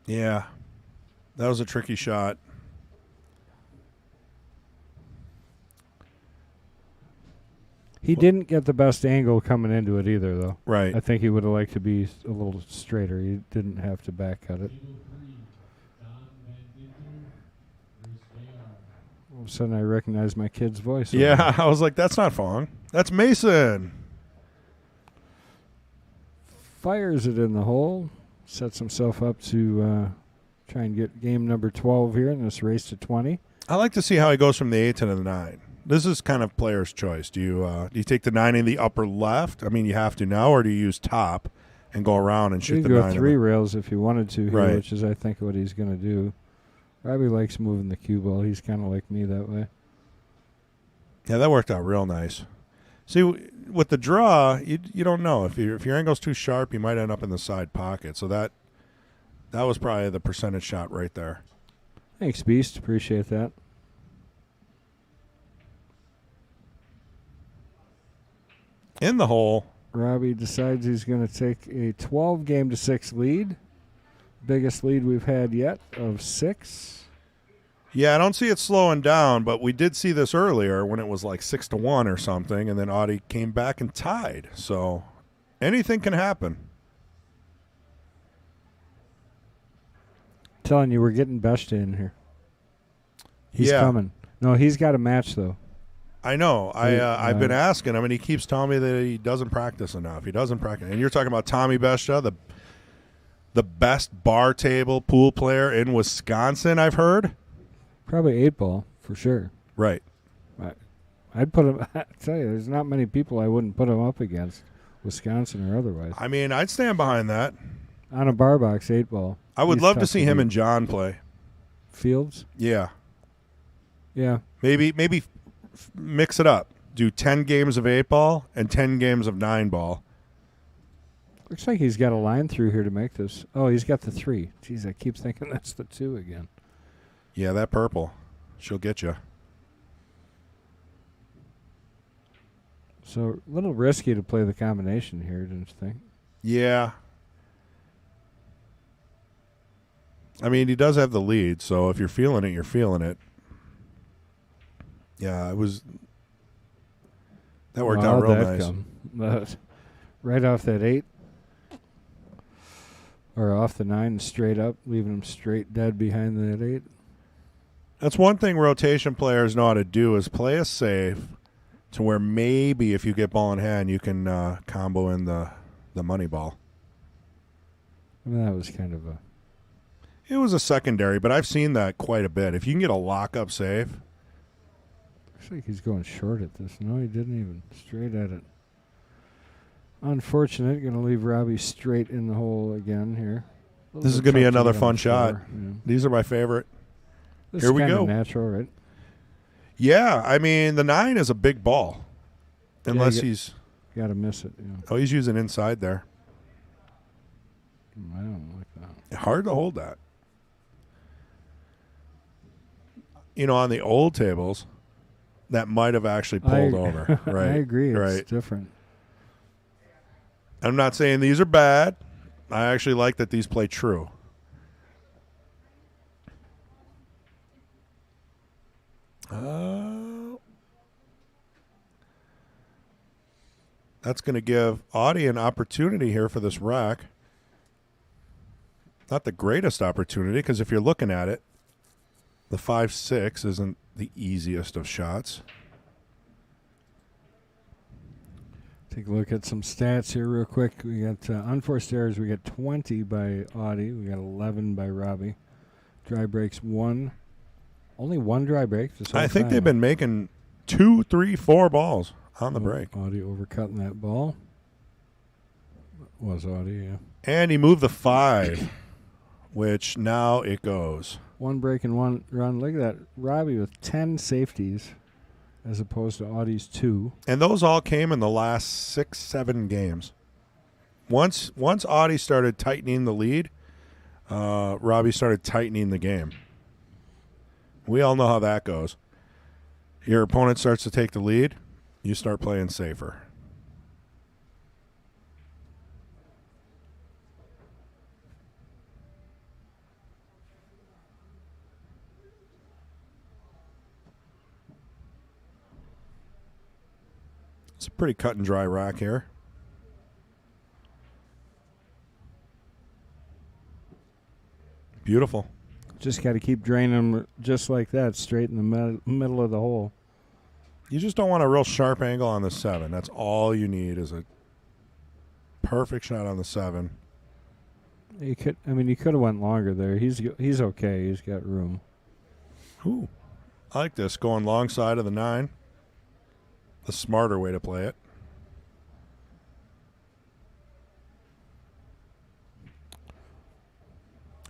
Yeah. That was a tricky shot. He didn't get the best angle coming into it either, though. Right. I think he would have liked to be a little straighter. He didn't have to back cut it. All of a sudden, I recognize my kid's voice. Yeah, I was like, that's not Fong. That's Mason. Fires it in the hole. Sets himself up to try and get game number 12 here in this race to 20. I like to see how he goes from the 8 to the 9. This is kind of player's choice. Do you take the 9 in the upper left? I mean, you have to now, or do you use top and go around and shoot You the could 9? go 3 rails if you wanted to here, Right. which is, I think, what he's going to do. Robbie likes moving the cue ball. He's kind of like me that way. Yeah, that worked out real nice. See, with the draw, you don't know. If your angle's too sharp, you might end up in the side pocket. So that was probably the percentage shot right there. Thanks, Beast. Appreciate that. In the hole. Robbie decides he's going to take a 12-game-to-6 lead. Biggest lead we've had yet of 6. Yeah, I don't see it slowing down, but we did see this earlier when it was like 6-1 or something, and then Audie came back and tied. So anything can happen. Telling you, we're getting Beshta in here. He's Yeah. coming. No, he's got a match, though. I know. I've been asking him, and he keeps telling me that he doesn't practice enough. He doesn't practice. And you're talking about Tommy Beshta, the best bar table pool player in Wisconsin, I've heard. Probably 8-ball, for sure. Right. I'd put him, I tell you, there's not many people I wouldn't put him up against, Wisconsin or otherwise. I mean, I'd stand behind that. On a bar box, 8-ball. I would He's love to tough see him beat. and John play. Fields? Yeah. Yeah. Maybe mix it up. Do 10 games of 8-ball and 10 games of 9-ball. Looks like he's got a line through here to make this. Oh, he's got the 3. Jeez, I keep thinking that's the 2 again. Yeah, that purple. She'll get you. So a little risky to play the combination here, don't you think? Yeah. I mean, he does have the lead, so if you're feeling it, you're feeling it. Yeah, it was. That worked out real nice. Come? Right off that 8. Or off the 9 straight up, leaving him straight dead behind that 8. That's one thing rotation players know how to do is play a safe to where maybe if you get ball in hand, you can combo in the money ball. I mean, that was kind of a... It was a secondary, but I've seen that quite a bit. If you can get a lock-up save. Looks like he's going short at this. No, he didn't even. Straight at it. Unfortunate. Going to leave Robbie straight in the hole again here. This is going to be another fun on shot. Yeah. These are my favorite. This Here is we kinda go. Natural, right? Yeah, I mean, the 9 is a big ball. Unless he's... Got to miss it. Yeah. Oh, he's using inside there. I don't like that. Hard to hold that. You know, on the old tables, that might have actually pulled over. Right. I agree. Right. It's different. I'm not saying these are bad. I actually like that these play true. That's going to give Audie an opportunity here for this rack. Not the greatest opportunity, because if you're looking at it, the 5-6 isn't the easiest of shots. Take a look at some stats here real quick. We got unforced errors. We got 20 by Audie. We got 11 by Robbie. Dry breaks 1. Only 1 dry break. This whole I think time. they've been making 2, 3, 4 balls on the break. Audie overcutting that ball. Was Audie, yeah. And he moved the 5, which now it goes. 1 break and 1 run. Look at that. Robbie with 10 safeties as opposed to Audie's 2. And those all came in the last 6, 7 games. Once Audie started tightening the lead, Robbie started tightening the game. We all know how that goes. Your opponent starts to take the lead, you start playing safer. It's a pretty cut and dry rack here. Beautiful. Just got to keep draining them just like that, straight in the middle of the hole. You just don't want a real sharp angle on the 7. That's all you need is a perfect shot on the 7. You could have went longer there. He's okay. He's got room. Ooh. I like this. Going long side of the 9. The smarter way to play it.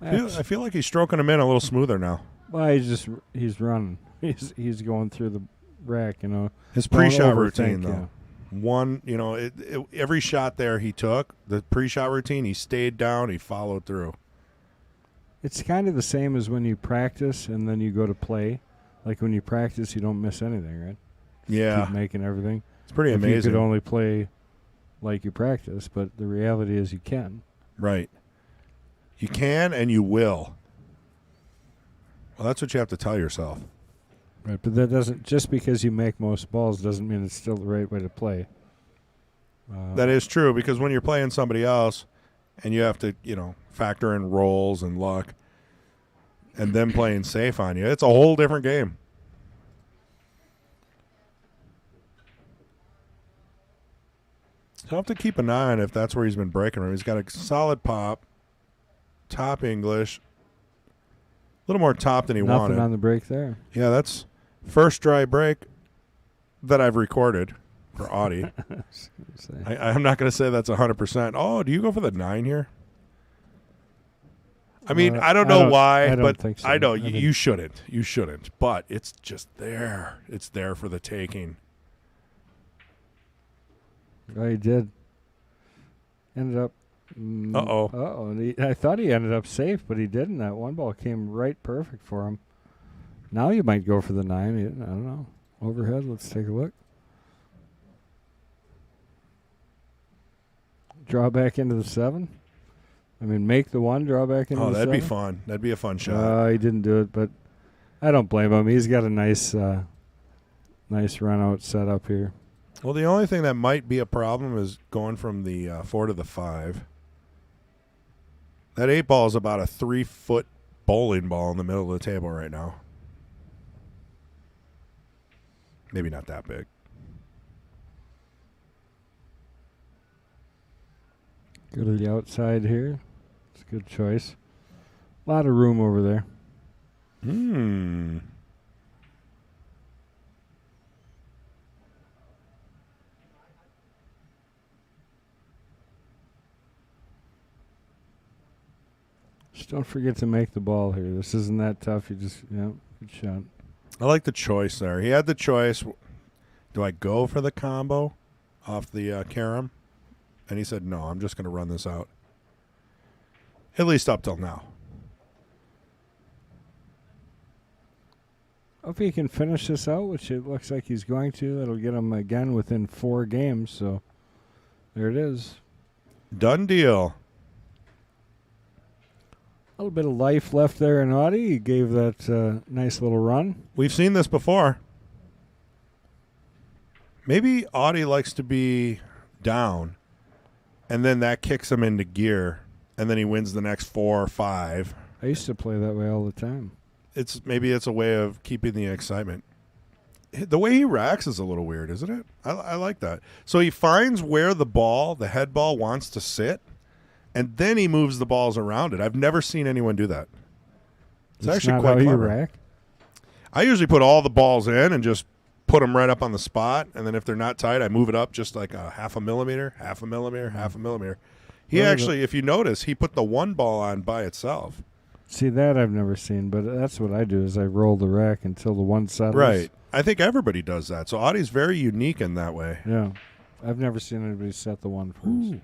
I feel like he's stroking him in a little smoother now. Well, he's running. He's going through the rack, you know. His pre-shot routine, though. Yeah. Every shot there he took, the pre-shot routine, he stayed down, he followed through. It's kind of the same as when you practice and then you go to play. Like when you practice, you don't miss anything, right? Yeah. Keep making everything. It's pretty amazing. You could only play like you practice, but the reality is you can. Right. You can and you will. Well, that's what you have to tell yourself. Right, but that doesn't, just because you make most balls doesn't mean it's still the right way to play. That is true, because when you're playing somebody else and you have to, factor in rolls and luck and them playing safe on you, it's a whole different game. So I'll have to keep an eye on if that's where he's been breaking him. He's got a solid pop, top English, a little more top than he wanted. Nothing on the break there. Yeah, that's first dry break that I've recorded for Audie. I'm not going to say that's 100%. Oh, do you go for the 9 here? I mean, I don't know why, but think so. I know you shouldn't. You shouldn't. But it's just there. It's there for the taking. Oh, he did. Ended up. Uh-oh. I thought he ended up safe, but he didn't. That one ball came right perfect for him. Now you might go for the 9. I don't know. Overhead, let's take a look. Draw back into the 7. Make the 1, draw back into the 7. Oh, that'd be fun. That'd be a fun shot. He didn't do it, but I don't blame him. He's got a nice run-out setup here. Well, the only thing that might be a problem is going from the 4 to the 5. That 8 ball is about a 3-foot bowling ball in the middle of the table right now. Maybe not that big. Go to the outside here. It's a good choice. A lot of room over there. Just don't forget to make the ball here. This isn't that tough. You just, good shot. I like the choice there. He had the choice. Do I go for the combo off the carom? And he said, no, I'm just going to run this out. At least up till now. If he can finish this out, which it looks like he's going to, that'll get him again within 4 games. So there it is. Done deal. A little bit of life left there in Audie. He gave that nice little run. We've seen this before. Maybe Audie likes to be down, and then that kicks him into gear, and then he wins the next 4 or 5. I used to play that way all the time. Maybe it's a way of keeping the excitement. The way he racks is a little weird, isn't it? I like that. So he finds where the head ball wants to sit, and then he moves the balls around it. I've never seen anyone do that. It's actually quite clever. You rack? I usually put all the balls in and just put them right up on the spot, and then if they're not tight, I move it up just like a half a millimeter. He actually, if you notice, he put the 1 ball on by itself. See, that I've never seen, but that's what I do is I roll the rack until the 1 settles. Right. I think everybody does that. So Audie's very unique in that way. Yeah. I've never seen anybody set the 1 first. Ooh.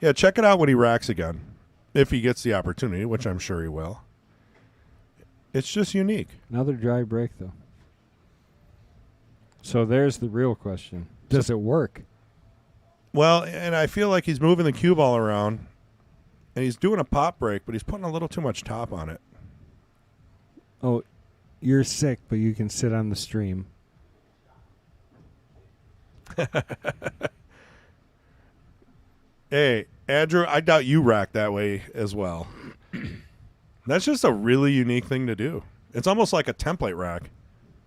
Yeah, check it out when he racks again, if he gets the opportunity, which I'm sure he will. It's just unique. Another dry break, though. So there's the real question. Does it work? Well, and I feel like he's moving the cue ball around, and he's doing a pop break, but he's putting a little too much top on it. Oh, you're sick, but you can sit on the stream. Hey, Andrew, I doubt you rack that way as well. That's just a really unique thing to do. It's almost like a template rack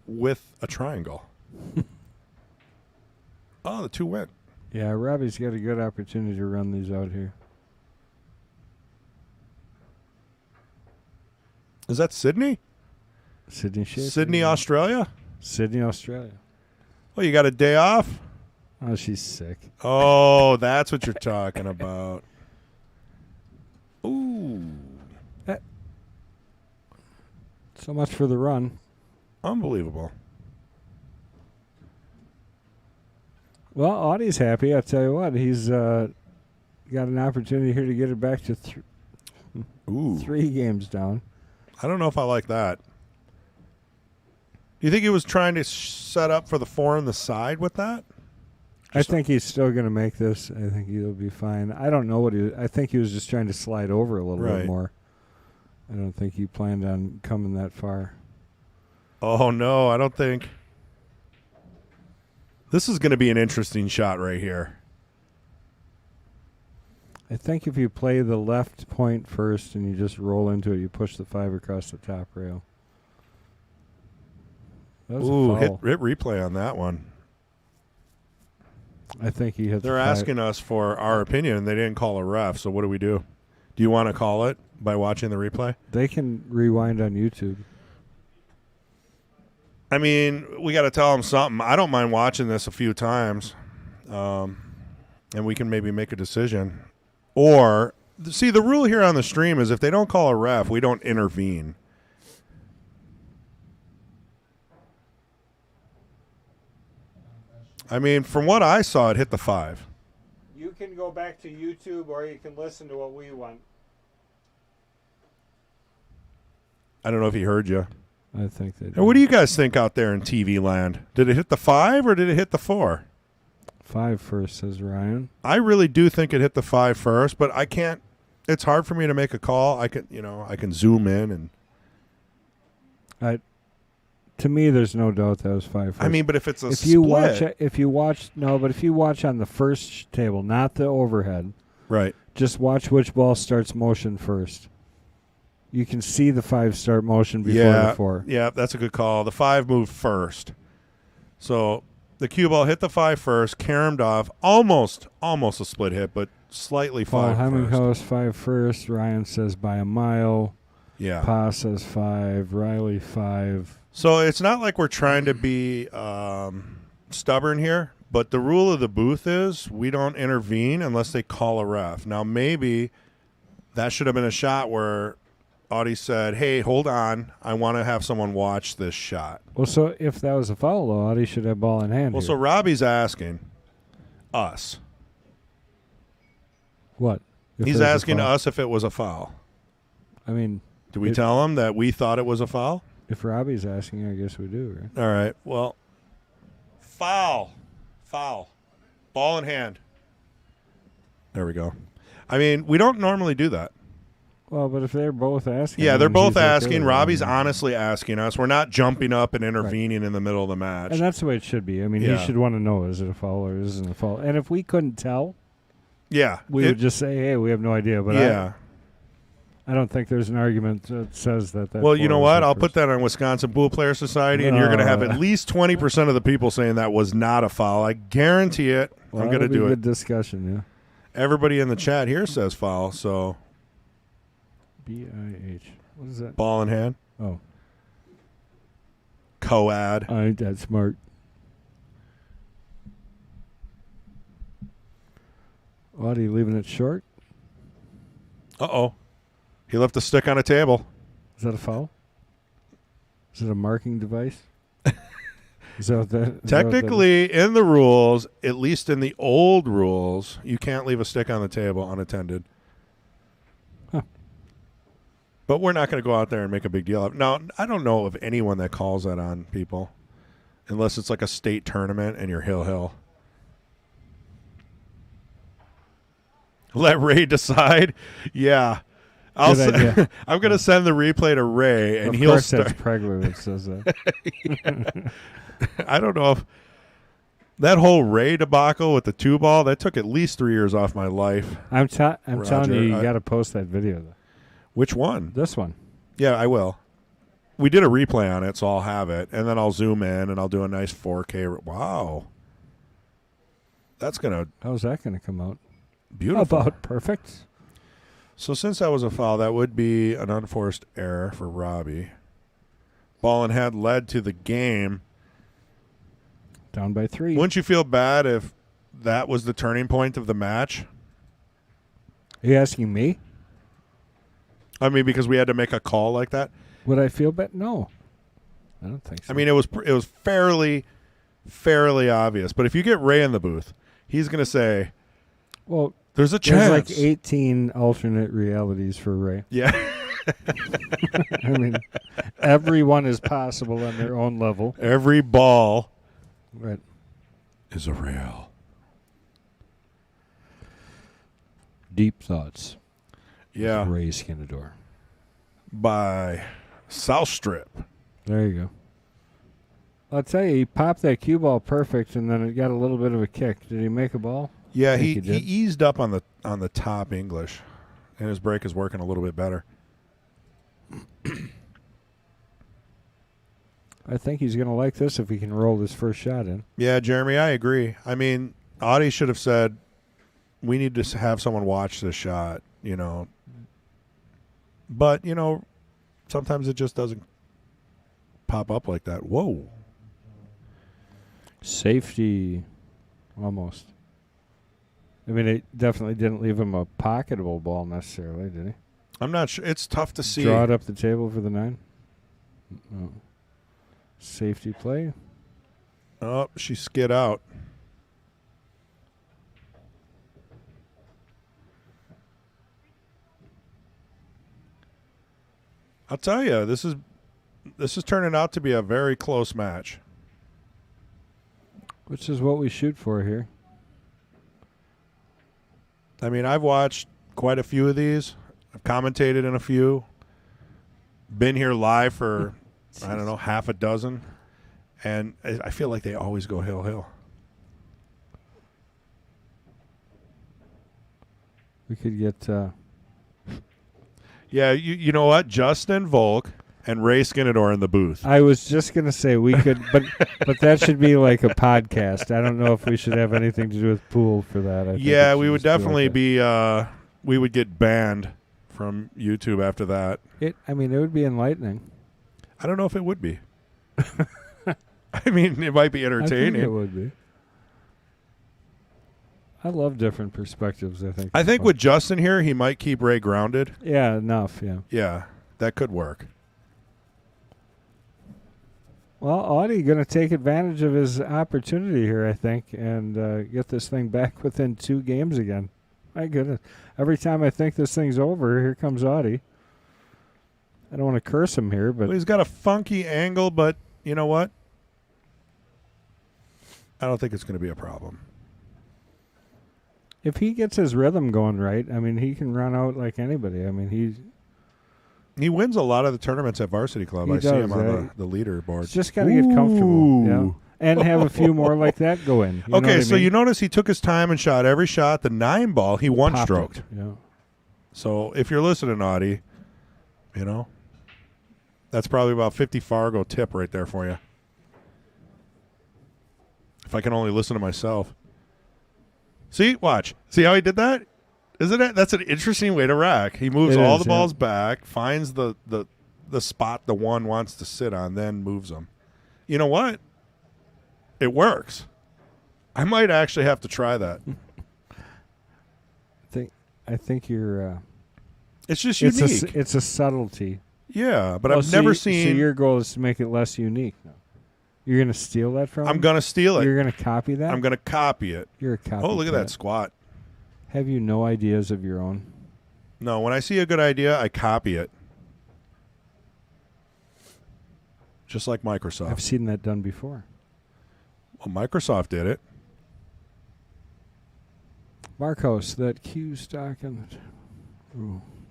with a triangle. Oh, the 2 went. Yeah, Robbie's got a good opportunity to run these out here. Is that Sydney? Sydney Schaefer. Sydney, Australia? Sydney, Australia. Oh, you got a day off? Oh, she's sick. Oh, that's what you're talking about. Ooh. So much for the run. Unbelievable. Well, Audie's happy. I'll tell you what. He's got an opportunity here to get it back to 3 games down. I don't know if I like that. Do you think he was trying to set up for the 4 on the side with that? I think he's still going to make this. I think he'll be fine. I don't know what I think he was just trying to slide over a little bit more. I don't think he planned on coming that far. Oh, no, I don't think. This is going to be an interesting shot right here. I think if you play the left point first and you just roll into it, you push the 5 across the top rail. That was a foul. Hit replay on that one. I think he hit. They're asking us for our opinion, and they didn't call a ref. So what do we do? Do you want to call it by watching the replay? They can rewind on YouTube. I mean, we got to tell them something. I don't mind watching this a few times, and we can maybe make a decision. Or, see, the rule here on the stream is if they don't call a ref, we don't intervene. I mean, from what I saw, it hit the 5. You can go back to YouTube or you can listen to what we want. I don't know if he heard you. I think they did. And what do you guys think out there in TV land? Did it hit the 5 or did it hit the 4? 5 first, says Ryan. I really do think it hit the 5 first, but I can't. It's hard for me to make a call. I can zoom in and. To me, there's no doubt that was 5 first. I mean, but if it's a if split, you watch on the first table, not the overhead, right? Just watch which ball starts motion first. You can see the 5 start motion before the 4. Yeah, that's a good call. The 5 moved first, so the cue ball hit the 5 first, caromed off, almost a split hit, but slightly 5 Paul first. Hemminghaus 5 first. Ryan says by a mile. Yeah. Pa says 5. Riley 5. So it's not like we're trying to be stubborn here, but the rule of the booth is we don't intervene unless they call a ref. Now, maybe that should have been a shot where Audie said, hey, hold on, I want to have someone watch this shot. Well, so if that was a foul, though, Audie should have ball in hand. Well, here. so Robbie's asking us. What? He's asking us if it was a foul. I mean, do we tell him that we thought it was a foul? If Robbie's asking, I guess we do, right? All right. Well, foul. Ball in hand. There we go. I mean, we don't normally do that. Well, but if they're both asking. Yeah, they're both asking. Robbie's honestly asking us. We're not jumping up and intervening in the middle of the match. And that's the way it should be. I mean, he should want to know, is it a foul or isn't it a foul? And if we couldn't tell, we would just say, hey, we have no idea. But I don't think there's an argument that says that. Well, you know what? I'll put that on Wisconsin Pool Player Society, and you're going to have at least 20% of the people saying that was not a foul. I guarantee it. Well, I'm going to do it. Good discussion, yeah. Everybody in the chat here says foul, so. BIH. What is that? Ball in hand. Oh. Coad. I ain't that smart. Audie leaving it short. Uh-oh. He left a stick on a table. Is that a foul? Is it a marking device? Is that what that? Technically, in the rules, at least in the old rules, you can't leave a stick on the table unattended. Huh. But we're not going to go out there and make a big deal of it. Now, I don't know of anyone that calls that on people, unless it's like a state tournament and you're hill. Let Ray decide. Yeah. I'm going to send the replay to Ray, and he'll start. That's Pregler that says that. I don't know if. That whole Ray debacle with the 2-ball, that took at least 3 years off my life. I'm telling you, you I- got to post that video. Though. Which one? This one. Yeah, I will. We did a replay on it, so I'll have it, and then I'll zoom in and I'll do a nice 4K. Wow. That's going to... How's that going to come out? Beautiful. About perfect. So since that was a foul, that would be an unforced error for Robbie. Ball and head led to the game. Down by 3. Wouldn't you feel bad if that was the turning point of the match? Are you asking me? I mean, because we had to make a call like that. Would I feel bad? No. I don't think so. I mean, it was fairly obvious. But if you get Ray in the booth, he's going to say, well, there's a chance. There's like 18 alternate realities for Ray. Yeah. I mean, everyone is possible on their own level. Every ball is a real. Deep Thoughts. Yeah. Ray Skinador. By South Strip. There you go. I'll tell you, he popped that cue ball perfect, and then it got a little bit of a kick. Did he make a ball? Yeah, he eased up on the top English, and his break is working a little bit better. I think he's going to like this if he can roll this first shot in. Yeah, Jeremy, I agree. I mean, Audie should have said, we need to have someone watch this shot, you know. But, you know, sometimes it just doesn't pop up like that. Whoa. Safety, almost. I mean, it definitely didn't leave him a pocketable ball necessarily, did he? I'm not sure. It's tough to see. Draw it up the table for the 9. No. Safety play. Oh, she skid out. I'll tell you, this is turning out to be a very close match. Which is what we shoot for here. I mean, I've watched quite a few of these. I've commentated in a few. Been here live for, I don't know, half a dozen. And I feel like they always go hill. We could get... Yeah, you know what? Justin Volk and Ray Skinador in the booth. I was just going to say we could, but that should be like a podcast. I don't know if we should have anything to do with pool for that. I Yeah, we would definitely be we would get banned from YouTube after that. I mean, it would be enlightening. I don't know if it would be. I mean, it might be entertaining. I think it would be. I love different perspectives, I think with Justin here, he might keep Ray grounded. Yeah, enough, yeah. Yeah, that could work. Well, Audie going to take advantage of his opportunity here, I think, and get this thing back within 2 games again. My goodness. Every time I think this thing's over, here comes Audie. I don't want to curse him here, but... Well, he's got a funky angle, but you know what? I don't think it's going to be a problem. If he gets his rhythm going right, I mean, he can run out like anybody. I mean, he wins a lot of the tournaments at Varsity Club. I see him on the leaderboard. He's just got to get comfortable. Yeah. And have a few more like that go in. Okay, so you notice he took his time and shot every shot. The 9-ball, he one-stroked. Yeah. So if you're listening, Audie, you know, that's probably about 50 Fargo tip right there for you. If I can only listen to myself. See, watch. See how he did that? Isn't it? That's an interesting way to rack. He moves all the balls back, finds the spot the one wants to sit on, then moves them. You know what? It works. I might actually have to try that. I think you're... it's just unique. It's a subtlety. Yeah, but I've never seen... So your goal is to make it less unique. No. You're going to steal that from him? I'm going to steal it. You're going to copy that? I'm going to copy it. You're a copy. Oh, look at that squat. Have you no ideas of your own? No, when I see a good idea, I copy it. Just like Microsoft. I've seen that done before. Well, Microsoft did it. Marcos, that cue stock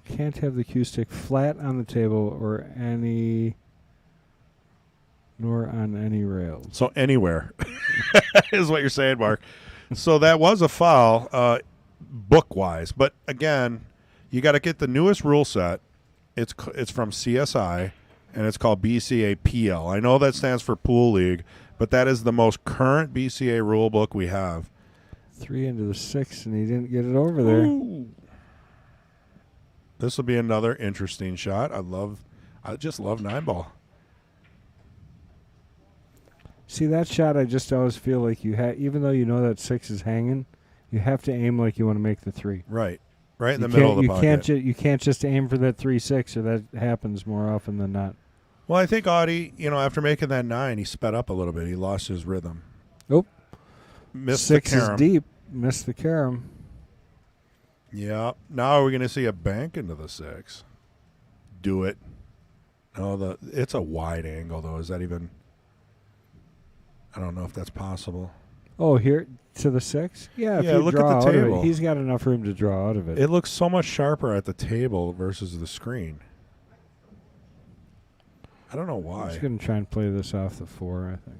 can't have the cue stick flat on the table nor on any rails. So anywhere. is what you're saying, Mark. So that was a foul, book-wise. But, again, you got to get the newest rule set. It's from CSI, and it's called BCA-PL. I know that stands for Pool League, but that is the most current BCA rule book we have. 3 into the 6, and he didn't get it over there. Ooh. This will be another interesting shot. I just love 9-ball. See, that shot, I just always feel like even though you know that 6 is hanging, you have to aim like you want to make the 3. Right in the middle of the pocket. You can't just aim for that 3-6, or that happens more often than not. Well, I think Audie, after making that 9, he sped up a little bit. He lost his rhythm. Oh, Missed 6 the is carom. deep. Missed the carom. Yeah. Now we're going to see a bank into the 6. Do it. No, it's a wide angle, though. Is that even... I don't know if that's possible. Oh, here to the 6? Yeah, if Yeah, you look draw at the out of table. it, he's got enough room to draw out of it. It looks so much sharper at the table versus the screen. I don't know why. He's going to try and play this off the 4, I think.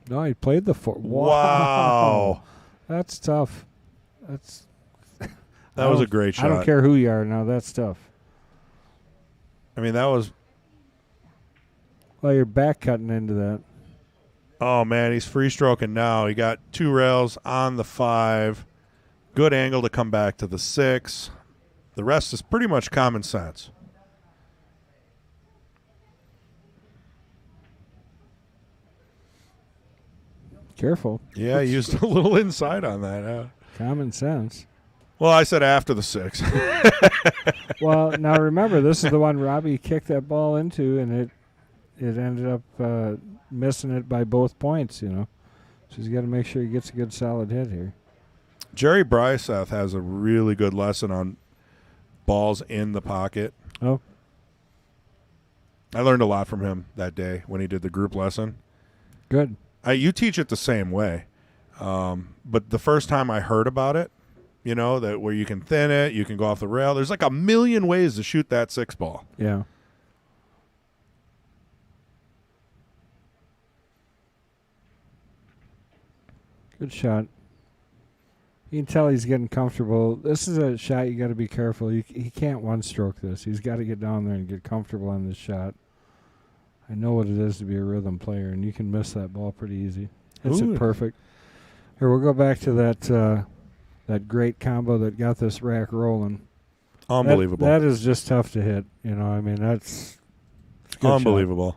No, he played the 4. Wow. That's tough. That was a great shot. I don't care who you are now. That's tough. I mean, that was... Well, you're back cutting into that. Oh, man, he's free stroking now. He got 2 rails on the 5. Good angle to come back to the 6. The rest is pretty much common sense. Careful. Yeah, he used a little inside on that. Common sense. Well, I said after the 6. Well, now remember, this is the one Robbie kicked that ball into, and it ended up missing it by both points, So he's got to make sure he gets a good solid hit here. Jerry Bryseth has a really good lesson on balls in the pocket. Oh. I learned a lot from him that day when he did the group lesson. Good. You teach it the same way. But the first time I heard about it, that where you can thin it, you can go off the rail. There's like a million ways to shoot that 6 ball. Yeah. Good shot. You can tell he's getting comfortable. This is a shot you got to be careful. He can't one-stroke this. He's got to get down there and get comfortable on this shot. I know what it is to be a rhythm player, and you can miss that ball pretty easy. Hits it perfect. Here, we'll go back to that great combo that got this rack rolling. Unbelievable. That is just tough to hit. That's a good unbelievable.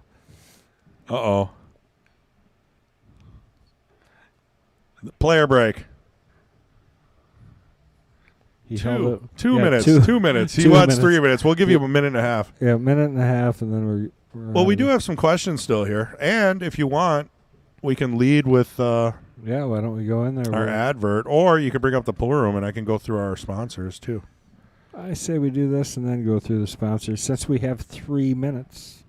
shot. Uh-oh. Player break. He held it. 2 Yeah, minutes. 2 2 minutes. He 2 wants minutes. 3 minutes. We'll give you a minute and a half. Yeah, a minute and a half, and then we're Well, we do have some questions still here. And if you want, we can lead with yeah, why don't we go in there? our advert. Or you can bring up the pool room, and I can go through our sponsors, too. I say we do this and then go through the sponsors since we have 3 minutes.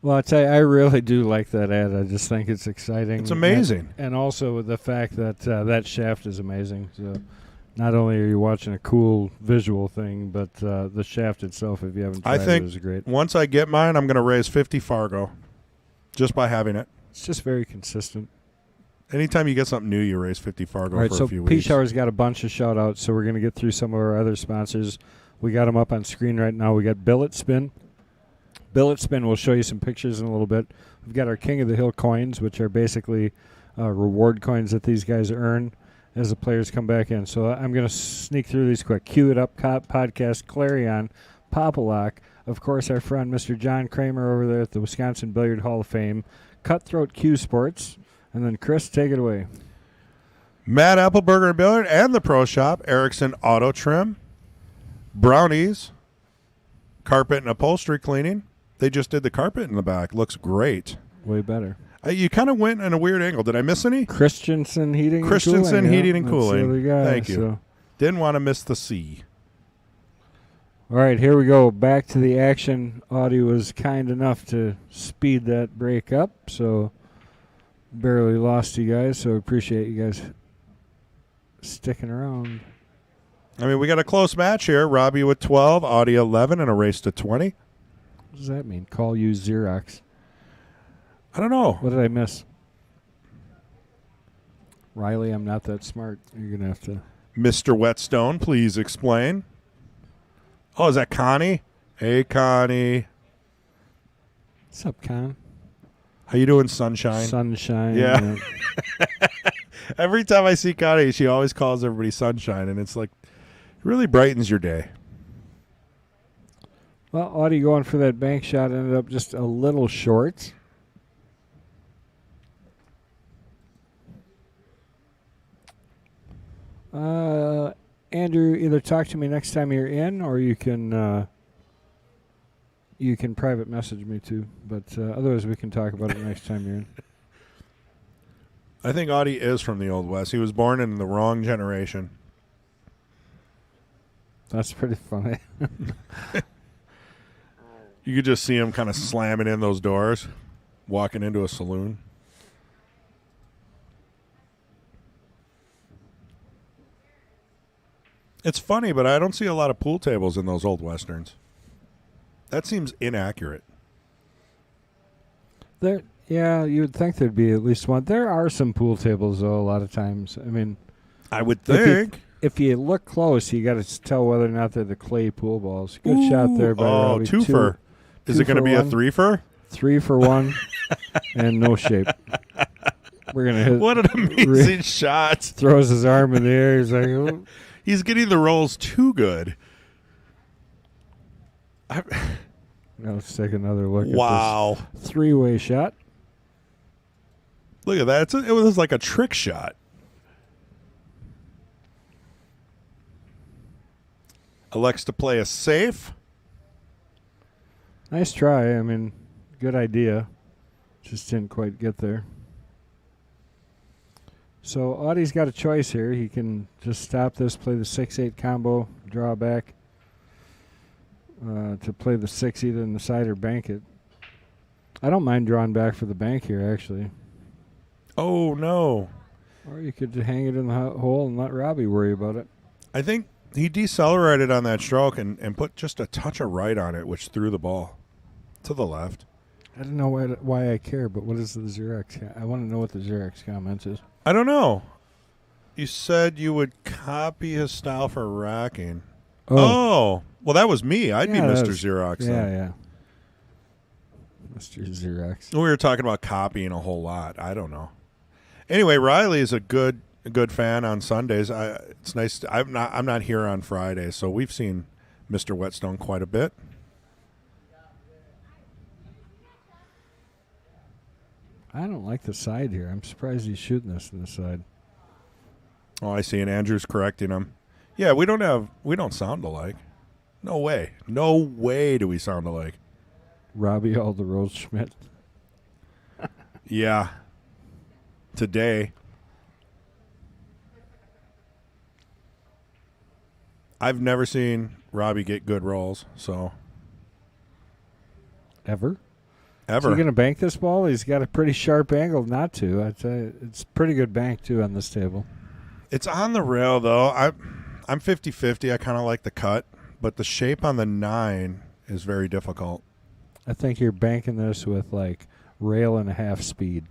Well, I tell you, I really do like that ad. I just think it's exciting. It's amazing. And also the fact that that shaft is amazing. So not only are you watching a cool visual thing, but the shaft itself, if you haven't tried it, is great. Once I get mine, I'm going to raise 50 Fargo just by having it. It's just very consistent. Anytime you get something new, you raise 50 Fargo All right, for so a few weeks. P-Shower's got a bunch of shout-outs, so we're going to get through some of our other sponsors. We got them up on screen right now. We got Billet Spin. Billet Spin, we'll show you some pictures in a little bit. We've got our King of the Hill coins, which are basically reward coins that these guys earn as the players come back in. So I'm going to sneak through these quick. Cue It Up podcast, Clarion, Popolock. Of course, our friend Mr. John Kramer over there at the Wisconsin Billiard Hall of Fame. Cutthroat Q Sports. And then Chris, take it away. Matt Appleberger and Billiard and the Pro Shop. Erickson Auto Trim. Brownies. Carpet and upholstery cleaning. They just did the carpet in the back. Looks great. Way better. You kind of went in a weird angle. Did I miss any? Christensen Heating and Cooling. Heating and Cooling. Guy, Thank you. So. Didn't want to miss the C. All right, here we go. Back to the action. Audie was kind enough to speed that break up, so barely lost you guys, so appreciate you guys sticking around. I mean, we got a close match here. Robbie with 12, Audie 11, and a race to 20. What does that mean? Call you Xerox. I don't know. What did I miss? Riley, I'm not that smart. You're going to have to... Mr. Whetstone, please explain. Oh, is that Connie? Hey, Connie. What's up, Con? How you doing, Sunshine? Sunshine. Yeah. Every time I see Connie, she always calls everybody Sunshine, and it's like, it really brightens your day. Well, Audie going for that bank shot ended up just a little short. Andrew, either talk to me next time you're in, or you can private message me too. But otherwise, we can talk about it next time you're in. I think Audie is from the Old West. He was born in the wrong generation. That's pretty funny. You could just see him kind of slamming in those doors, walking into a saloon. It's funny, but I don't see a lot of pool tables in those old Westerns. That seems inaccurate. Yeah, you would think there'd be at least one. There are some pool tables, though, a lot of times. I mean, I would think. If you look close, you got to tell whether or not they're the clay pool balls. Good shot there by Robbie. Twofer. Is it going to be a threefer? 3 for 1 and no shape. We're going to hit. What an amazing shot. Throws his arm in the air. He's like, oh. He's getting the rolls too good. Now let's take another look wow. at this 3-way shot. Look at that. It was like a trick shot. Elects to play a safe. Nice try. I mean, good idea. Just didn't quite get there. So Audie's got a choice here. He can just stop this, play the 6-8 combo, draw back to play the 6 either in the side or bank it. I don't mind drawing back for the bank here, actually. Oh, no. Or you could hang it in the hole and let Robbie worry about it. I think he decelerated on that stroke and put just a touch of right on it, which threw the ball to the left. I don't know why I care, but what is the Xerox? I want to know what the Xerox comments is. I don't know. You said you would copy his style for racking. Oh. Well, that was me. I'd be Mr. Xerox. Yeah. Mr. Xerox. We were talking about copying a whole lot. I don't know. Anyway, Riley is a good fan on Sundays. It's nice. I'm not here on Fridays, so we've seen Mr. Whetstone quite a bit. I don't like the side here. I'm surprised he's shooting this in the side. Oh, I see. And Andrew's correcting him. Yeah, we don't sound alike. No way. No way do we sound alike. Robbie Alderose Schmidt. Yeah. Today. I've never seen Robbie get good rolls, so. Ever? Ever. Is he going to bank this ball? He's got a pretty sharp angle not to. I'd say it's pretty good bank, too, on this table. It's on the rail, though. I'm 50-50. I kind of like the cut, but the shape on the 9 is very difficult. I think you're banking this with, like, rail and a half speed.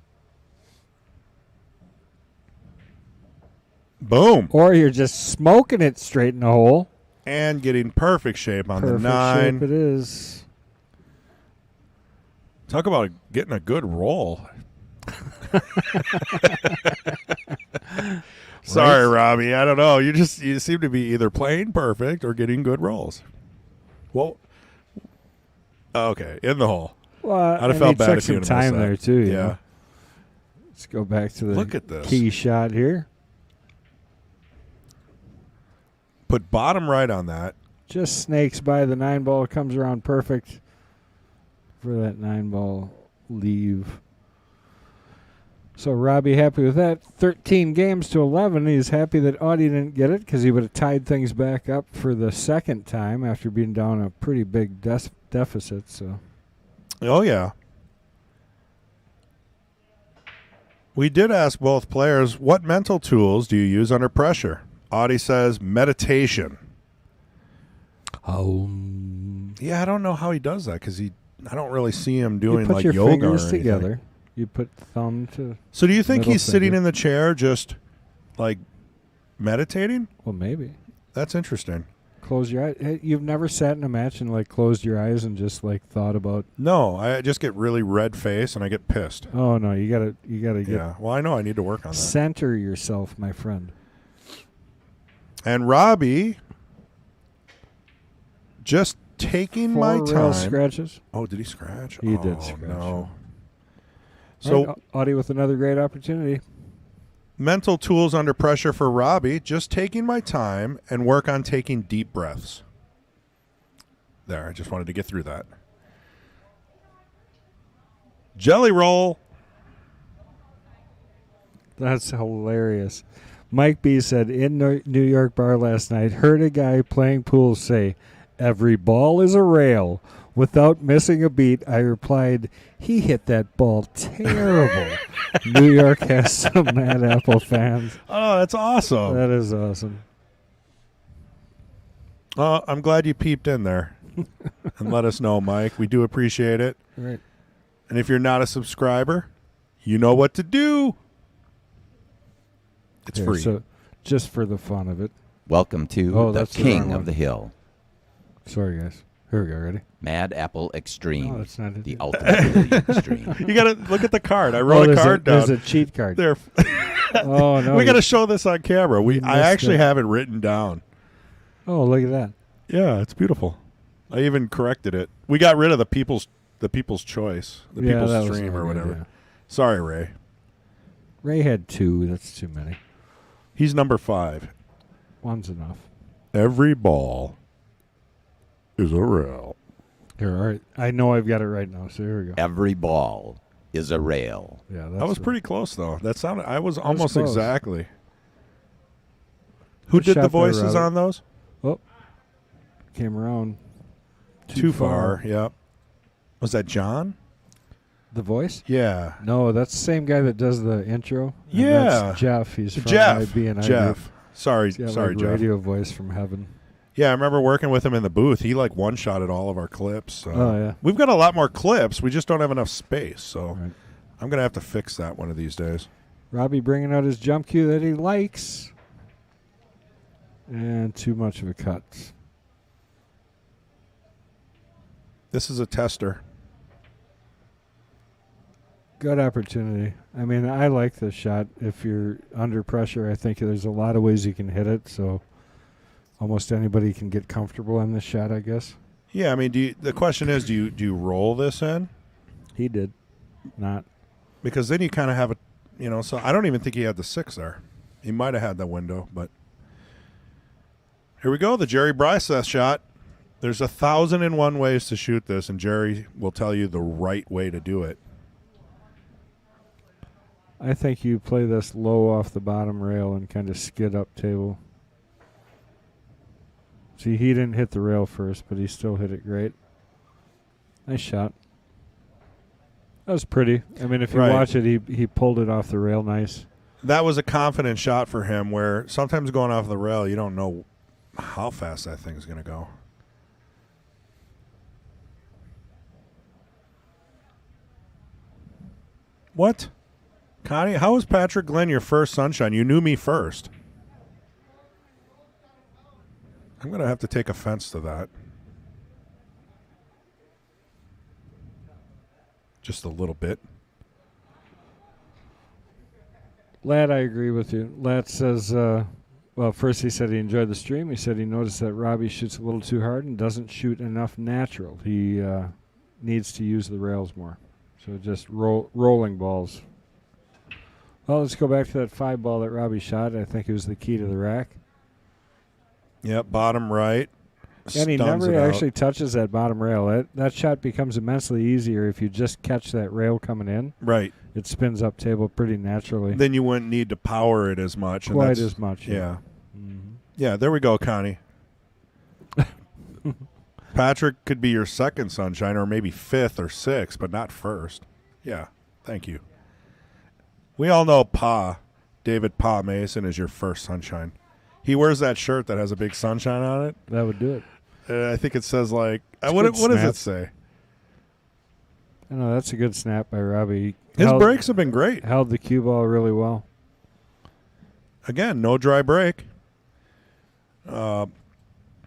Boom. Or you're just smoking it straight in the hole. And getting perfect shape on the 9. Perfect shape it is. Talk about getting a good roll. Sorry, Robbie. I don't know. You seem to be either playing perfect or getting good rolls. Well, Okay, in the hole. Well, I'd have felt bad took if you some had missed time that. there too. You Yeah. know? Let's go back to the Look at this. key shot here. Put bottom right on that. Just snakes by the 9-ball. Comes around perfect for that 9-ball leave. So Robbie happy with that. 13 games to 11. He's happy that Audie didn't get it because he would have tied things back up for the second time after being down a pretty big deficit. So. Oh, yeah. We did ask both players, what mental tools do you use under pressure? Audie says meditation. Yeah, I don't know how he does that because I don't really see him doing you put like your yoga fingers or anything. together. You put thumb to. So do you think middle he's sitting finger. in the chair just like meditating? Well, maybe. That's interesting. Close your eyes. Hey, you've never sat in a match and like closed your eyes and just like thought about. No, I just get really red face and I get pissed. Oh no, you gotta get Yeah, well, I know I need to work on that. center yourself, my friend. And Robbie, just taking 4 my real time. scratches. Oh, did he scratch? He oh, did scratch. No. So So Audie with another great opportunity. mental tools under pressure for Robbie, just taking my time and work on taking deep breaths. There, I just wanted to get through that. Jelly roll. That's hilarious. Mike B said in New York bar last night, heard a guy playing pool say, "Every ball is a rail." Without missing a beat, I replied, "He hit that ball terrible." New York has some Mad Apple fans. Oh, that's awesome. That is awesome. I'm glad you peeped in there and let us know, Mike. We do appreciate it. Right. And if you're not a subscriber, you know what to do. It's Here, free. So just for the fun of it. Welcome to Oh, the that's the wrong King one. of the Hill, Sorry, guys. Here we go. Ready? Mad Apple Extreme, Oh, that's not it. the ultimate billiard extreme. You got to look at the card. I wrote a card down. There's a cheat card. There. Oh, no. We got to show this on camera. you I missed actually it. have it written down. Oh, look at that. Yeah, it's beautiful. I even corrected it. We got rid of the people's choice, the Yeah, people's that was stream no or good, whatever. yeah. Sorry, Ray. Ray had 2. That's too many. He's number 5. One's enough. Every ball is a rail. Here, all right. I know I've got it right now, so here we go. Every ball is a rail. Yeah, that's That was right. pretty close, though. That sounded. I was almost close. exactly. Who Good did shot the there, voices Robert. on those? Oh, came around. Too far. Yep. Was that John? The voice? Yeah. No, that's the same guy that does the intro. And Yeah. that's Jeff. He's from Jeff. IB and Jeff. Sorry, He's got sorry, like Jeff. radio voice from heaven. Yeah, I remember working with him in the booth. He like one-shotted all of our clips. So. Oh, yeah. We've got a lot more clips. We just don't have enough space. So Right. I'm gonna have to fix that one of these days. Robbie bringing out his jump cue that he likes. And too much of a cut. This is a tester. Good opportunity. I mean, I like this shot. If you're under pressure, I think there's a lot of ways you can hit it. So almost anybody can get comfortable on this shot, I guess. Yeah, I mean, the question is, do you roll this in? He did. Not. Because then you kind of have a, so I don't even think he had the 6 there. He might have had that window, but here we go, the Jerry Bryseth shot. There's 1,001 ways to shoot this, and Jerry will tell you the right way to do it. I think you play this low off the bottom rail and kind of skid up table. See, he didn't hit the rail first, but he still hit it great. Nice shot. That was pretty. I mean, if you Right. watch it, he pulled it off the rail nice. That was a confident shot for him where sometimes going off the rail, you don't know how fast that thing's going to go. What? Connie, how was Patrick Glenn your first sunshine? You knew me first. I'm going to have to take offense to that. Just a little bit. Lad, I agree with you. Lad says, well, first he said he enjoyed the stream. He said he noticed that Robbie shoots a little too hard and doesn't shoot enough natural. He needs to use the rails more. So just rolling balls. Well, let's go back to that 5 ball that Robbie shot. I think it was the key to the rack. Yep, bottom right. And he Stuns never it out. actually touches that bottom rail. That shot becomes immensely easier if you just catch that rail coming in. Right. It spins up table pretty naturally. Then you wouldn't need to power it as much. Quite as much. Yeah. Mm-hmm. Yeah, there we go, Connie. Patrick could be your second sunshine, or maybe 5th or 6th, but not first. Yeah, thank you. We all know David Pa Mason is your first sunshine. He wears that shirt that has a big sunshine on it. That would do it. I think it says what good does it snap. say? I know that's a good snap by Robbie. His breaks have been great. Held the cue ball really well. Again, no dry break.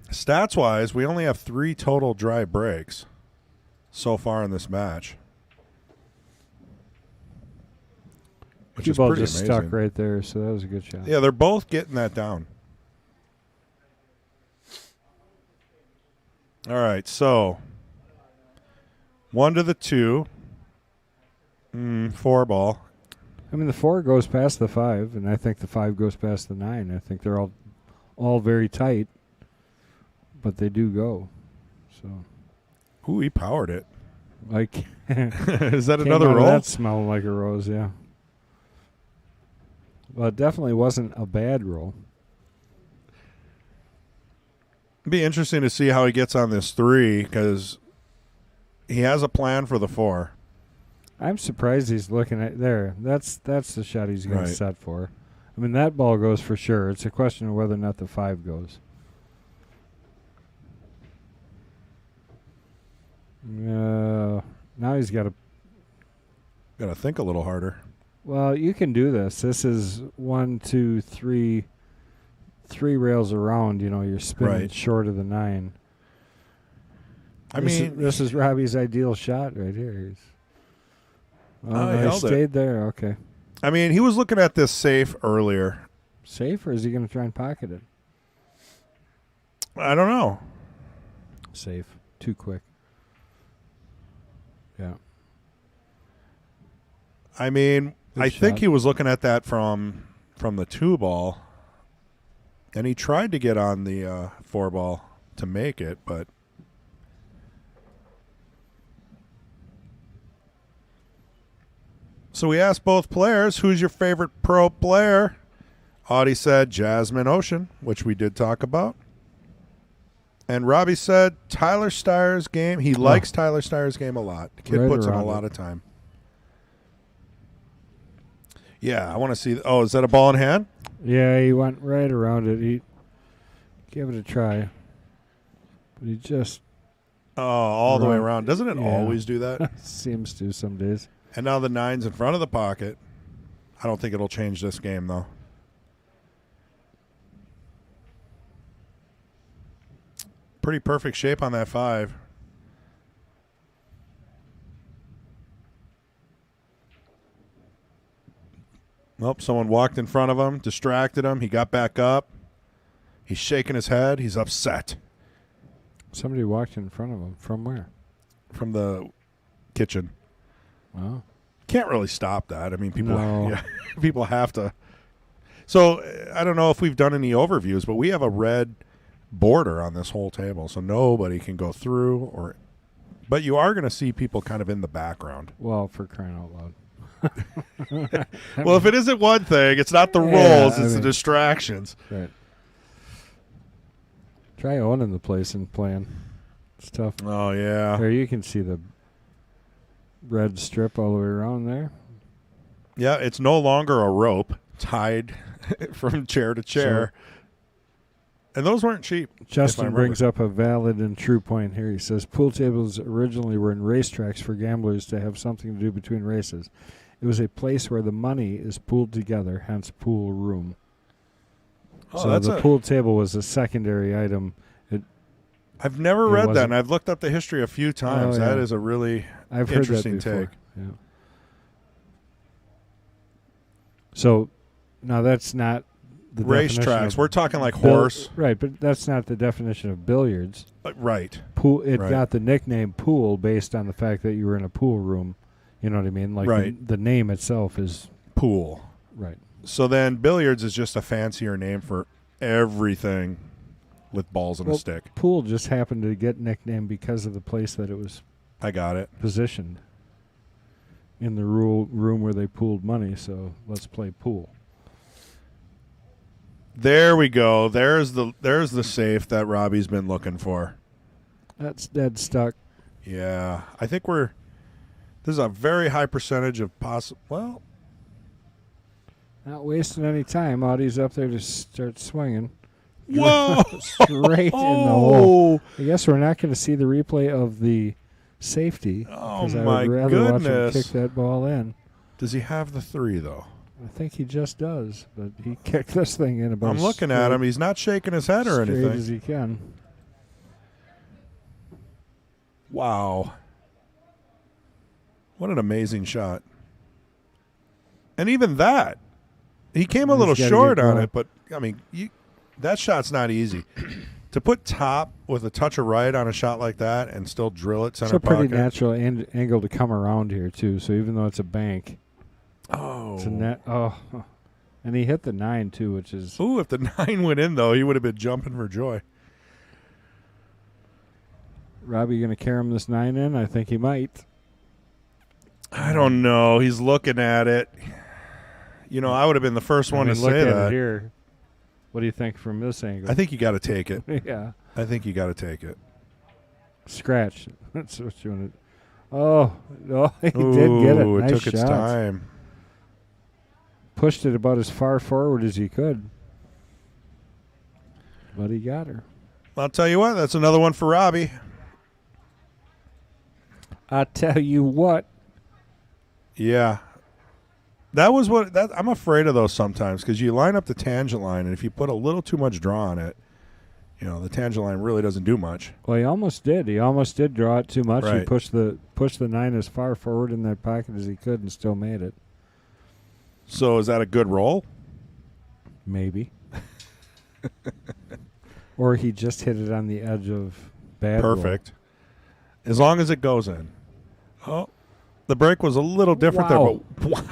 Stats-wise, we only have 3 total dry breaks so far in this match. Which Cue is ball pretty just amazing. stuck right there, so that was a good shot. Yeah, they're both getting that down. All right, so 1 to the 2. 4 ball. I mean, the 4 goes past the 5, and I think the 5 goes past the 9. I think they're all very tight, but they do go. So, Ooh, he powered it. like, Is that came another out of roll? that smelling like a rose, yeah. Well, it definitely wasn't a bad roll. It'd be interesting to see how he gets on this 3, because he has a plan for the 4. I'm surprised he's looking at there. That's the shot he's going Right. to set for. I mean, that ball goes for sure. It's a question of whether or not the 5 goes. Now he's got to. Got to think a little harder. Well, you can do this. This is 1, 2, 3 rails around. You know, you're spinning Right. short of the 9. This is Robbie's ideal shot right here. he He held it. stayed there. Okay. I mean, he was looking at this safe earlier. Safe, or is he going to try and pocket it? I don't know. Safe. Too quick. Yeah. I mean, Good I think shot. he was looking at that from the 2 ball, and he tried to get on the 4 ball to make it, but so we asked both players, who's your favorite pro player? Audie said Jasmine Ocean, which we did talk about. And Robbie said Tyler Steyer's game. He likes Tyler Steyer's game a lot. The kid Right puts in a around lot it. of time. Yeah, I want to see. Oh, is that a ball in hand? Yeah, he went right around it. He gave it a try. But he just Oh, all the way Right. around. Doesn't it Yeah. always do that? seems to some days. And now the 9's in front of the pocket. I don't think it'll change this game, though. Pretty perfect shape on that 5. Nope, someone walked in front of him, distracted him. He got back up. He's shaking his head. He's upset. Somebody walked in front of him. From where? From the kitchen. Wow. Can't really stop that. I mean, people, No. yeah, people have to. So I don't know if we've done any overviews, but we have a red border on this whole table, so nobody can go through. But you are going to see people kind of in the background. Well, for crying out loud. Well, if it isn't one thing, it's not the Yeah, rolls; I it's the mean- distractions. Right. Try owning the place and playing. It's tough. Oh yeah, There you can see the red strip all the way around there. yeah. It's no longer a rope tied from chair to chair, and those weren't cheap. Justin remember. brings up a valid and true point here. He says pool tables originally were in racetracks for gamblers to have something to do between races. It was a place where the money is pooled together, hence pool room. Oh, So that's the pool table was a secondary item. I've never It read that, wasn't- and I've looked up the history a few times. Oh, That yeah. is a really I've heard that interesting before. take. Yeah. So now that's not the definition racetracks. of We're talking like horse. Right, but that's not the definition of billiards. Right. Pool. It Right. got the nickname pool based on the fact that you were in a pool room. You know what I mean? Like Right. the name itself is Pool. right. So then billiards is just a fancier name for everything with balls and a stick. Pool just happened to get nicknamed because of the place that it was I got it. positioned in the room where they pooled money. So let's play pool. There we go. There's the safe that Robbie's been looking for. That's dead stuck. Yeah. I think this is a very high percentage of well, Not wasting any time. Audie's up there to start swinging. whoa. Straight in the hole. I guess we're not going to see the replay of the safety. Oh, 'cause I my would rather watch him goodness. kick that ball in. Does he have the 3 though? I think he just does, but he kicked this thing in about I'm looking at him. He's not shaking his head or straight anything. as he can. Wow. What an amazing shot. And even that, he came a He's little gotta short get on going. it, but, I mean, that shot's not easy. To put top with a touch of right on a shot like that and still drill it center It's a pretty pocket. natural angle to come around here, too. So even though it's a bank, Oh. it's a net. Oh, and he hit the 9, too, which is. Ooh, if the 9 went in, though, he would have been jumping for joy. Robbie going to carry him this 9 in? I think he might. I don't know. He's looking at it. You know, I would have been the first one to look say at that. it here. What do you think from this angle? I think you got to take it. Yeah. I think you got to take it. Scratch. That's what you want to. Oh, he did get it. Ooh, Nice it took its shot. time. Pushed it about as far forward as he could. But he got her. I'll tell you what, that's another one for Robbie. I tell you what. Yeah. That was what I'm afraid of those sometimes because you line up the tangent line, and if you put a little too much draw on it, you know, the tangent line really doesn't do much. Well, he almost did. He almost did draw it too much. He Right. pushed the 9 as far forward in that pocket as he could and still made it. So is that a good roll? Maybe. Or he just hit it on the edge of bad roll. Perfect. As long as it goes in. Oh, the break was a little different there, but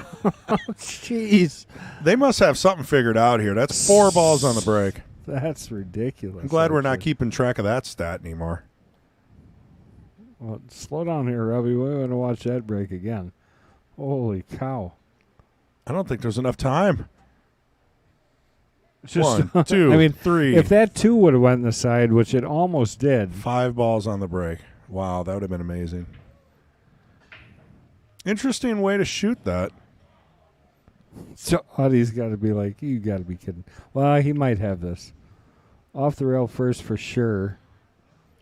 Jeez. they must have something figured out here. That's 4 balls on the break. That's ridiculous. I'm glad we're not actually. keeping track of that stat anymore. Well, slow down here, Robbie. We want to watch that break again. Holy cow. I don't think there's enough time. It's just, 1, 2, I mean, 3. if that 2 would have went in the side, which it almost did. 5 balls on the break. Wow, that would have been amazing. Interesting way to shoot that. So Audie's got to be like, you got to be kidding. Well, he might have this. Off the rail first for sure.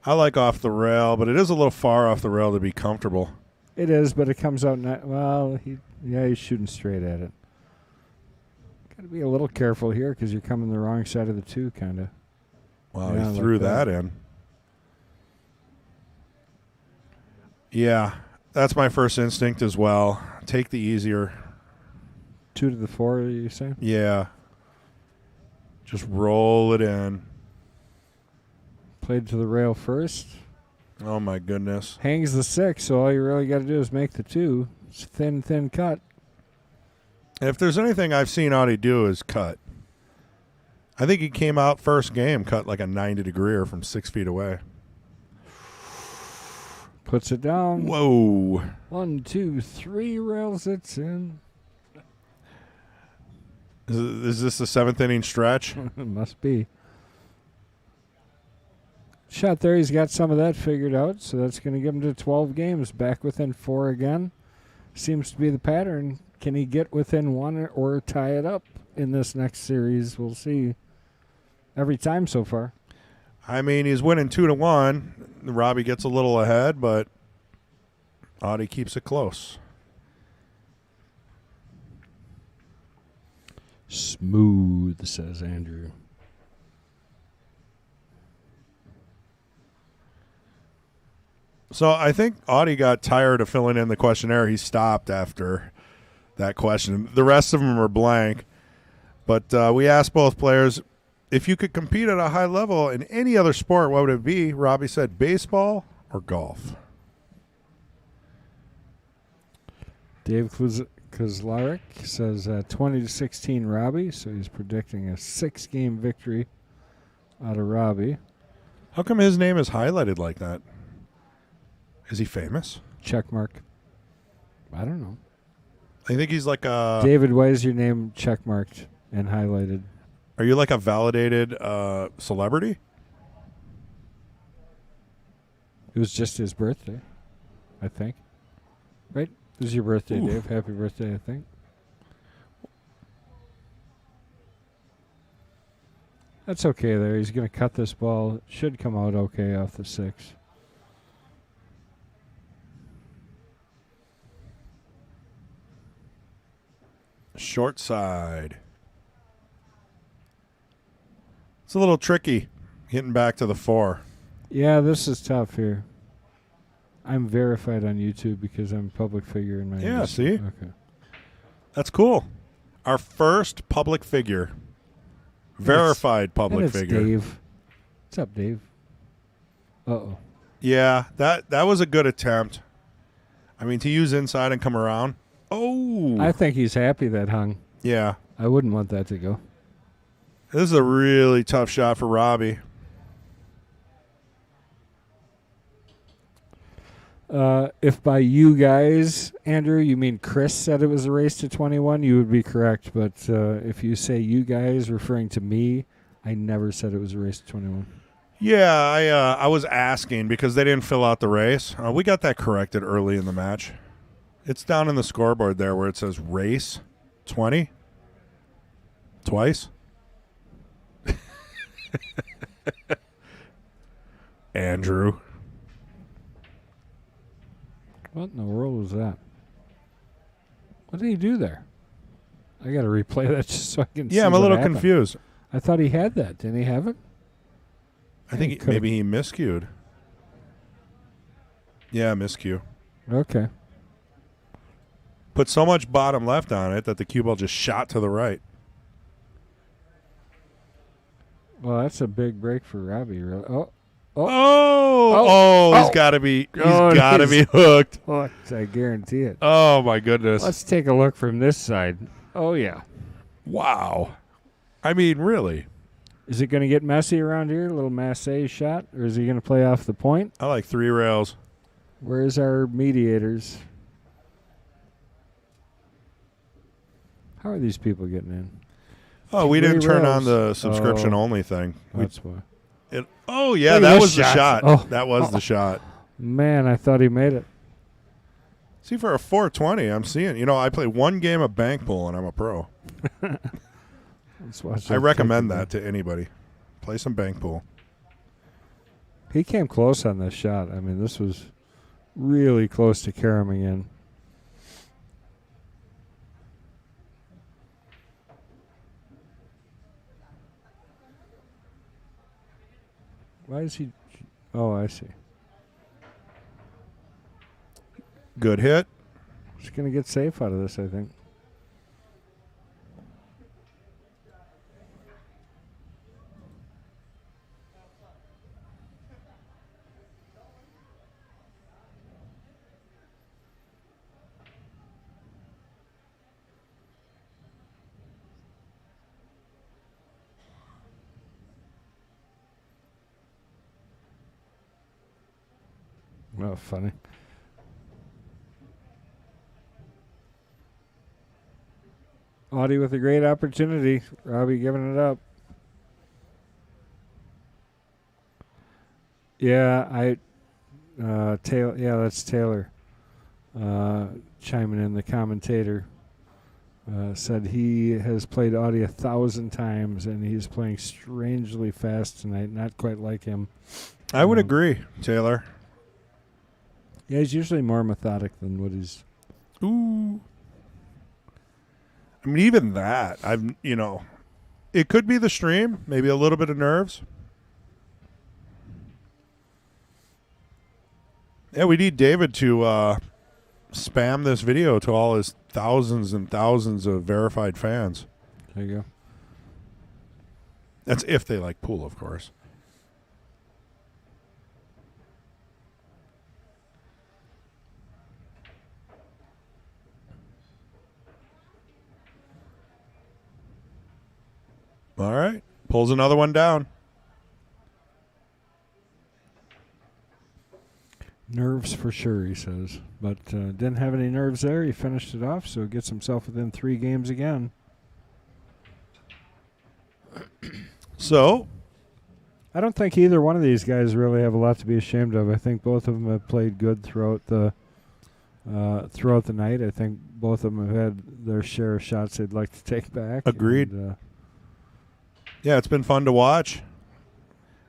I like off the rail, but it is a little far off the rail to be comfortable. It is, but it comes out well, he's shooting straight at it. Got to be a little careful here because you're coming the wrong side of the 2, kind of. Wow, Yeah, he threw like that in. Yeah, that's my first instinct as well. Take the easier. 2 to the 4, you say? Yeah. Just roll it in. Played to the rail first. Oh, my goodness. Hangs the 6, so all you really got to do is make the 2. It's thin cut. And if there's anything I've seen Audie do is cut. I think he came out first game, cut like a 90-degreer from 6 feet away. Puts it down. Whoa. 1, 2, 3 rails. It's in. Is this the 7th inning stretch? It must be. Shot there. He's got some of that figured out, so that's going to give him to 12 games. Back within 4 again. Seems to be the pattern. Can he get within 1 or tie it up in this next series? We'll see. Every time so far. I mean, he's winning 2-1. Robbie gets a little ahead, but Audie keeps it close. Smooth, says Andrew. So I think Audie got tired of filling in the questionnaire. He stopped after that question. The rest of them are blank. But we asked both players, if you could compete at a high level in any other sport, what would it be? Robbie said baseball or golf. Dave Kozlarek says 20-16 Robbie, so he's predicting a 6-game victory out of Robbie. How come his name is highlighted like that? Is he famous? Check mark. I don't know. I think he's like a... David, why is your name check marked and highlighted? Are you like a validated celebrity? It was just his birthday, I think. Right? It was your birthday, Ooh. Dave. Happy birthday, I think. That's okay there. He's going to cut this ball. It should come out okay off the 6. Short side. It's a little tricky getting back to the 4. Yeah, this is tough here. I'm verified on YouTube because I'm a public figure in my industry. See? Okay. That's cool. Our first public figure. Verified public and it's figure. Dave. What's up, Dave? Uh-oh. Yeah, that was a good attempt. I mean, to use inside and come around. Oh. I think he's happy that hung. Yeah. I wouldn't want that to go. This is a really tough shot for Robbie. If by you guys, Andrew, you mean Chris said it was a race to 21, you would be correct. But if you say you guys referring to me, I never said it was a race to 21. Yeah, I was asking because they didn't fill out the race. We got that corrected early in the match. It's down in the scoreboard there where it says race 20. Twice. Andrew. What in the world was that? What did he do there? I got to replay that just so I can see. Yeah, I'm a what little happened. confused. I thought he had that. Didn't he have it? I think maybe he miscued. Yeah, miscue. Okay. Put so much bottom left on it that the cue ball just shot to the right. Well, that's a big break for Robbie. Really. He's got to be. He's got to be hooked. I guarantee it. Oh my goodness! Let's take a look from this side. Oh yeah. Wow. I mean, really. Is it going to get messy around here? A little Massey shot, or is he going to play off the point? I like 3 rails. Where's our mediators? How are these people getting in? Oh, we didn't 3 turn rails. on the subscription only thing. That's why. Oh yeah, Look at that this was the shot. shot. Oh. That was the shot. Man, I thought he made it. See, for a 420, I'm seeing. You know, I play 1 game of bank pool, and I'm a pro. Let's watch. I recommend that to anybody. Play some bank pool. He came close on this shot. I mean, this was really close to carrying in. Why is he? Oh, I see. Good hit. He's going to get safe out of this, I think. Oh, funny. Audie with a great opportunity. Robbie giving it up. Yeah, Taylor. Yeah, that's Taylor. Chiming in, the commentator said he has played Audie 1,000 times and he's playing strangely fast tonight. Not quite like him. I would agree, Taylor. Yeah, he's usually more methodic than what he's. Ooh. I mean, even that, it could be the stream, maybe a little bit of nerves. Yeah, we need David to spam this video to all his thousands and thousands of verified fans. There you go. That's if they like pool, of course. All right. Pulls another one down. Nerves for sure, he says. But didn't have any nerves there. He finished it off, so gets himself within 3 games again. So, I don't think either one of these guys really have a lot to be ashamed of. I think both of them have played good throughout the night. I think both of them have had their share of shots they'd like to take back. Agreed. And, yeah, it's been fun to watch,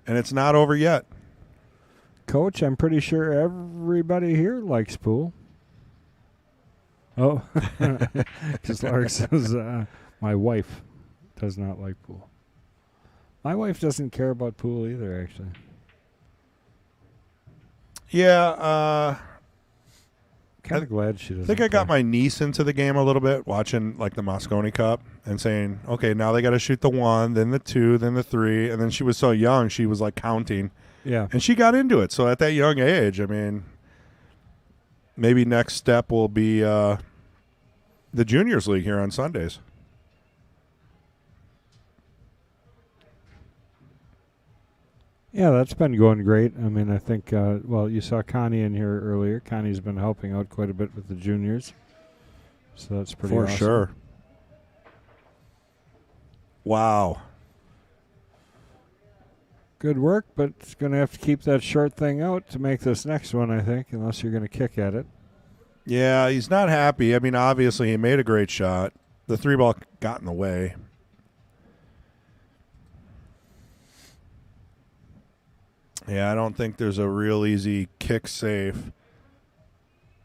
and it's not over yet. Coach, I'm pretty sure everybody here likes pool. Oh, because Lark says my wife does not like pool. My wife doesn't care about pool either, actually. Yeah, Kind of glad she doesn't. I think I got my niece into the game a little bit, watching like the Moscone Cup and saying, okay, now they got to shoot the 1, then the 2, then the 3. And then she was so young, she was like counting. Yeah. And she got into it. So at that young age, I mean, maybe next step will be the Juniors League here on Sundays. Yeah, that's been going great. I mean, I think, well, you saw Connie in here earlier. Connie's been helping out quite a bit with the juniors. So that's pretty awesome. For sure. Wow. Good work, but it's going to have to keep that short thing out to make this next one, I think, unless you're going to kick at it. Yeah, he's not happy. I mean, obviously, he made a great shot. The 3-ball got in the way. Yeah, I don't think there's a real easy kick safe.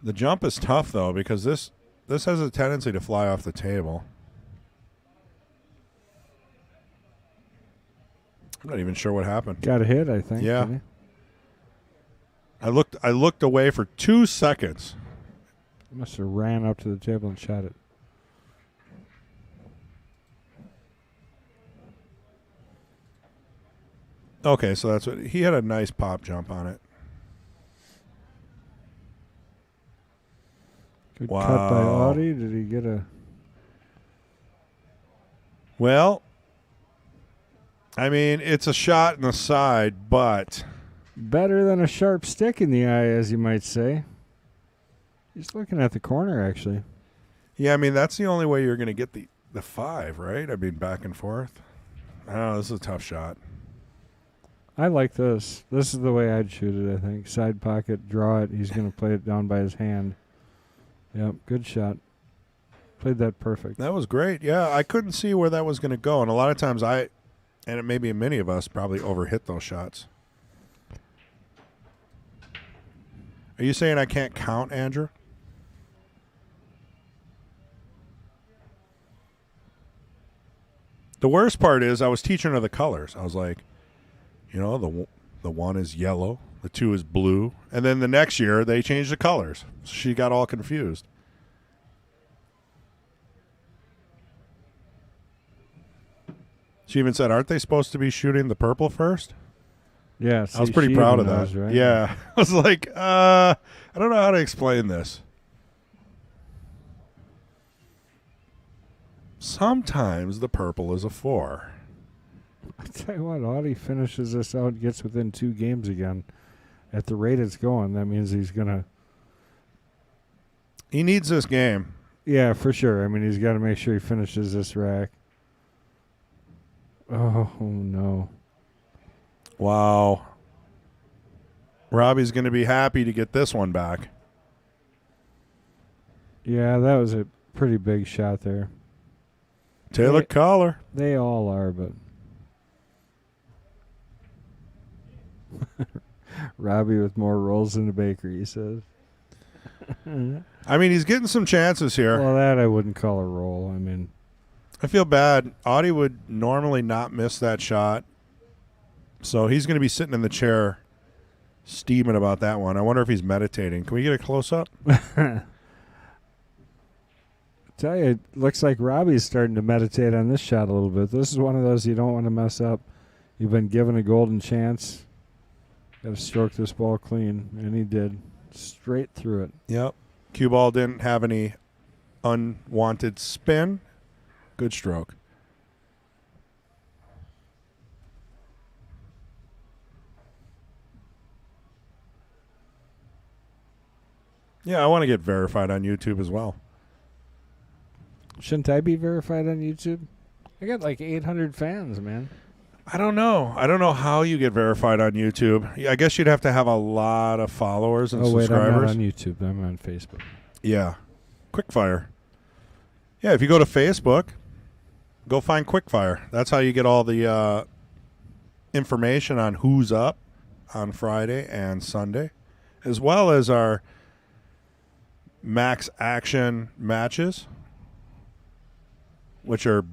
The jump is tough, though, because this has a tendency to fly off the table. I'm not even sure what happened. Got a hit, I think. Yeah. Didn't I looked away for 2 seconds. he? Must have ran up to the table and shot it. Okay, so that's what he had a nice pop jump on it. Good Wow. cut by Audie. Did he get a... Well, I mean, it's a shot in the side, but... Better than a sharp stick in the eye, as you might say. He's looking at the corner, actually. Yeah, I mean, that's the only way you're going to get the 5, right? I mean, back and forth. I don't know, this is a tough shot. I like this. This is the way I'd shoot it, I think. Side pocket, draw it. He's going to play it down by his hand. Yep, good shot. Played that perfect. That was great. Yeah, I couldn't see where that was going to go. And a lot of times and it maybe many of us probably overhit those shots. Are you saying I can't count, Andrew? The worst part is I was teaching her the colors. I was like, you know, the 1 is yellow, the 2 is blue, and then the next year they changed the colors. So she got all confused. She even said, aren't they supposed to be shooting the purple first? Yeah, I was pretty proud of that. knows, right? Yeah. I was like, I don't know how to explain this. Sometimes the purple is a 4. I tell you what, Audie finishes this out, gets within 2 games again. At the rate it's going, that means he's going to... He needs this game. Yeah, for sure. I mean, he's got to make sure he finishes this rack. Oh, no. Wow. Robbie's going to be happy to get this one back. Yeah, that was a pretty big shot there. Taylor Collar. They all are, but... Robbie with more rolls in the bakery, he says. I mean, he's getting some chances here. Well, that I wouldn't call a roll. I mean... I feel bad. Audie would normally not miss that shot. So he's going to be sitting in the chair steaming about that one. I wonder if he's meditating. Can we get a close-up? Tell you, it looks like Robbie's starting to meditate on this shot a little bit. This is one of those you don't want to mess up. You've been given a golden chance. Got to stroke this ball clean, and he did. Straight through it. Yep. Cue ball didn't have any unwanted spin. Good stroke. Yeah, I want to get verified on YouTube as well. Shouldn't I be verified on YouTube? I got like 800 fans, man. I don't know. I don't know how you get verified on YouTube. Yeah, I guess you'd have to have a lot of followers and subscribers. I'm not on YouTube. I'm on Facebook. Yeah. Quickfire. Yeah, if you go to Facebook, go find Quickfire. That's how you get all the information on who's up on Friday and Sunday, as well as our max action matches, which are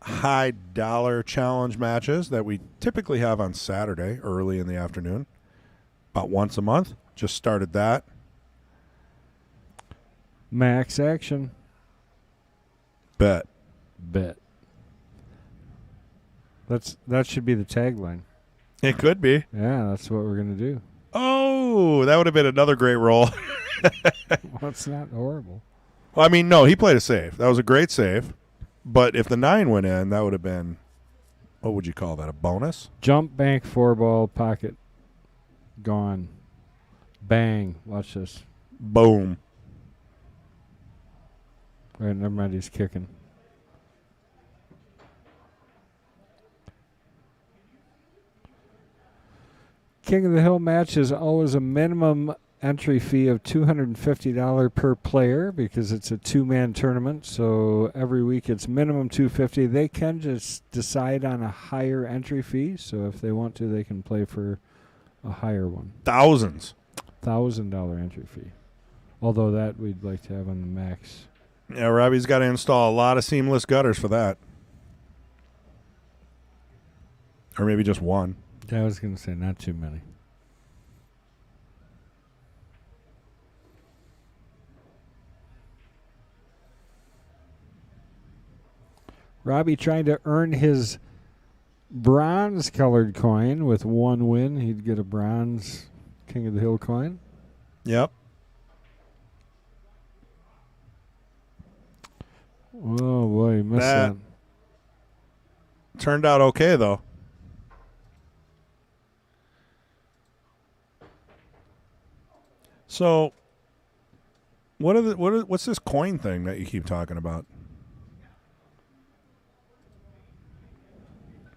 high dollar challenge matches that we typically have on Saturday early in the afternoon, about once a month. Just started that. Max action. Bet. That should be the tagline. It could be. Yeah, that's what we're going to do. Oh, that would have been another great roll. Well, it's not horrible. Well, I mean, no, he played a save. That was a great save. But if the 9 went in, that would have been, what would you call that, a bonus? Jump, bank, 4-ball, pocket. Gone. Bang. Watch this. Boom. Right, never mind, he's kicking. King of the Hill match is always a minimum entry fee of $250 per player because it's a two-man tournament. So every week it's minimum $250. They can just decide on a higher entry fee. So if they want to, they can play for a higher one. Thousands. $1,000 entry fee. Although that we'd like to have on the max. Yeah, Robbie's got to install a lot of seamless gutters for that. Or maybe just one. I was going to say not too many. Robbie trying to earn his bronze-colored coin. With one win, he'd get a bronze King of the Hill coin. Yep. Oh, boy, you missed that. Turned out okay, though. So, what's this coin thing that you keep talking about?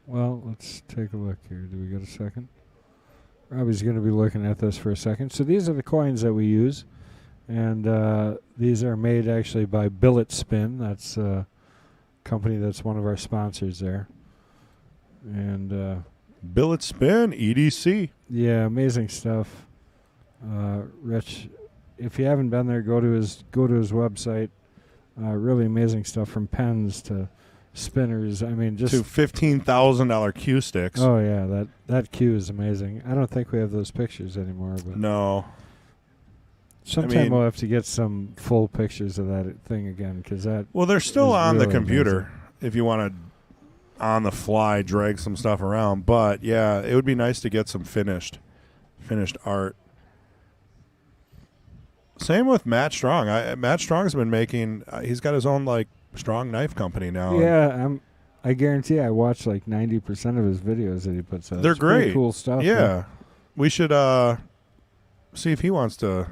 Well, let's take a look here. Do we get a second? Robbie's going to be looking at this for a second. So these are the coins that we use. And these are made actually by Billet Spin. That's a company that's one of our sponsors there. And Billet Spin, EDC. Yeah, amazing stuff. Rich, if you haven't been there, go to his website. Really amazing stuff, from pens to spinners. I mean, just to $15,000 cue sticks. Oh yeah, that cue is amazing. I don't think we have those pictures anymore, but no. Sometime we'll have to get some full pictures of that thing again, because that. Well, they're still on really the computer amazing. if you want to, on the fly, drag some stuff around. But yeah, it would be nice to get some finished art. Same with Matt Strong. Matt Strong's been making. He's got his own strong knife company now. Yeah, I guarantee I watch 90% of his videos that he puts out. They're it's pretty great. Cool stuff. Yeah, we should see if he wants to.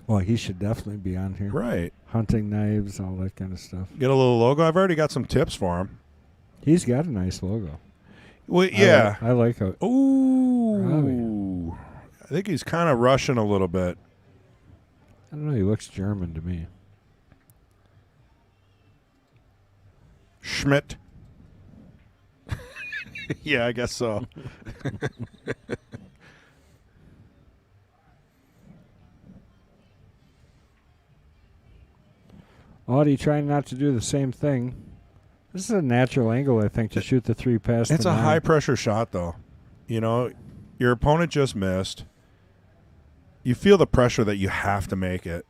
Well, he should definitely be on here. Right. Hunting knives, all that kind of stuff. Get a little logo. I've already got some tips for him. He's got a nice logo. Well, yeah. I like it. Ooh. I think he's kind of Russian a little bit. I don't know. He looks German to me. Schmidt. Yeah, I guess so. Audie trying not to do the same thing. This is a natural angle, I think, to shoot the 3 past It's the a 9. high-pressure shot, though. Your opponent just missed. You feel the pressure that you have to make it.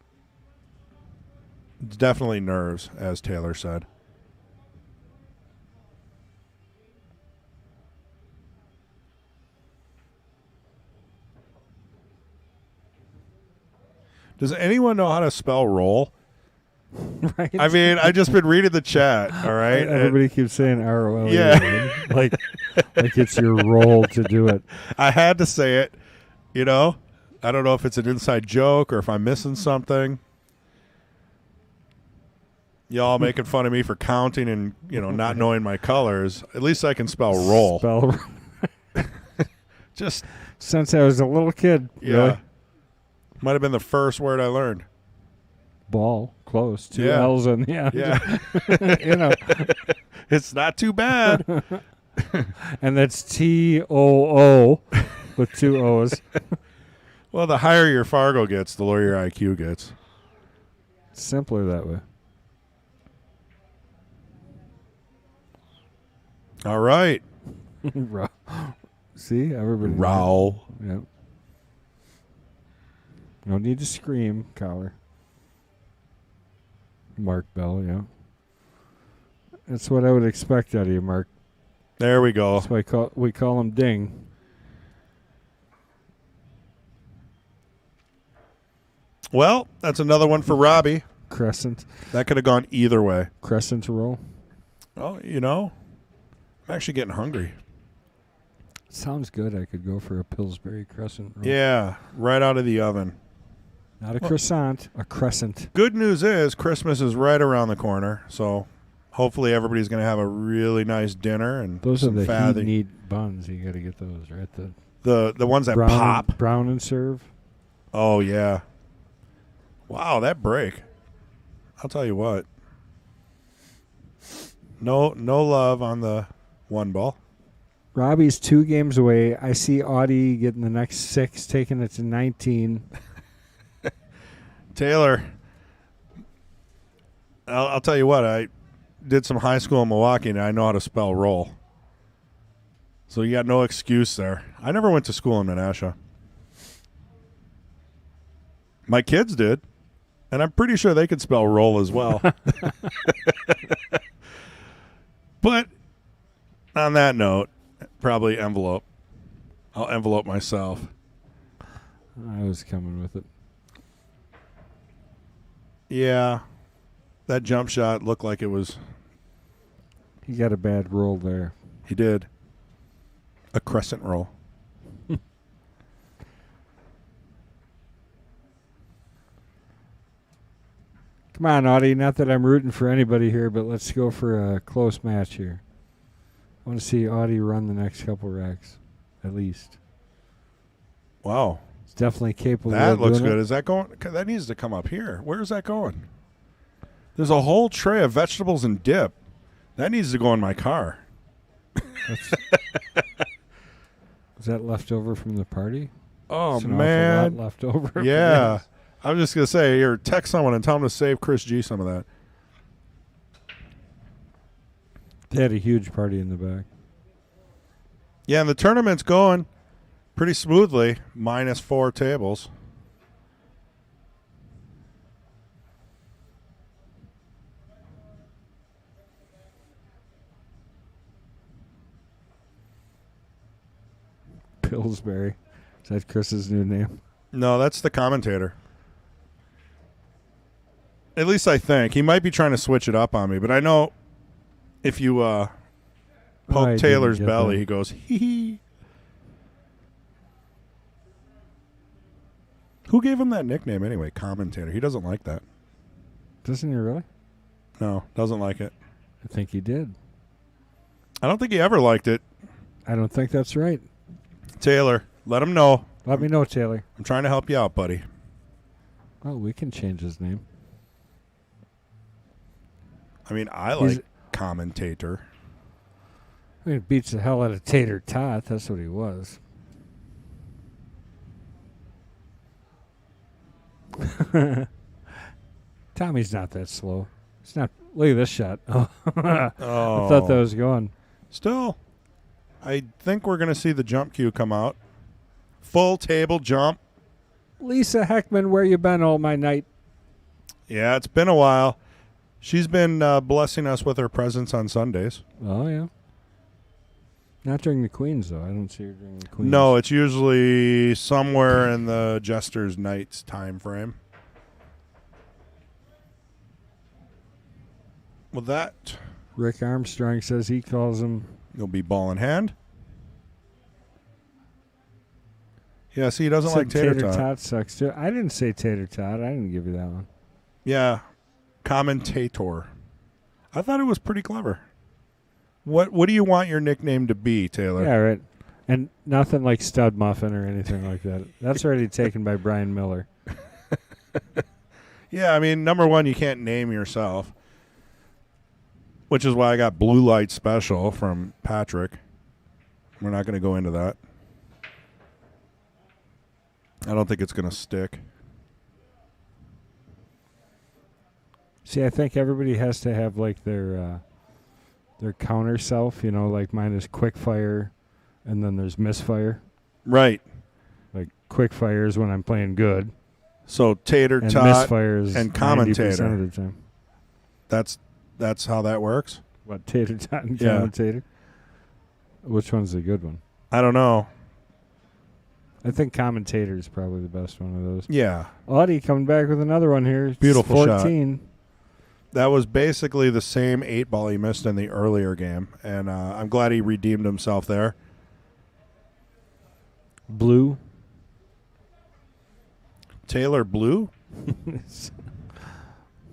It's definitely nerves, as Taylor said. Does anyone know how to spell roll? Right. I mean, I've just been reading the chat, all right? Everybody keeps saying ROL. Yeah. like it's your role to do it. I had to say it, you know? I don't know if it's an inside joke or if I'm missing something. Y'all making fun of me for counting and, not knowing my colors. At least I can spell roll. Just since I was a little kid. Yeah. Really? Might have been the first word I learned. Ball. Close. Two Yeah. L's in the end. Yeah. It's not too bad. And that's TOO with 2 O's. Well, the higher your Fargo gets, the lower your IQ gets. Simpler that way. All right. See, everybody. Row. Yep. No need to scream, Collar. Mark Bell, yeah. That's what I would expect out of you, Mark. There we go. That's why we call him Ding. Well, that's another one for Robbie. Crescent. That could have gone either way. Crescent roll. Oh, I'm actually getting hungry. Sounds good. I could go for a Pillsbury crescent roll. Yeah, right out of the oven. Not a croissant, a crescent. Good news is Christmas is right around the corner, so hopefully everybody's going to have a really nice dinner and those are some the fatty. heat buns. You got to get those, right? The ones that pop. Brown and serve. Oh yeah. Wow, that break. I'll tell you what. No love on the one ball. Robbie's 2 games away. I see Audie getting the next 6, taking it to 19. Taylor, I'll tell you what. I did some high school in Milwaukee, and I know how to spell roll. So you got no excuse there. I never went to school in Menasha. My kids did, and I'm pretty sure they could spell roll as well. But on that note, probably envelope. I'll envelope myself. I was coming with it. Yeah, that jump shot looked like it was. He got a bad roll there. He did. A crescent roll. Come on, Audie. Not that I'm rooting for anybody here, but let's go for a close match here. I want to see Audie run the next couple racks, at least. Wow. It's definitely capable That of looks doing good. it. Is that going? That needs to come up here. Where's that going? There's a whole tray of vegetables and dip. That needs to go in my car. Is that left over from the party? Oh, It's an man. awful lot left over. Yeah. I was just going to say, here, text someone and tell them to save Chris G some of that. They had a huge party in the back. Yeah, and the tournament's going pretty smoothly, minus 4 tables. Pillsbury. Is that Chris's new name? No, that's the commentator. At least I think. He might be trying to switch it up on me, but I know if you I poke didn't Taylor's get belly, that. he goes, hee hee. Who gave him that nickname anyway? Commentator. He doesn't like that. Doesn't he really? No, doesn't like it. I think he did. I don't think he ever liked it. I don't think that's right. Taylor, let him know. Let me know, Taylor. I'm trying to help you out, buddy. Oh, we can change his name. I mean, I He's- like commentator. I mean, it beats the hell out of Tater Tot. That's what he was. Tommy's not that slow. It's not. Look at this shot. Oh, I thought that was going. Still, I think we're going to see the jump cue come out. Full table jump. Lisa Heckman, where you been all my night? Yeah, it's been a while. She's been blessing us with her presence on Sundays. Oh, yeah. Not during the Queens, though. I don't see her during the Queens. No, it's usually somewhere in the Jester's Nights time frame. Well, that... Rick Armstrong says he calls him... You'll be ball in hand. Yeah, see, he doesn't like tater tot. Tater tot sucks, too. I didn't say tater tot. I didn't give you that one. Yeah, commentator. I thought it was pretty clever. What do you want your nickname to be, Taylor? Yeah, right. And nothing like Stud Muffin or anything like that. That's already taken by Brian Miller. Yeah, I mean, number one, you can't name yourself, which is why I got Blue Light Special from Patrick. We're not going to go into that. I don't think it's going to stick. See, I think everybody has to have like their counter self, like mine is quick fire and then there's misfire. Right. Like quick fire is when I'm playing good. So tater and tot misfire is and commentator. 90% of the time. That's how that works? What, tater tot and commentator? Which one's the good one? I don't know. I think commentator is probably the best one of those. Yeah. Audie coming back with another one here. It's Beautiful 14. shot. That was basically the same 8-ball he missed in the earlier game, and I'm glad he redeemed himself there. Blue. Taylor Blue?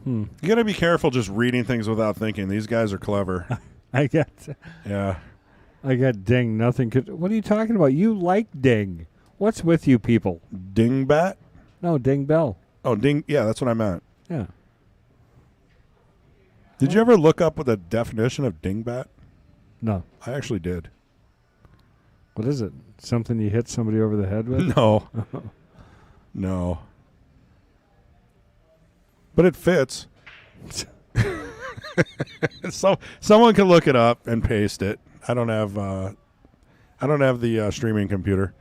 You got to be careful just reading things without thinking. These guys are clever. I got ding. Nothing could. What are you talking about? You like ding. What's with you people? Dingbat? No, ding bell. Oh, ding. Yeah, that's what I meant. Yeah. Did you ever look up the definition of dingbat? No. I actually did. What is it? Something you hit somebody over the head with? No. No. But it fits. So someone can look it up and paste it. I don't have the streaming computer.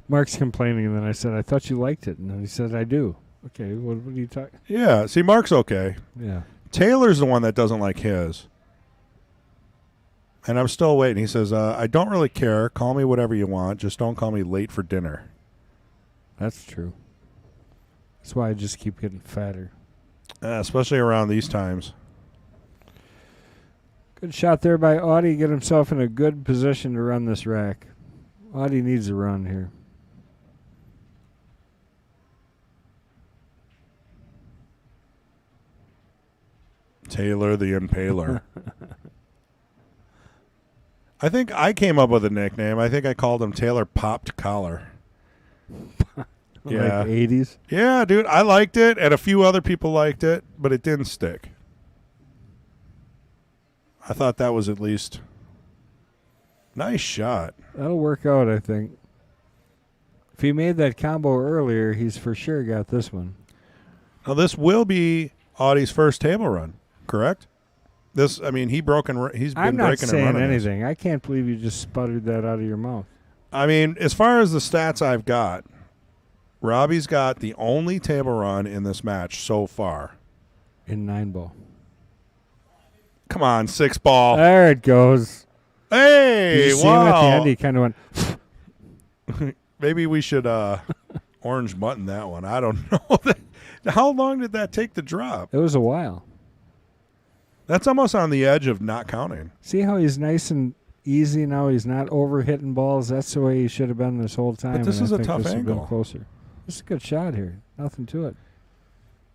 Mark's complaining, and then I said, I thought you liked it. And then he said, I do. Okay, what are you talking? Yeah, see, Mark's okay. Yeah. Taylor's the one that doesn't like his. And I'm still waiting. He says, I don't really care. Call me whatever you want. Just don't call me late for dinner. That's true. That's why I just keep getting fatter. Especially around these times. Good shot there by Audie. Get himself in a good position to run this rack. Audie needs a run here. Taylor the Impaler. I think I came up with a nickname. I think I called him Taylor Popped Collar. Yeah. Like 80s? Yeah, dude. I liked it, and a few other people liked it, but it didn't stick. I thought that was at least nice shot. That'll work out, I think. If he made that combo earlier, he's for sure got this one. Now, this will be Audie's first table run, correct? He's been breaking and running. I'm not saying anything. I can't believe you just sputtered that out of your mouth. I mean, as far as the stats I've got, Robbie's got the only table run in this match so far. In 9-ball. Come on, 6-ball. There it goes. Hey, Did you see him at the end? He kind of went. Maybe we should orange button that one. I don't know. How long did that take to drop? It was a while. That's almost on the edge of not counting. See how he's nice and easy now? He's not over hitting balls. That's the way he should have been this whole time. But this is a tough angle. Closer. This is a good shot here. Nothing to it.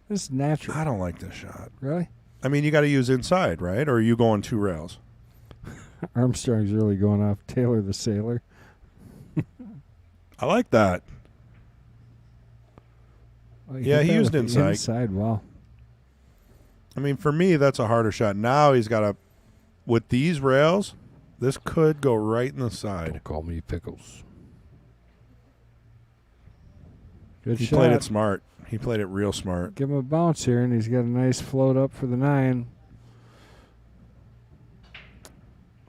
This is natural. I don't like this shot. Really? I mean, you got to use inside, right? Or are you going 2 rails? Armstrong's really going off. Taylor the Sailor. I like that. Oh, yeah, he used inside. Inside, wow. I mean, for me, that's a harder shot. Now he's got to, with these rails, this could go right in the side. Don't call me Pickles. Good He shot. played it smart. He played it real smart. Give him a bounce here, and he's got a nice float up for the 9.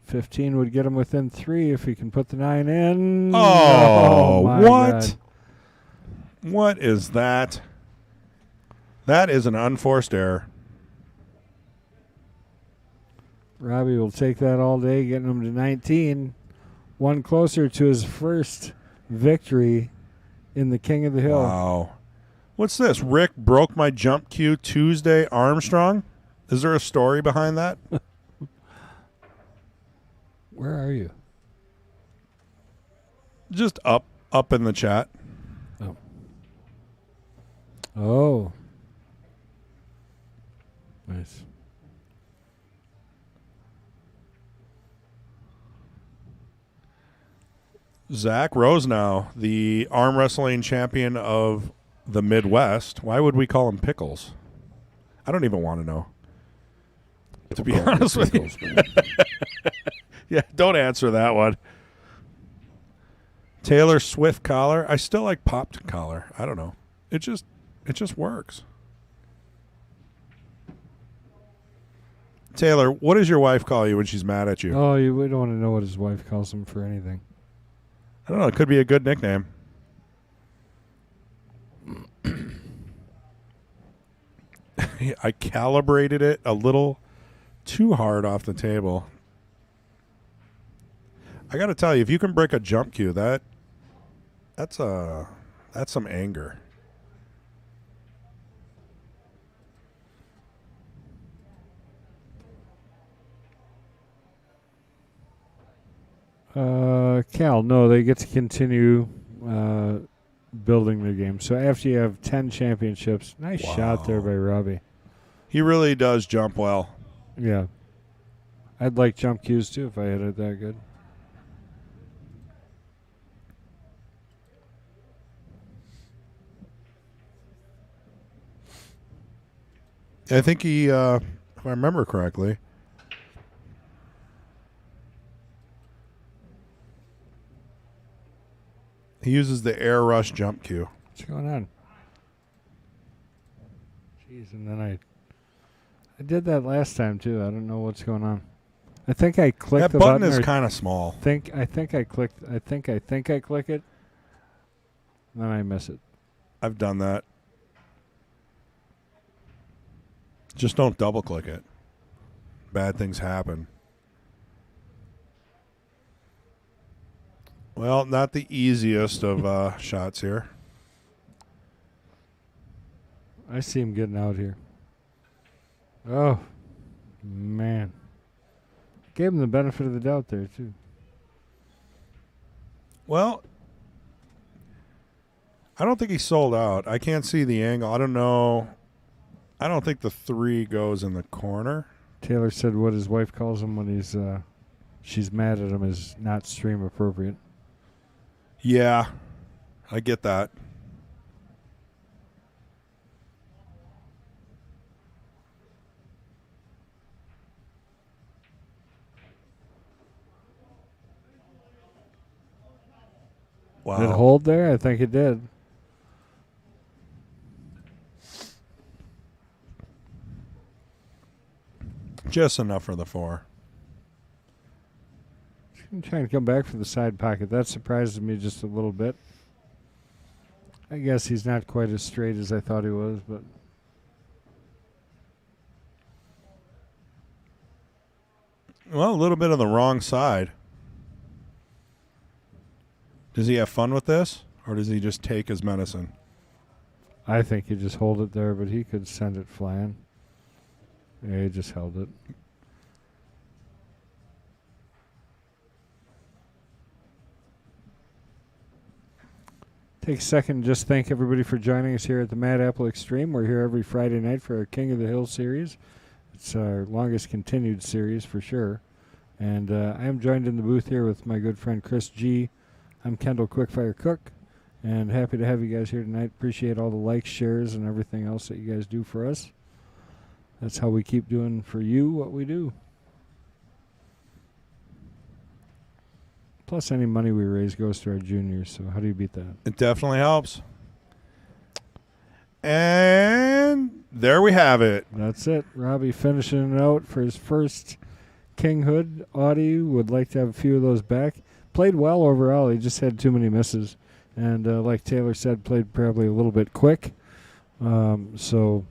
15 would get him within 3 if he can put the 9 in. Oh, my what? God. What is that? That is an unforced error. Robbie will take that all day, getting him to 19. One closer to his first victory in the King of the Hill. Wow. What's this? Rick broke my jump cue Tuesday Armstrong? Is there a story behind that? Where are you? Just up in the chat. Oh. Nice. Zach Rosenau, the arm wrestling champion of the Midwest. Why would we call him Pickles? I don't even want to know. To be honest with you. Yeah, don't answer that one. Taylor Swift collar. I still like popped collar. I don't know. It just works. Taylor, what does your wife call you when she's mad at you? Oh, we don't want to know what his wife calls him for anything. I don't know. It could be a good nickname. I calibrated it a little too hard off the table. I got to tell you, if you can break a jump cue, that's some anger. Cal, no, they get to continue building the game. So after you have 10 championships, nice shot there by Robbie. He really does jump well. Yeah. I'd like jump cues too if I had it that good. I think he, if I remember correctly, he uses the air rush jump cue. What's going on? Jeez, and then I did that last time too. I don't know what's going on. I think I clicked the button. That button is kind of small. I think I clicked. I think I click it. Then I miss it. I've done that. Just don't double click it. Bad things happen. Well, not the easiest of shots here. I see him getting out here. Oh, man. Gave him the benefit of the doubt there, too. Well, I don't think he sold out. I can't see the angle. I don't know. I don't think the 3 goes in the corner. Taylor said what his wife calls him when she's mad at him is not stream appropriate. Yeah, I get that. Wow. Did it hold there? I think it did. Just enough for the 4. I'm trying to come back for the side pocket. That surprises me just a little bit. I guess he's not quite as straight as I thought he was, but well, a little bit on the wrong side. Does he have fun with this, or does he just take his medicine? I think he just hold it there, but he could send it flying. Yeah, he just held it. Take a second and just thank everybody for joining us here at the Mad Apple Xstream. We're here every Friday night for our King of the Hill series. It's our longest continued series for sure. And I am joined in the booth here with my good friend Chris G. I'm Kendall Quickfire Cook, and happy to have you guys here tonight. Appreciate all the likes, shares, and everything else that you guys do for us. That's how we keep doing for you what we do. Plus, any money we raise goes to our juniors, so how do you beat that? It definitely helps. And there we have it. That's it. Robbie finishing it out for his first kinghood. Audie would like to have a few of those back. Played well overall. He just had too many misses. And like Taylor said, played probably a little bit quick. So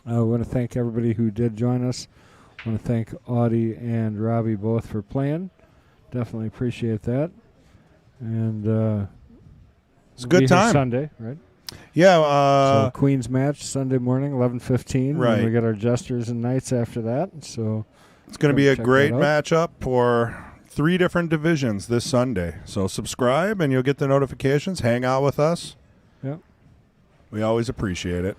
I want to thank everybody who did join us. I want to thank Audie and Robbie both for playing. Definitely appreciate that. And it's a good time. Sunday, right? Yeah. So Queen's match Sunday morning, 11:15. Right. And we got our Jesters and Knights after that. So it's going to be a great matchup for 3 different divisions this Sunday. So subscribe and you'll get the notifications. Hang out with us. Yep. We always appreciate it.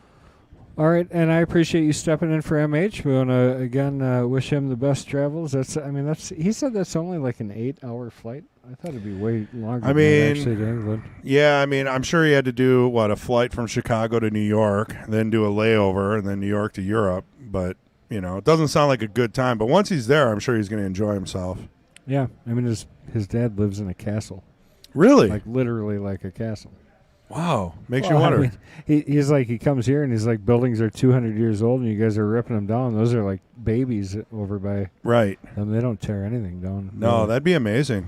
All right, and I appreciate you stepping in for MH. We want to again wish him the best travels. He said that's only like an 8-hour flight. I thought it'd be way longer. Than actually to England. Yeah, I'm sure he had to do a flight from Chicago to New York, then do a layover, and then New York to Europe. But it doesn't sound like a good time. But once he's there, I'm sure he's going to enjoy himself. Yeah, his dad lives in a castle. Really? Like literally like a castle. Wow, makes you wonder. He's like, he comes here and he's like, buildings are 200 years old and you guys are ripping them down. Those are like babies over by them. They don't tear anything down. No, that'd be amazing.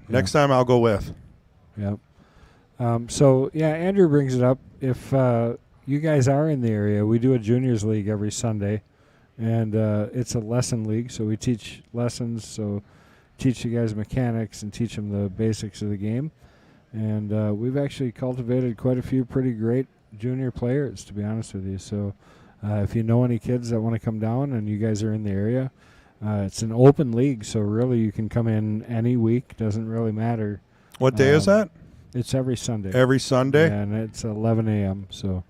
Yeah. Next time I'll go with. Yeah. So, Andrew brings it up. If you guys are in the area, we do a juniors league every Sunday. And it's a lesson league, so we teach lessons. So teach you guys mechanics and teach them the basics of the game. And we've actually cultivated quite a few pretty great junior players, to be honest with you. So if you know any kids that want to come down and you guys are in the area, it's an open league, so really you can come in any week. Doesn't really matter. What day is that? It's every Sunday. Every Sunday? And it's 11 a.m., so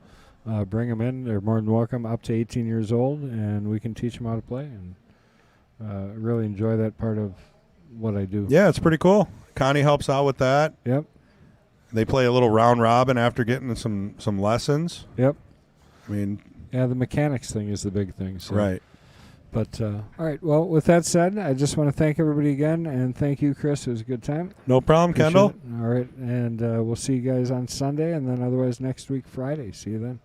bring them in. They're more than welcome, up to 18 years old, and we can teach them how to play. And really enjoy that part of what I do. Yeah, it's pretty cool. Connie helps out with that. Yep. They play a little round robin after getting some lessons. Yep. Yeah, the mechanics thing is the big thing. So. Right. But, all right, well, with that said, I just want to thank everybody again, and thank you, Chris. It was a good time. No problem, Kendall. All right, and we'll see you guys on Sunday, and then otherwise next week, Friday. See you then.